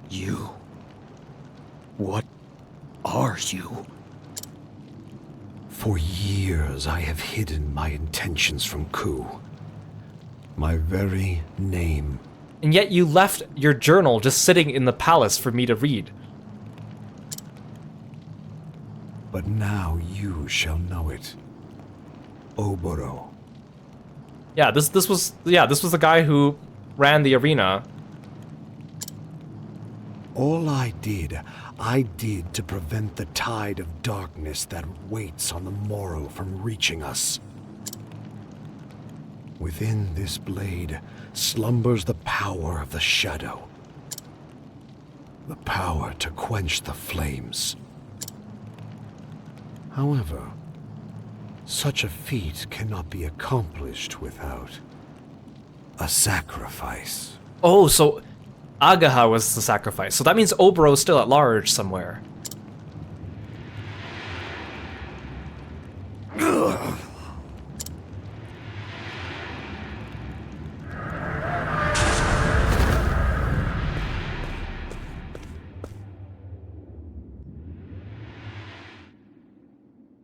You? What are you? For years I have hidden my intentions from Ku. My very name. And yet you left your journal just sitting in the palace for me to read. But now you shall know it. Oboro. Yeah, this was the guy who ran the arena. All I did to prevent the tide of darkness that waits on the morrow from reaching us. Within this blade slumbers the power of the shadow. The power to quench the flames. However, such a feat cannot be accomplished without a sacrifice. Oh, so Agaha was the sacrifice. So that means Obero's still at large somewhere.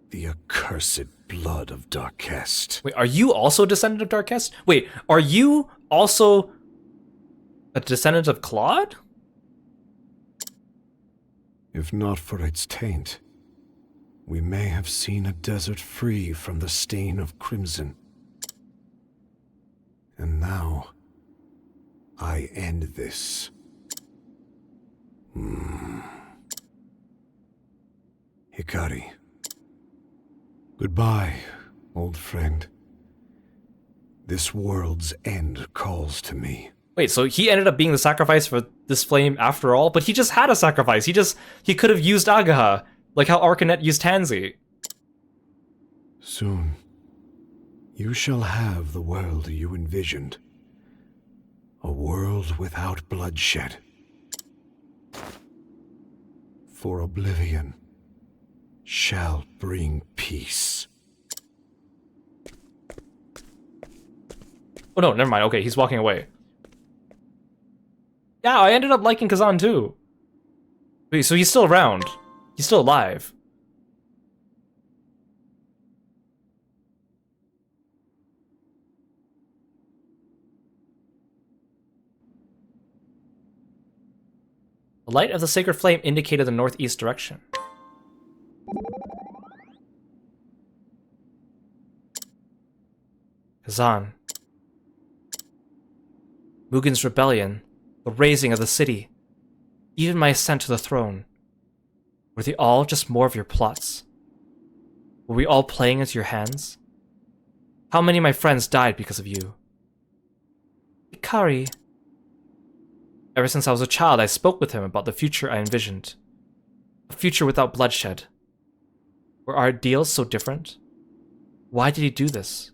The accursed blood of Darkest. Wait, are you also a descendant of Darkest? Wait, are you also a descendant of Claude? If not for its taint, we may have seen a desert free from the stain of crimson. And now, I end this. Hikari. Goodbye, old friend. This world's end calls to me. Wait, so he ended up being the sacrifice for this flame after all? But he just had a sacrifice. He could have used Agaha, like how Arcanet used Tansy. Soon, you shall have the world you envisioned. A world without bloodshed. For oblivion shall bring peace. Oh no, never mind. Okay, he's walking away. Yeah, I ended up liking Kazan too. Wait, so he's still around. He's still alive. The light of the sacred flame indicated the northeast direction. Kazan. Mugen's rebellion, the razing of the city, even my ascent to the throne. Were they all just more of your plots? Were we all playing into your hands? How many of my friends died because of you? Hikari. Ever since I was a child, I spoke with him about the future I envisioned. A future without bloodshed. Were our ideals so different? Why did he do this?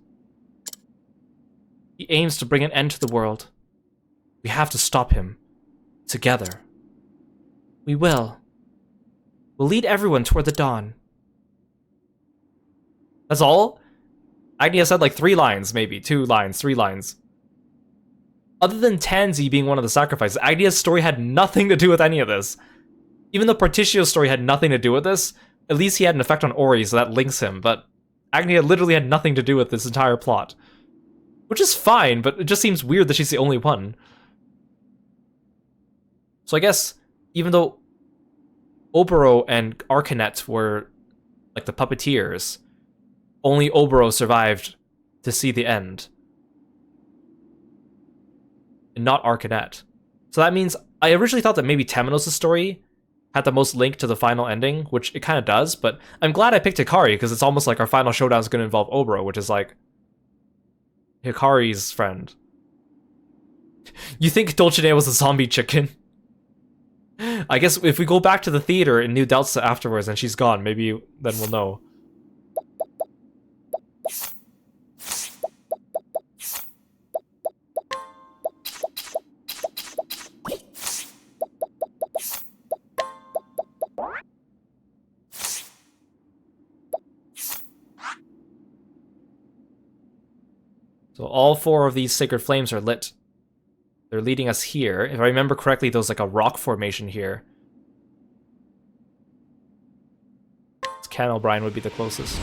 He aims to bring an end to the world. We have to stop him. Together. We will. We'll lead everyone toward the dawn. That's all? Agnia said like 3 lines, maybe. 2 lines, 3 lines. Other than Tansy being one of the sacrifices, Agnia's story had nothing to do with any of this. Even though Partitio's story had nothing to do with this, at least he had an effect on Ori, so that links him, but Agnia literally had nothing to do with this entire plot. Which is fine, but it just seems weird that she's the only one. So I guess, even though Oboro and Arcanet were, like, the puppeteers, only Oboro survived to see the end. And not Arcanet. So that means, I originally thought that maybe Temenos' story had the most link to the final ending, which it kind of does, but I'm glad I picked Hikari, because it's almost like our final showdown is going to involve Oboro, which is like Hikari's friend. You think Dulcinea was a zombie chicken? I guess if we go back to the theater in New Delta afterwards and she's gone, maybe then we'll know. So all 4 of these sacred flames are lit. They're leading us here. If I remember correctly, there's like a rock formation here. Ken O'Brien would be the closest.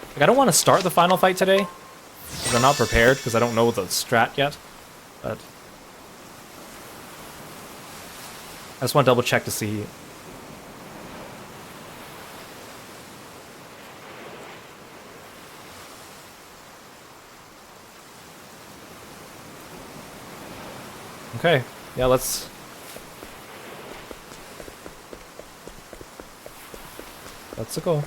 Like, I don't want to start the final fight today, because I'm not prepared, because I don't know the strat yet, but I just want to double check to see. Okay, yeah, let's go.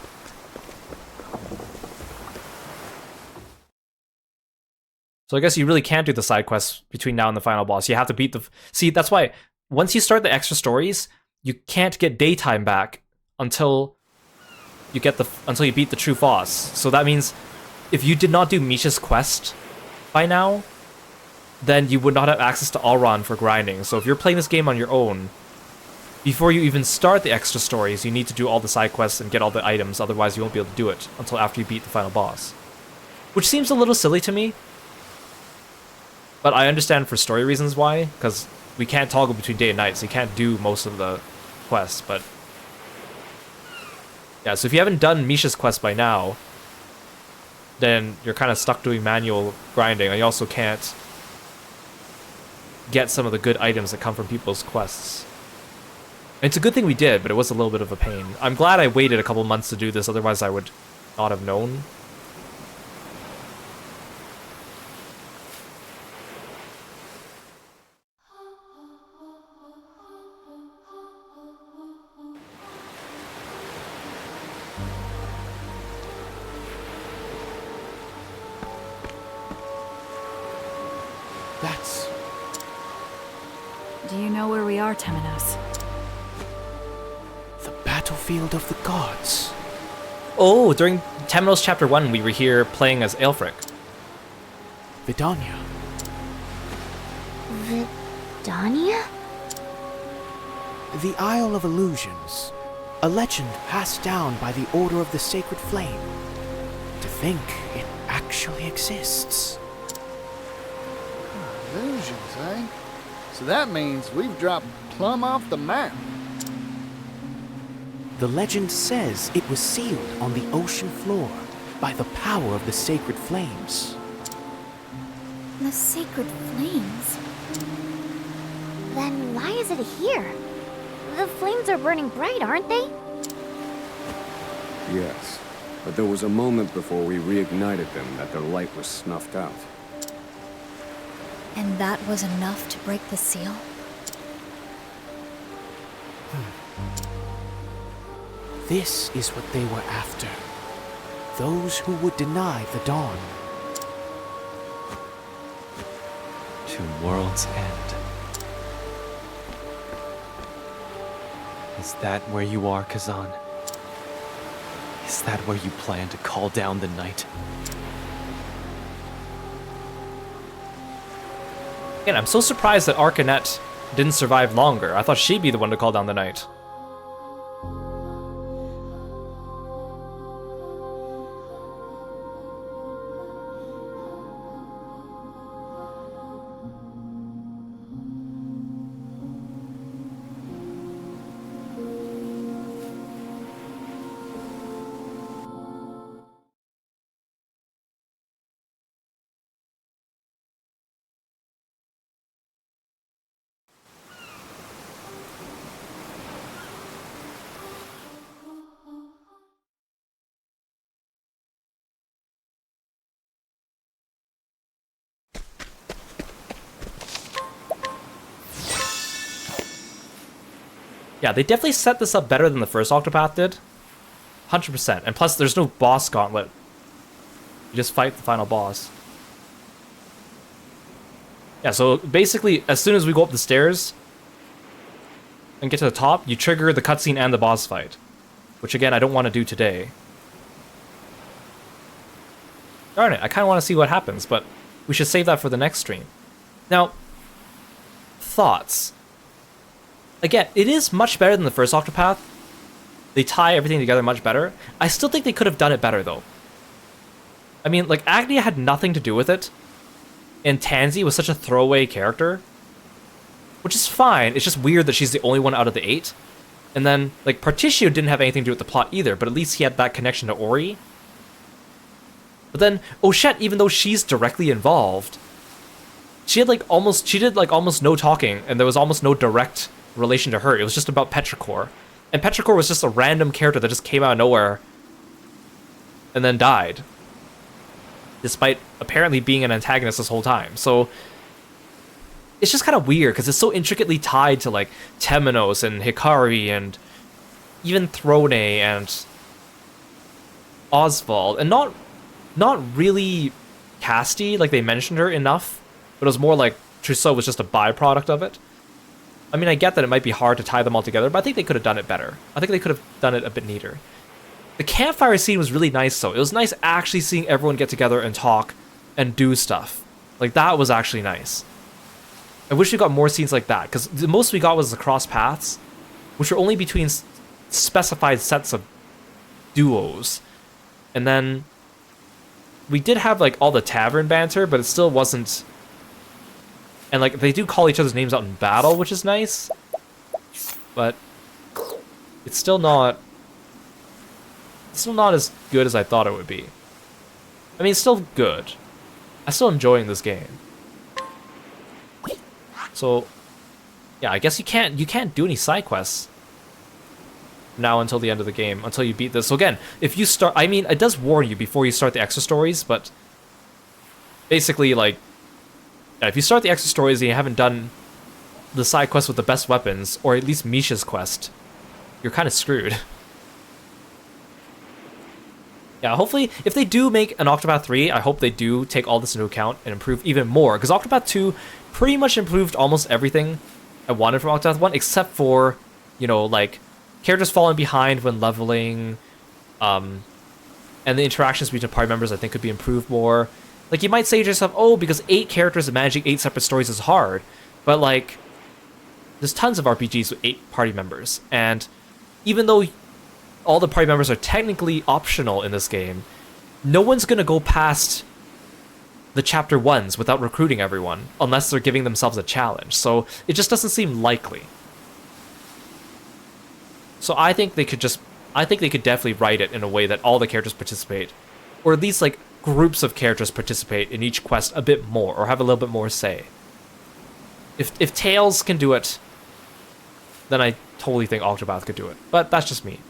So I guess you really can't do the side quests between now and the final boss. You have to beat the... See, that's why once you start the extra stories, you can't get daytime back until you beat the true boss. So that means if you did not do Misha's quest by now, then you would not have access to Alron for grinding. So if you're playing this game on your own, before you even start the extra stories, you need to do all the side quests and get all the items, otherwise you won't be able to do it until after you beat the final boss. Which seems a little silly to me, but I understand for story reasons why, because we can't toggle between day and night, so you can't do most of the quests, but... Yeah, so if you haven't done Misha's quest by now, then you're kind of stuck doing manual grinding, and you also can't get some of the good items that come from people's quests. And it's a good thing we did, but it was a little bit of a pain. I'm glad I waited a couple months to do this, otherwise I would not have known. That's... Do you know where we are, Temenos? the battlefield of the gods. Oh, during Temenos Chapter 1, we were here playing as Aelfric. Vidania. Vidania? The Isle of Illusions. A legend passed down by the Order of the Sacred Flame. To think it actually exists. Illusions, eh? So that means we've dropped plumb off the map. The legend says it was sealed on the ocean floor by the power of the sacred flames. The sacred flames? Then why is it here? The flames are burning bright, aren't they? Yes, but there was a moment before we reignited them that their light was snuffed out. And that was enough to break the seal? This is what they were after. Those who would deny the dawn. To world's end. Is that where you are, Kazan? Is that where you plan to call down the night? Again, I'm so surprised that Arcanet didn't survive longer. I thought she'd be the one to call down the night. Yeah, they definitely set this up better than the first Octopath did. 100%. And plus, there's no boss gauntlet. You just fight the final boss. Yeah, so basically, as soon as we go up the stairs and get to the top, you trigger the cutscene and the boss fight. Which, again, I don't want to do today. Darn it, I kind of want to see what happens, but we should save that for the next stream. Now, thoughts. Again, it is much better than the first Octopath. They tie everything together much better. I still think they could have done it better, though. I mean, like, Agnia had nothing to do with it, and Tansy was such a throwaway character, which is fine. It's just weird that she's the only one out of the 8. And then, like, Partitio didn't have anything to do with the plot either, but at least he had that connection to Ori. But then, Ochette, even though she's directly involved, she did like almost no talking, and there was almost no direct relation to her. It was just about Petrichor. And Petrichor was just a random character that just came out of nowhere and then died, despite apparently being an antagonist this whole time. So it's just kind of weird because it's so intricately tied to like Temenos and Hikari and even Throne and Oswald, and not really Casti, like they mentioned her enough, but it was more like Trousseau was just a byproduct of it. I mean, I get that it might be hard to tie them all together, but I think they could have done it better. I think they could have done it a bit neater. The campfire scene was really nice, though. It was nice actually seeing everyone get together and talk and do stuff. Like, that was actually nice. I wish we got more scenes like that, because the most we got was the cross paths, which were only between specified sets of duos. And then we did have, like, all the tavern banter, but it still wasn't... And, like, they do call each other's names out in battle, which is nice. But it's still not... It's still not as good as I thought it would be. I mean, it's still good. I'm still enjoying this game. So, yeah, I guess you can't do any side quests now until the end of the game, until you beat this. So again, if you start... I mean, it does warn you before you start the extra stories, but basically, like, if you start the extra stories and you haven't done the side quest with the best weapons, or at least Misha's quest, you're kind of screwed. Yeah, hopefully, if they do make an Octopath 3, I hope they do take all this into account and improve even more, because Octopath 2 pretty much improved almost everything I wanted from Octopath 1, except for, you know, like, characters falling behind when leveling, and the interactions between party members I think could be improved more. Like, you might say to yourself, oh, because 8 characters and managing 8 separate stories is hard, but, like, there's tons of RPGs with 8 party members, and even though all the party members are technically optional in this game, no one's gonna go past the chapter 1s without recruiting everyone, unless they're giving themselves a challenge, so it just doesn't seem likely. So I think they could definitely write it in a way that all the characters participate, or at least, like, groups of characters participate in each quest a bit more, or have a little bit more say. If Tails can do it, then I totally think Octopath could do it, but that's just me.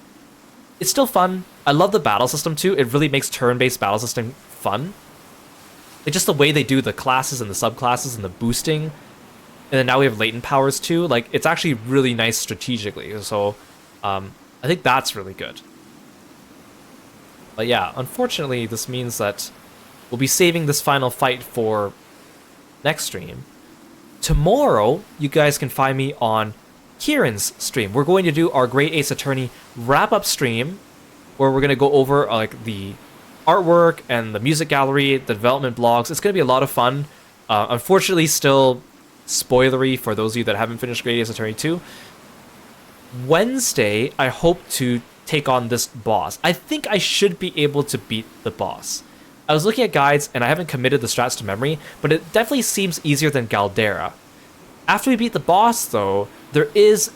It's still fun. I love the battle system too. It really makes turn-based battle system fun. Like, just the way they do the classes and the subclasses and the boosting, and then now we have latent powers too. Like, it's actually really nice strategically, so I think that's really good. But yeah, unfortunately, this means that we'll be saving this final fight for next stream. Tomorrow, you guys can find me on Kieran's stream. We're going to do our Great Ace Attorney wrap-up stream, where we're going to go over like the artwork and the music gallery, the development blogs. It's going to be a lot of fun. Unfortunately, still spoilery for those of you that haven't finished Great Ace Attorney 2. Wednesday, I hope to take on this boss. I think I should be able to beat the boss. I was looking at guides, and I haven't committed the strats to memory, but it definitely seems easier than Galdera. After we beat the boss, though, there is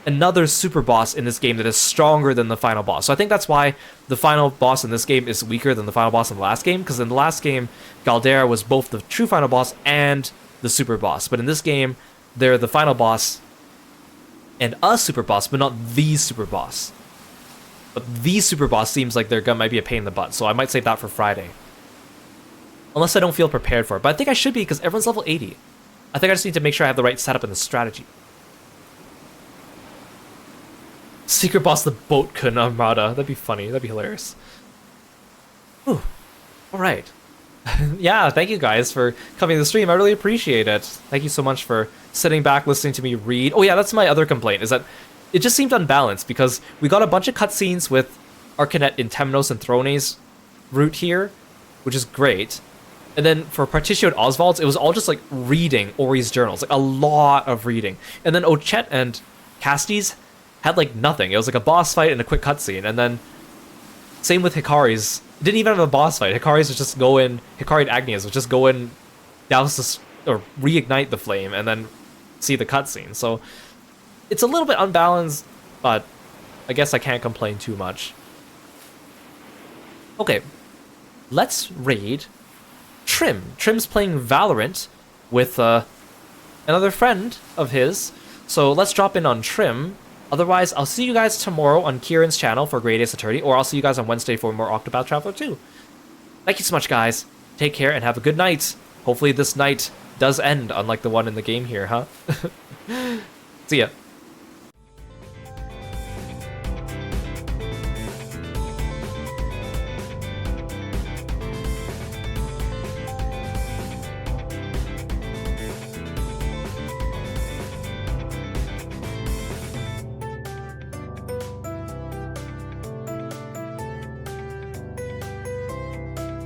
another super boss in this game that is stronger than the final boss. So I think that's why the final boss in this game is weaker than the final boss in the last game, because in the last game, Galdera was both the true final boss and the super boss. But in this game, they're the final boss and a super boss, but not the super boss. But the super boss seems like their gun might be a pain in the butt, so I might save that for Friday. Unless I don't feel prepared for it. But I think I should be, because everyone's level 80. I think I just need to make sure I have the right setup and the strategy. Secret boss, the Boatkun Armada. That'd be funny. That'd be hilarious. Whew. Alright. Yeah, thank you guys for coming to the stream. I really appreciate it. Thank you so much for sitting back, listening to me read. Oh yeah, that's my other complaint, is that it just seemed unbalanced, because we got a bunch of cutscenes with Arcanet in Temnos and Throne's route here, which is great. And then for Particio and Oswald's, it was all just like reading Ori's journals, like a lot of reading. And then Ochette and Casti's had like nothing. It was like a boss fight and a quick cutscene. And then same with Hikari's. It didn't even have a boss fight. Hikari's would just go in, Hikari and Agnia's would just go in, douse the, or reignite the flame, and then see the cutscene. So it's a little bit unbalanced, but I guess I can't complain too much. Okay, let's raid Trim. Trim's playing Valorant with another friend of his. So let's drop in on Trim. Otherwise, I'll see you guys tomorrow on Kieran's channel for Great Ace Attorney, or I'll see you guys on Wednesday for more Octopath Traveler 2. Thank you so much, guys. Take care and have a good night. Hopefully this night does end, unlike the one in the game here, huh? See ya.